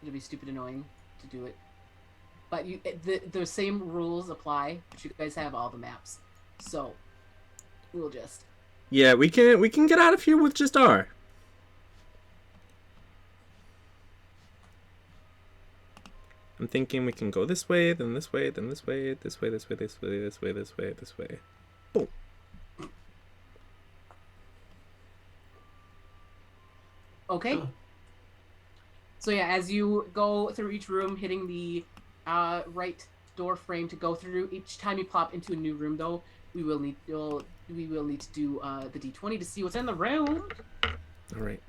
it'll be stupid annoying to do it. But the same rules apply. But you guys have all the maps, so we'll just. Yeah, we can get out of here with just R. I'm thinking we can go this way, then this way, then this way, this way, this way, this way, this way, this way, this way. Boom. Okay. Oh. So yeah, as you go through each room, hitting the right door frame to go through. Each time you plop into a new room, though, we will need to do the d20 to see what's in the room. All right.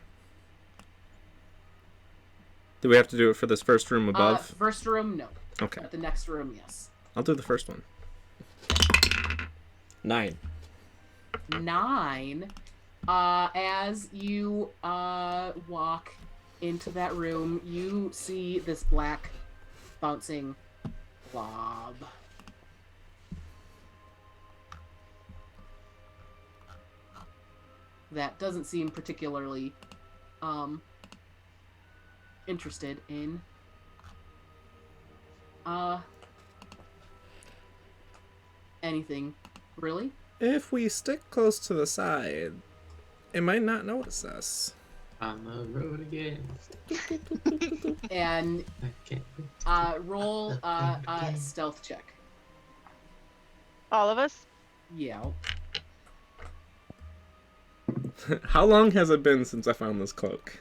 Do we have to do it for this first room above? First room, no. Okay. But the next room, yes. I'll do the first one. 9. 9. As you walk into that room, you see this black bouncing blob. That doesn't seem particularly interested in anything, really. If we stick close to the side, it might not notice us. On the road again. And I can't wait to roll get up a again. stealth check. All of us? Yeah. How long has it been since I found this cloak?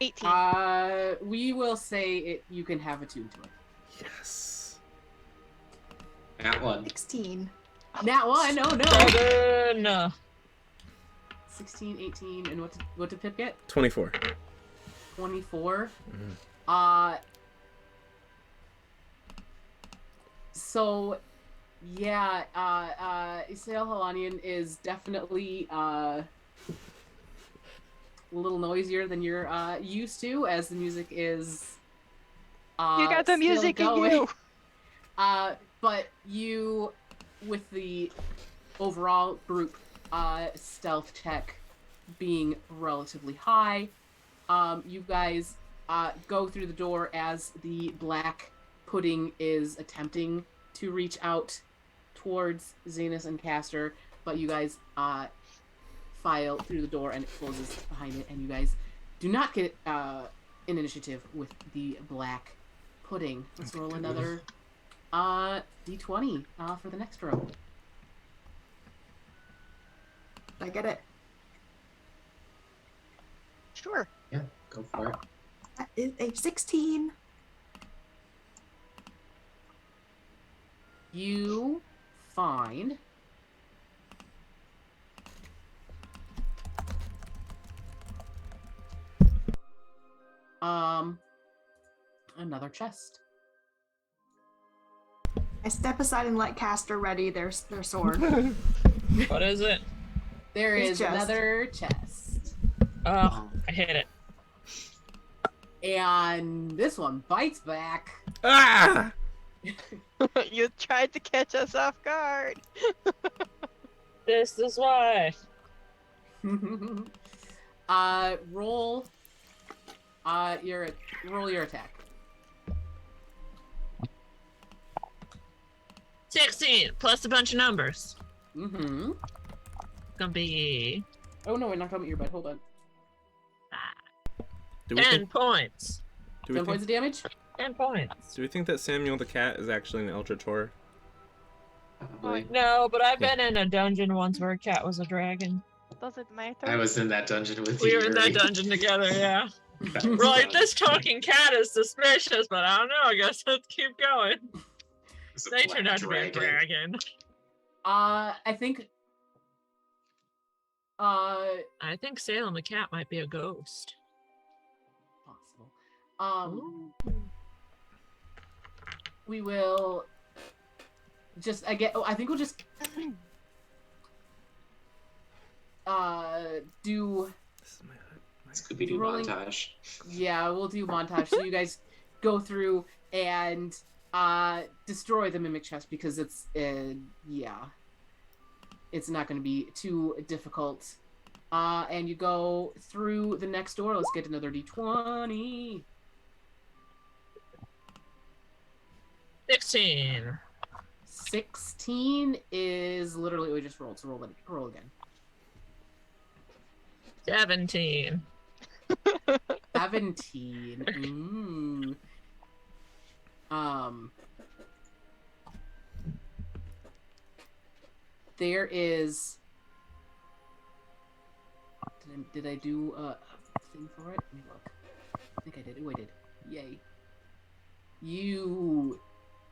18. We will say you can have attuned to it. Yes. That one. 16. Nat 1, oh no! 7. 16, 18, and what did Pip get? 24. 24. Mhm. So, yeah, Isael Halanian is definitely a little noisier than you're used to, as the music is You got the still music in going. you! But you, with the overall group stealth check being relatively high, you guys go through the door as the black pudding is attempting to reach out towards Zenus and Castor, but you guys file through the door and it closes behind it, and you guys do not get an initiative with the black pudding. Let's roll another d20 for the next row. Did I get it? Sure. Yeah, go for it. That is a 16. You find another chest. I step aside and let Castor ready their sword. What is it? There His is chest. another chest. Oh, I hit it. And this one bites back. Ah! You tried to catch us off guard. This is why. Roll your attack. 16 plus a bunch of numbers. Mm-hmm. Gonna be Oh no, we're not talking about your bed. Hold on. Do we 10 think, points. do we 10 points think, of damage? 10 points. do we think that Samuel the cat is actually an Eldritch Horror? Probably. No, but I've been in a dungeon once where a cat was a dragon. Does it matter? I was in that dungeon with you. We were in that Yuri. dungeon together, yeah. That was We're like, fun. this talking cat is suspicious, but I don't know. I guess let's keep going. It was a They black turned out to be a dragon. I think I think Salem the cat might be a ghost. possible. We will just I think we'll just do This is my Scooby-Doo Rolling- montage. yeah, we'll do montage. So you guys go through and destroy the mimic chest because it's it's not going to be too difficult. And you go through the next door. Let's get another d20. 16. 16 is literally what we just rolled. So roll again. 17. 17. Ooh. There is. Did I do thing for it. Let me look. I think I did. Oh, I did. Yay. You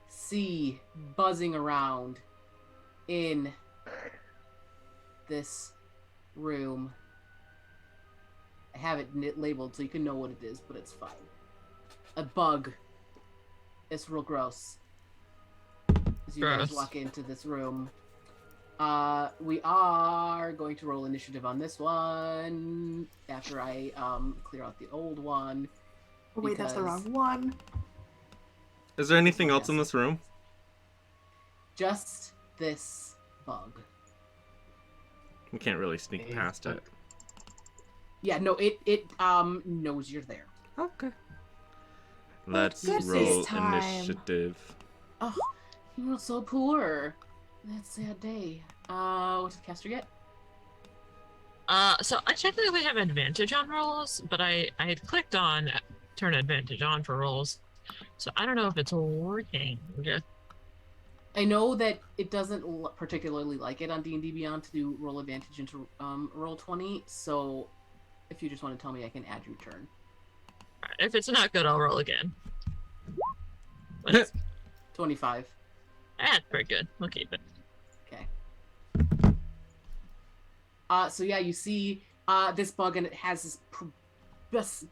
see buzzing around in this room. I have it labeled so you can know what it is, but it's fine. A bug. It's real gross. As you guys walk into this room. We are going to roll initiative on this one after I clear out the old one. Oh, wait, that's the wrong one. Is there anything else in this room? Just this bug. We can't really sneak past it. Yeah, no, it knows you're there. Okay. Let's Good roll this time. initiative. Oh, you were so poor. That's a sad day. What did Castor get? So I technically have advantage on rolls, but I had clicked on turn advantage on for rolls. So I don't know if it's working. I know that it doesn't particularly like it on D&D Beyond to do roll advantage into roll 20, so if you just want to tell me, I can add your turn. If it's not good, I'll roll again. 25. That's pretty good. We'll keep it. Okay. So yeah, you see this bug, and it has this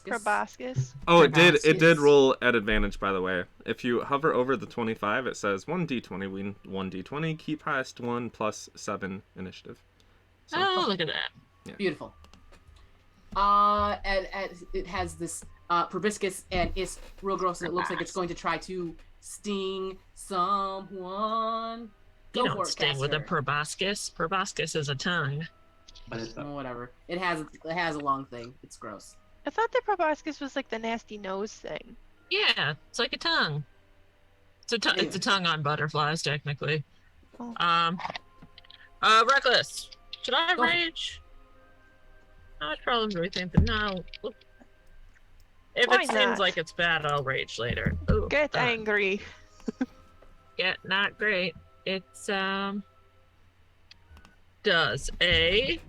Proboscis. Oh, it did Yes. roll at advantage, by the way. If you hover over the 25, it says 1d20, win 1d20, keep highest 1 plus 7 initiative. So, Oh, look at that. Beautiful. And it has this proboscis, and it's real gross, and it looks like it's going to try to sting someone. You Go don't for it, sting with a Castor. proboscis. Proboscis is a tongue. But it's Oh, whatever. It has a long thing. It's gross. I thought the proboscis was like the nasty nose thing. Yeah, it's like a tongue. It's a tongue on butterflies, technically. Oh. Reckless. Should I Go. rage? I was probably thinking, no. If Why it seems not? like it's bad, I'll rage later. Ooh, Get angry. Yeah, not great. It's, does a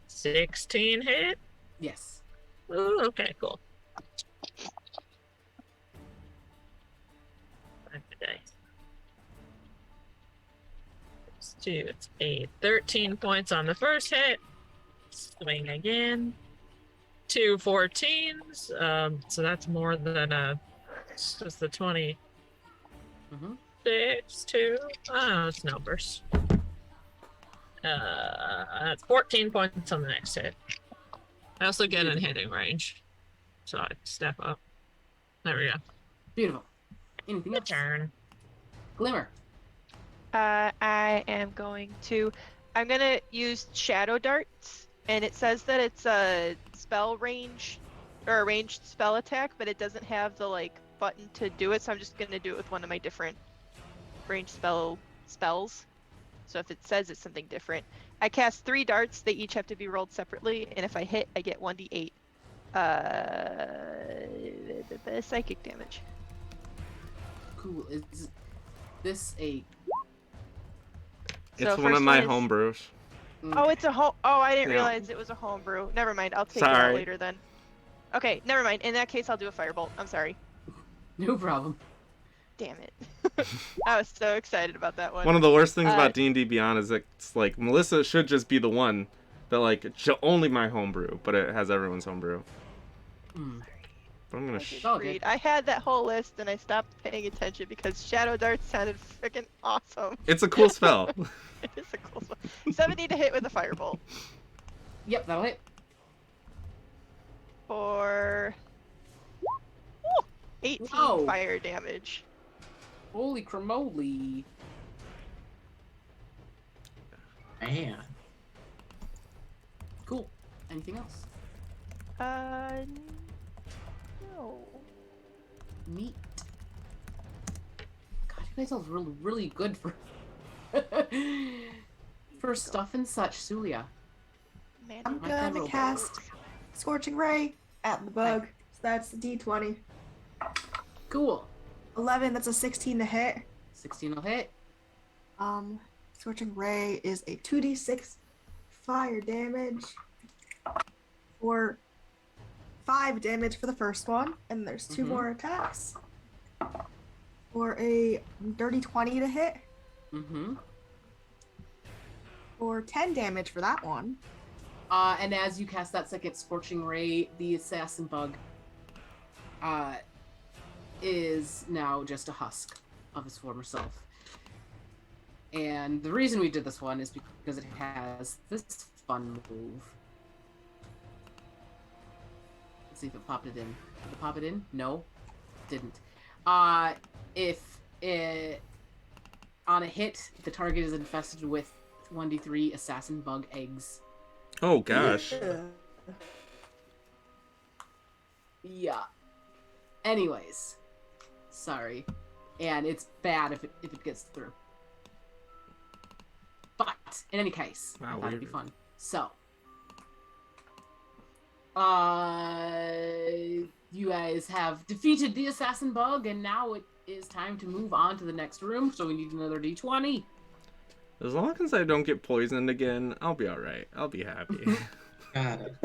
16 hit? Yes. Ooh, okay, cool. 5 today. It's 2, it's 8. 13 points on the first hit. Swing again. 2 14s. So that's more than it's just the 26, Mm-hmm. 2. Oh, it's numbers. That's 14 points on the next hit. I also get in hitting range. So I step up. There we go. Beautiful. Anything Your else? turn. Glimmer. I am going to. I'm gonna use shadow darts, and it says that it's a spell range or a ranged spell attack, but it doesn't have the like button to do it. So I'm just gonna do it with one of my different ranged spells. So if it says it's something different, I cast 3 darts. They each have to be rolled separately, and if I hit, I get 1d8 psychic damage. Cool. Is this a... it's So one of first my one is- homebrews. Oh, it's a home. Oh, I didn't Yeah. realize it was a homebrew. Never mind. I'll take it out Sorry. later then. Okay, never mind. In that case, I'll do a firebolt. I'm sorry. No problem. Damn it. I was so excited about that one. One of the worst things Uh, about D&D Beyond is that it's like Melissa should just be the one that like only my homebrew, but it has everyone's homebrew. Mm. But I'm gonna. Just Okay. read. I had that whole list and I stopped paying attention because Shadow Darts sounded freaking awesome. It's a cool spell. It is a cool one. 70 to hit with a firebolt. Yep, that'll hit. For 18 Whoa. fire damage. Holy cramoly. Man. Cool. Anything else? No. Neat. God, you guys are really, really good for for stuff and such, Suliya. Man, I'm My gonna payroll. cast Scorching Ray at the bug. So that's the D20. Cool. 11, that's a 16 to hit. 16 will hit. Scorching Ray is a 2d6 fire damage. for 5 damage for the first one, and there's 2 more attacks. For a dirty 20 to hit. Mm-hmm. For 10 damage for that one. And as you cast that second Scorching Ray, the assassin bug is now just a husk of his former self. And the reason we did this one is because it has this fun move. Let's see if it popped it in. Did it pop it in? No, didn't. If it on a hit, the target is infested with 1d3 assassin bug eggs. Oh gosh. Yeah. Anyways, sorry, and it's bad if it gets through. But in any case, Wow, that'd be weird. fun. So, you guys have defeated the assassin bug, and now it is time to move on to the next room. So we need another d20. As long as I don't get poisoned again, I'll be alright. I'll be happy. Got it.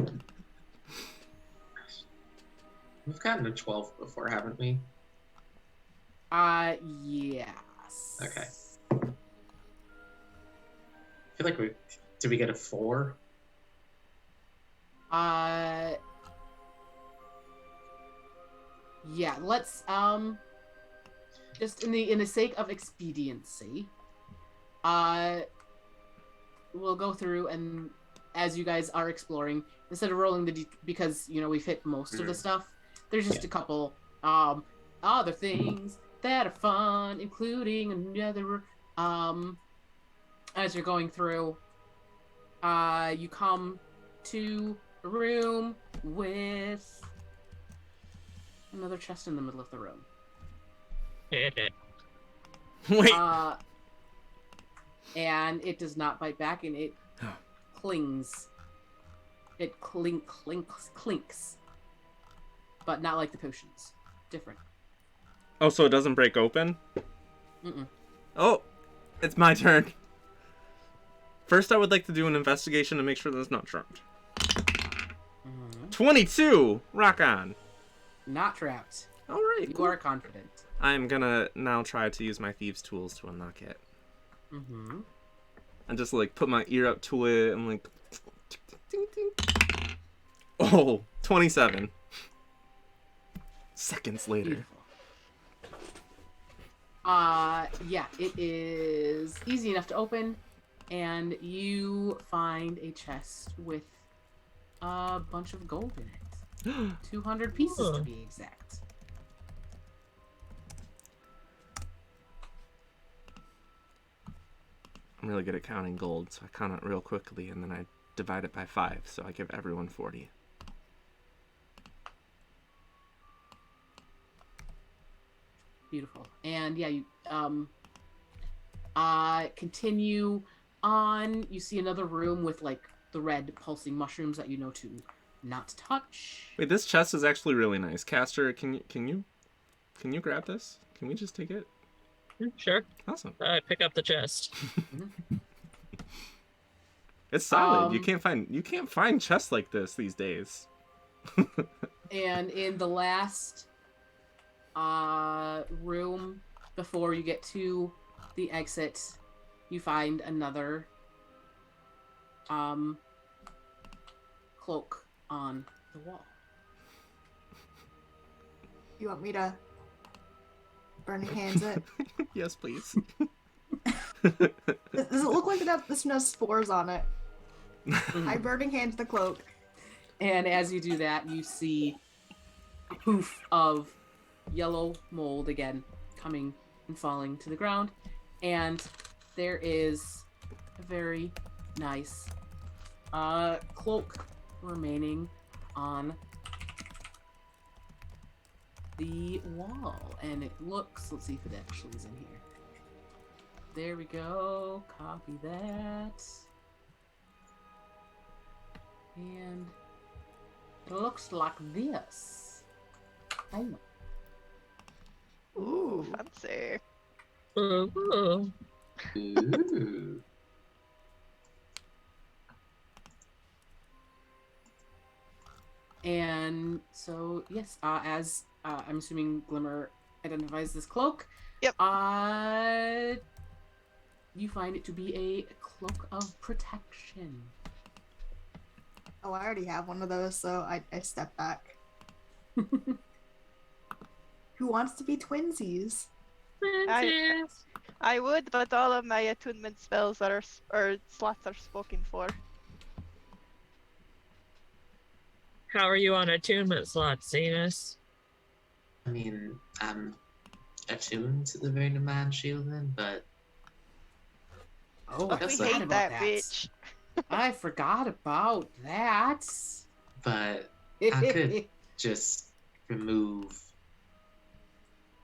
We've gotten a 12 before, haven't we? Yes. Okay. I feel like did we get a 4? Yeah, let's just in the sake of expediency, we'll go through, and as you guys are exploring, instead of rolling because we've hit most of the stuff, there's just a couple other things that are fun, including another as you're going through, you come to a room with another chest in the middle of the room. Wait. And it does not bite back, and it clings. It clinks. But not like the potions. Different. Oh, so it doesn't break open? Mm-mm. Oh, it's my turn. First, I would like to do an investigation to make sure that it's not trapped. 22! Rock on. Not trapped. Alright, You are confident. I'm gonna now try to use my thieves' tools to unlock it. Mm-hmm. And just, put my ear up to it and, ding, ding. Oh, 27. Seconds later. Beautiful. Yeah, it is easy enough to open, and you find a chest with a bunch of gold in it. 200 pieces to be exact. I'm really good at counting gold, so I count it real quickly, and then I divide it by 5, so I give everyone 40. Beautiful. And yeah, you continue on. You see another room with the red pulsing mushrooms that you know to not touch. Wait, this chest is actually really nice. Castor, can you grab this? Can we just take it? Sure. Awesome. I pick up the chest. It's solid. You can't find chests like this these days. And in the last room before you get to the exit, you find another cloak on the wall. You want me to burning hands it? Yes, please. Does it look like this one has spores on it? I burning hand the cloak. And as you do that, you see a poof of yellow mold again coming and falling to the ground. And there is a very nice cloak remaining on the wall. And it looks, let's see if it actually is in here. There we go. Copy that. And it looks like this. Oh. Ooh, fancy. Ooh. Ooh. And so, yes, as I'm assuming Glimmer identifies this cloak. Yep. You find it to be a cloak of protection. Oh, I already have one of those, so I step back. Who wants to be twinsies? I would, but all of my attunement spells or slots are spoken for. How are you on attunement slots, Zenus? I mean, I'm attuned to the very demand shielding, but Oh, But I we forgot hate about that bitch. I forgot about that. I could just remove.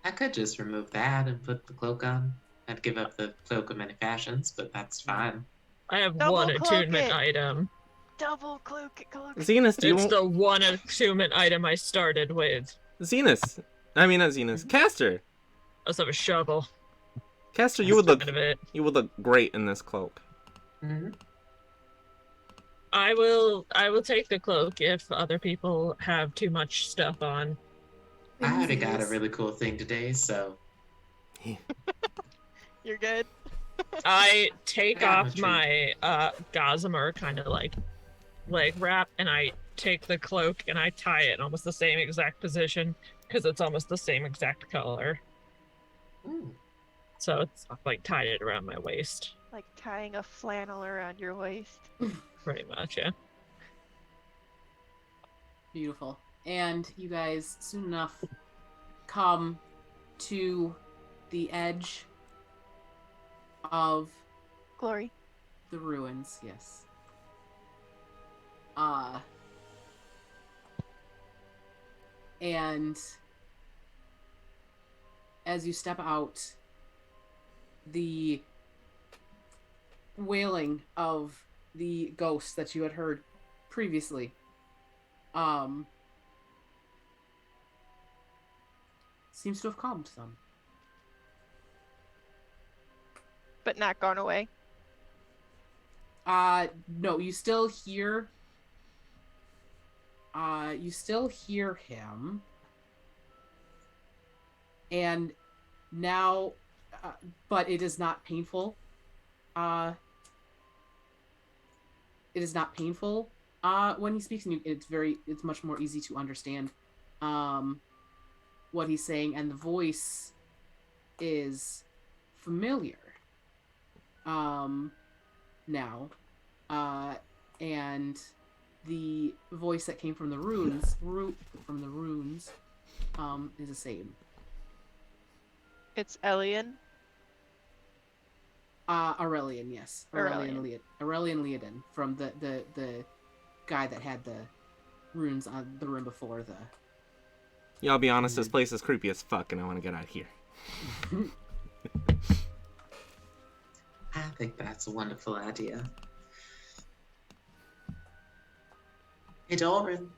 I could just remove that and put the cloak on. I'd give up the cloak of many fashions, but that's fine. I have Double one cloak attunement it. item. Double cloak. Zenus, do you It's want... the one attunement item I started with. Zenus. I mean, not Zenus. Castor. I also have a shovel. Castor, That's kind of it. you would look great in this cloak. Mm-hmm. I will take the cloak if other people have too much stuff on. I already got a Twinsies. really cool thing today, so You're good. I take I got off my my gossamer kind of like leg wrap, and I take the cloak and I tie it in almost the same exact position because it's almost the same exact color. ooh, So it's like tied it around my waist, Like tying a flannel around your waist. pretty much. Yeah. Beautiful. And you guys soon enough come to the edge of Glory. the ruins, yes. And as you step out, the wailing of the ghosts that you had heard previously seems to have calmed some. But not gone away. No, you still hear him. And now but it is not painful. It is not painful when he speaks, and it's much more easy to understand what he's saying, and the voice is familiar now, and the voice that came from the runes is the same. It's Elian. Aurelian, yes. Aurelian Leodin from the guy that had the runes on the room before the... Yeah, I'll be honest, this place is creepy as fuck, and I want to get out of here. I think that's a wonderful idea. Hey, Doran.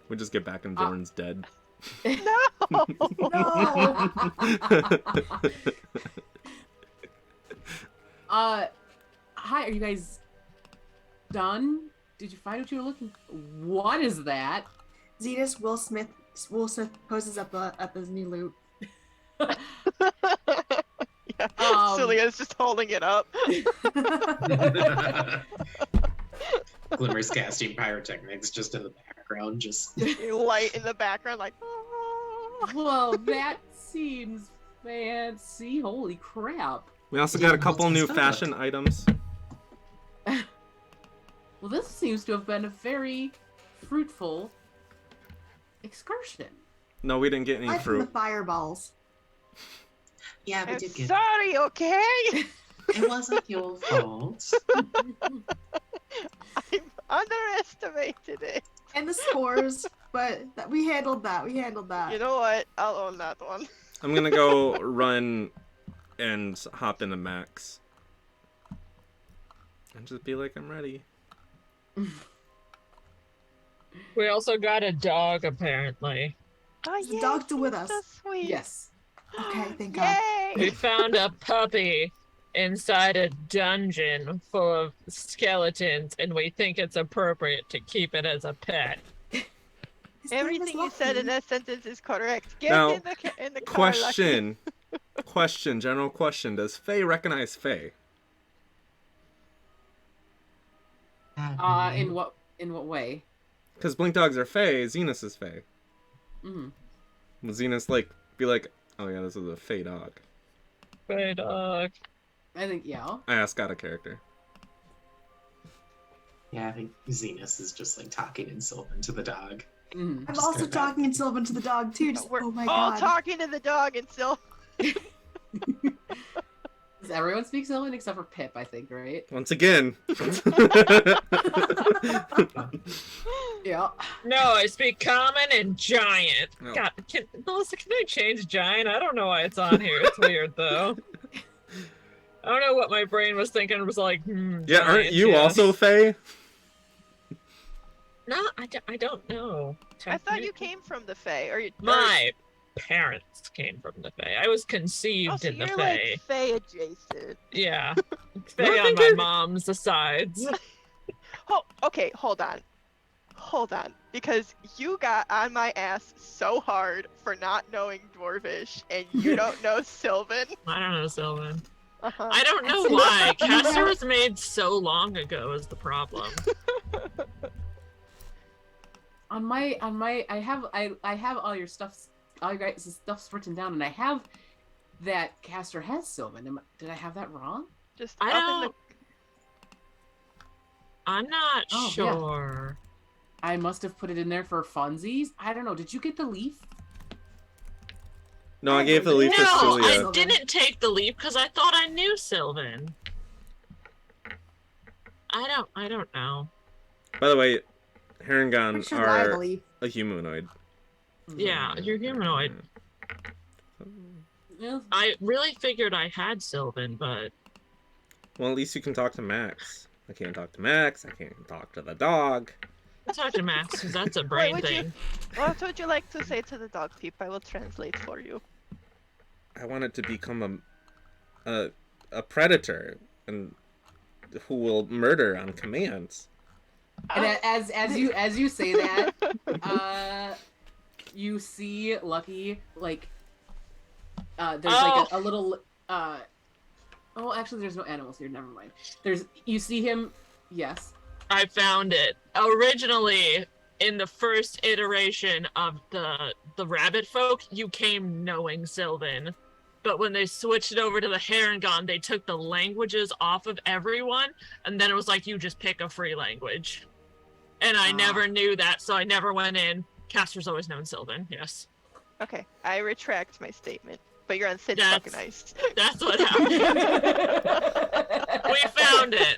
We just get back and Doran's dead. No! No! Hi, are you guys done? Did you find what you were looking for? What is that? Zenus, Will Smith poses up his new loot. Yeah. Suliya's just holding it up. Glimmer's casting pyrotechnics just in the background, just Light in the background, like. "Ah." Well, that seems fancy. Holy crap. We also got a couple new Stuff. fashion items. Well, this seems to have been a very fruitful excursion. No, we didn't get any Aside from the fruit. fireballs. yeah, we I'm did get. sorry, okay? It wasn't your fault. I underestimated it. And the spores, but we handled that. You know what? I'll own that one. I'm gonna go run and hop into Max. And just be like, I'm ready. We also got a dog, apparently. Oh, Is the dog still with us? So sweet. Yes. Okay, thank God. We Yay! found a puppy inside a dungeon full of skeletons, and we think it's appropriate to keep it as a pet. His name is Everything you said in Lucky. that sentence is correct. Get Now, in the car, Lucky. Question, general question. Does Faye recognize Faye? In what way? Because Blink Dogs are Faye, Zenus is Faye. Mm. Will Zenus, like, be like, oh yeah, this is a Faye dog? Faye dog. I think yeah. I asked out of character. Yeah, I think Zenus is just like talking in Sylvan to the dog. Mm. I'm Just also go back. talking in Sylvan to the dog too. Just, We're oh my all god. talking to the dog and still. Does everyone speak Sylvan except for Pip? I think, right? Once again. Yeah. No, I speak common and giant. No. God, Melissa, can I change giant? I don't know why it's on here. It's weird though. I don't know what my brain was thinking. It was like, Yeah, aren't giant, you yeah. also Faye? No, I don't know. I thought you came from the Fae, or My parents came from the Fae. I was conceived Oh, so in the you're Fae. like Fae adjacent. Yeah. Fae on my mom's sides. Oh, okay, hold on, because you got on my ass so hard for not knowing Dwarvish, and you don't know Sylvan. I don't know, Sylvan. Uh-huh. I don't know why. Castor was made so long ago is the problem. I have all your guys' stuff's written down, and I have that Castor has Sylvan. Did I have that wrong? Just I up in don't. I'm not Oh, yeah. sure. I must have put it in there for funsies. I don't know. Did you get the leaf? No, I gave the leaf to No, Suliya. I didn't take the leap because I thought I knew Sylvan. I don't know. By the way, Pretty Herringon sure that I are believe. a humanoid. Yeah, you're humanoid. Yeah. I really figured I had Sylvan, but Well, at least you can talk to Max. I can't talk to Max. I can't talk to the dog. I talked to Max because that's a brain would you- thing. What would you like to say to the dog, Peep? I will translate for you. I want it to become a predator and who will murder on command. And as you say that, you see Lucky like there's like a little oh, actually there's no animals here. Never mind. You see him. Yes. I found it. Originally, in the first iteration of the rabbit folk, you came knowing Sylvan. But when they switched it over to the Herringon, they took the languages off of everyone, and then it was like, you just pick a free language. And I never knew that, so I never went in. Castor's always known Sylvan, yes. Okay, I retract my statement. But you're on Sid's That's- fucking ice. That's what happened. We found it.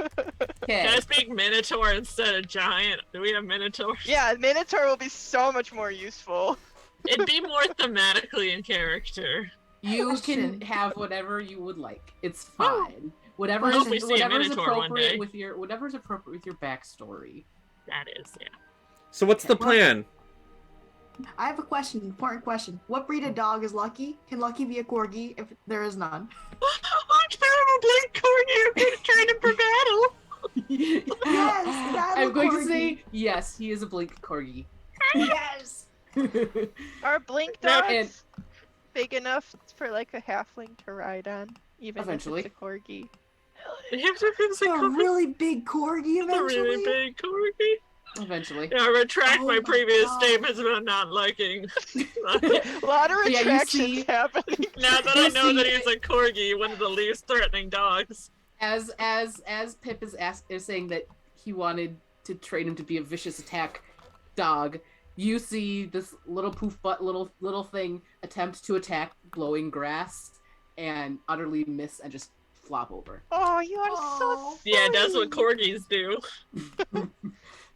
Okay. Can I speak Minotaur instead of Giant? Do we have Minotaurs? Yeah, Minotaur will be so much more useful. It'd be more thematically in character. You can Question. have whatever you would like. It's fine. Whatever I is hope we see a whatever's Minotaur one appropriate day. with whatever's appropriate with your backstory. That is, yeah. So what's the plan? I have a question, important question. What breed of dog is Lucky? Can Lucky be a corgi if there is none? I'm terrible Blink Corgi. I'm going to train him for battle. Yes, that's I'm a going to corgi. say yes. He is a blink corgi. Yes. Are blink No, dogs and- big enough for like a halfling to ride on? Even Eventually. if it's a corgi. You have to fix A really big corgi a eventually. really big corgi. Eventually. Yeah, I retract Oh my my previous God. statements about not liking. A lot of Yeah, you retractions see- happening. Now that I You know see- that he's a corgi, one of the least threatening dogs. As Pip is saying that he wanted to train him to be a vicious attack dog, you see this little poof butt little thing attempt to attack glowing grass and utterly miss and just flop over. Oh, you are Aw. so Yeah, that's what sweet. corgis do.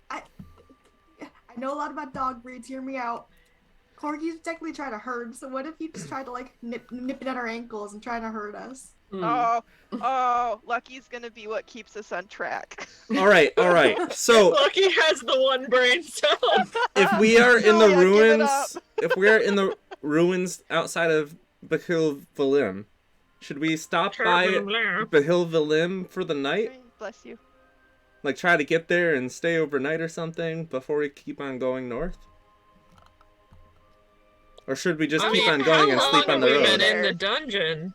I know a lot about dog breeds. Hear me out. Corgis technically try to herd, so what if he just tried to like nip it at our ankles and try to hurt us? Oh, Lucky's gonna be what keeps us on track. All right. So Lucky has the one brain cell. if we are in the Suliya, give it ruins, up. if we are in the ruins outside of Bahil Valim, should we stop by Bahil Valim for the night? Bless you. Like try to get there and stay overnight or something before we keep on going north? Or should we just I keep mean, on going and how sleep long on the have we road? been in the dungeon?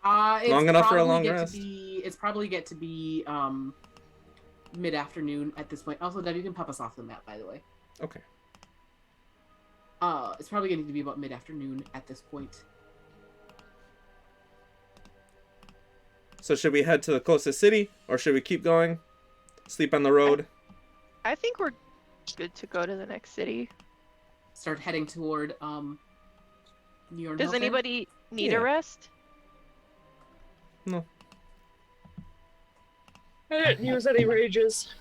It's Long enough for a probably long get rest? It's probably get to be mid-afternoon at this point. Also, Deb, you can pop us off the map, by the way. Okay. It's probably getting to be about mid-afternoon at this point. So should we head to the closest city, or should we keep going? Sleep on the road? I think we're good to go to the next city. Start heading toward New Does anybody need Yeah. a rest? No. I didn't use any rages.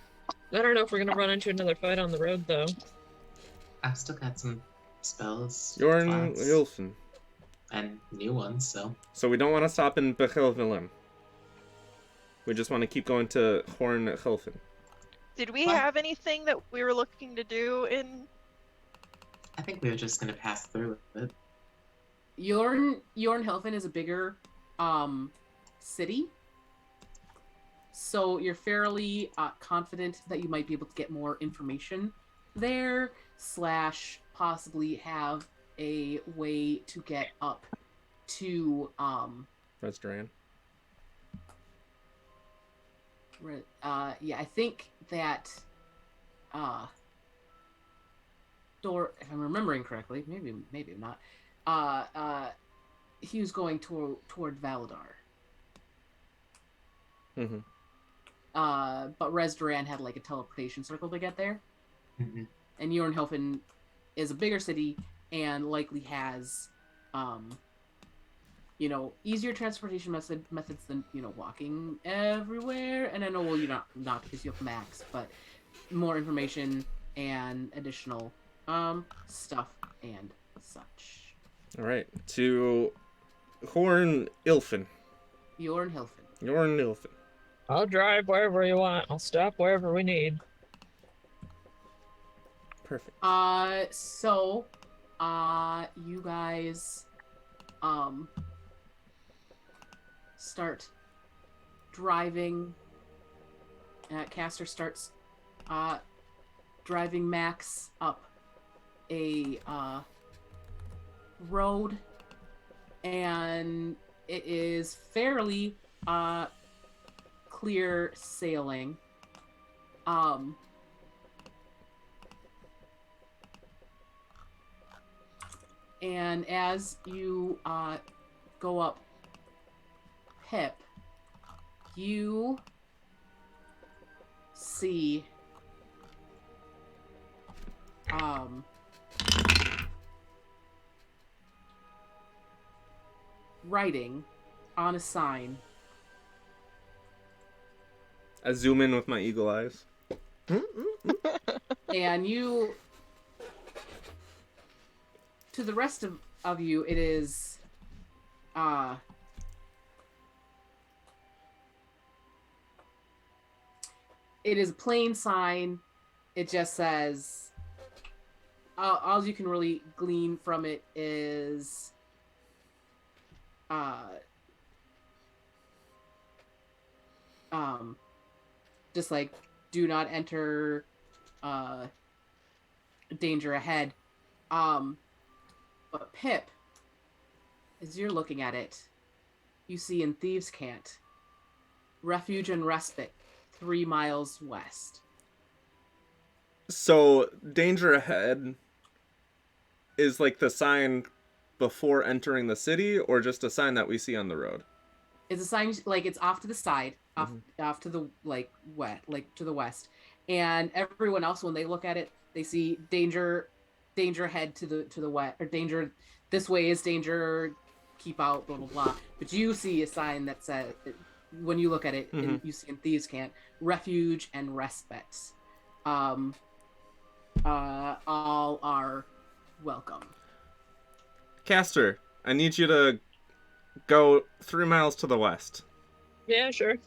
I don't know if we're gonna run into another fight on the road, though. I've still got some spells. You're in slots, Hilfen. and new ones, so So we don't want to stop in Bechelvillem. We just want to keep going to Horn Hilfen. Did we What? have anything that we were looking to do in? I think we were just gonna pass through it. Jornhilfen is a bigger city. So you're fairly confident that you might be able to get more information there, / possibly have a way to get up to Rez. yeah, I think that if I'm remembering correctly, maybe I'm not. He was going toward Valadar. Mm-hmm. But Rhez had like a teleportation circle to get there. Mhm. And Jornhofen is a bigger city and likely has easier transportation methods than walking everywhere. And I know, well, you're not because you have max, but more information and additional stuff and such. All right, to Horn Ilfen. Jornhilfen. I'll drive wherever you want. I'll stop wherever we need. Perfect. So you guys start driving. Castor starts driving Max up a road, and it is fairly clear sailing. And as you go up Pip, you see writing on a sign. I zoom in with my eagle eyes. And you, to the rest of you, it is it is a plain sign. It just says all you can really glean from it is just like, do not enter danger ahead. But Pip, as you're looking at it, you see in Thieves' Cant, refuge and respite 3 miles west. So, danger ahead is like the sign before entering the city, or just a sign that we see on the road? It's a sign, like, it's off to the side, off to the to the west, and everyone else, when they look at it, they see danger ahead to the west, or danger this way is danger, keep out, blah blah blah. But you see a sign that says, when you look at it, and you see in Thieves' Cant, refuge and respite. All are welcome. Castor, I need you to go 3 miles to the west. Yeah, sure.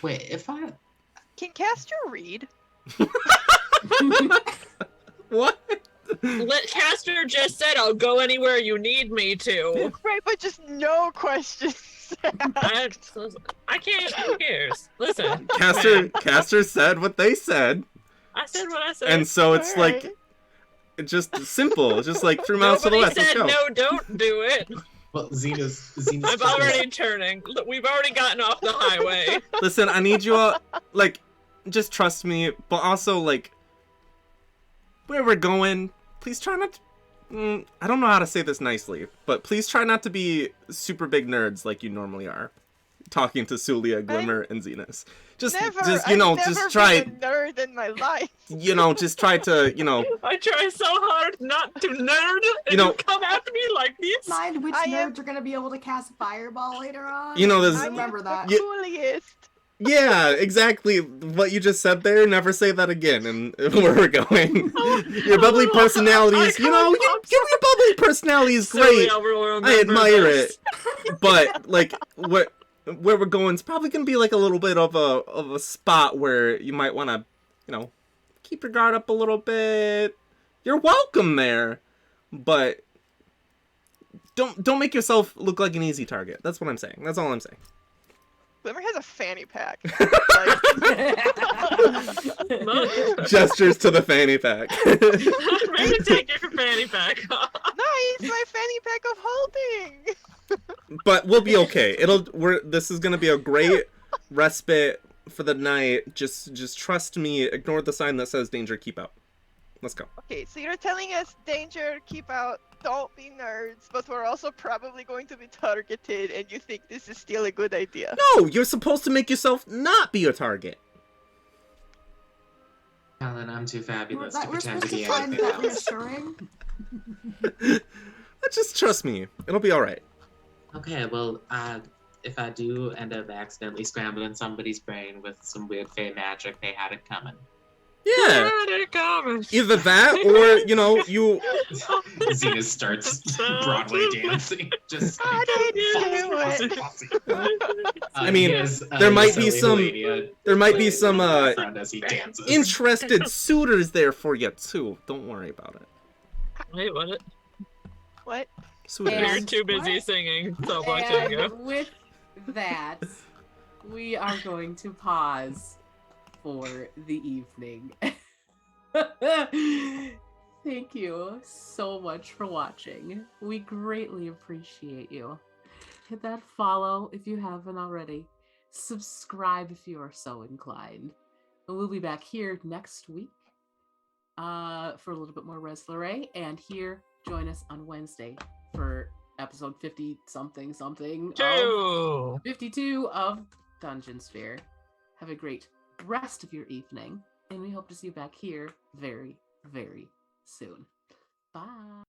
Wait, if I Can Castor read? What? Castor just said I'll go anywhere you need me to. Right, but just no questions. I can't. Who cares? Listen, Castor said what they said, I said what I said. and so it's Alright. like just simple, just like through mouths to the Nobody west. Let's said go. no, don't do it. Well, Zenus I'm already turning. Look, we've already gotten off the highway. Listen, I need you all, like, just trust me, but also, like, where we're going, please try not to, I don't know how to say this nicely, but please try not to be super big nerds like you normally are. Talking to Suliya, Glimmer, and Zenus. Just you know, just try, been a nerd in my life. you know, just try to, you know, I try so hard not to nerd, and You know- you come after me like this. Mind which I am- nerds are gonna be able to cast fireball later on. You know, there's- I remember that. The coolest. yeah, exactly what you just said there. Never say that again, and where we're going. Your bubbly personalities, you know, your bubbly personality is great. I admire it. But, like, where we're going is probably gonna be like a little bit of a spot where you might want to, you know, keep your guard up a little bit. You're welcome there, but don't make yourself look like an easy target. That's what I'm saying. That's all I'm saying. Glimmer has a fanny pack. Gestures to the fanny pack. Maybe take your fanny pack off. Nice, my fanny pack of holding. But we'll be okay. This is gonna be a great respite for the night. Just trust me. Ignore the sign that says danger, keep out. Let's go. Okay, so you're telling us danger, keep out, don't be nerds, but we're also probably going to be targeted, and you think this is still a good idea? No, you're supposed to make yourself not be a target. Helen, I'm too fabulous to We're pretend to supposed be to find anything that else. reassuring. Just trust me. It'll be alright. Okay, well, if I do end up accidentally scrambling somebody's brain with some weird fey magic, they had it coming. Yeah. They're coming. Either that or, you know, you... Zenus starts Broadway dancing. Just I didn't do fussy, it. fussy. I mean, he has, there might be Yaseli some- Helenia There might be playing some, in the background as he dances. interested suitors there for you, too. Don't worry about it. Wait, what? What? Suitors. You're And too busy what? singing so much ago. And with that, we are going to pause for the evening. Thank you so much for watching. We greatly appreciate you. Hit that follow if you haven't already. Subscribe if you are so inclined. And we'll be back here next week for a little bit more Rhez Lorei. And here, join us on Wednesday for episode 50 something 52 of Dungeon Sphere. Have a great rest of your evening, and we hope to see you back here very, very soon. Bye.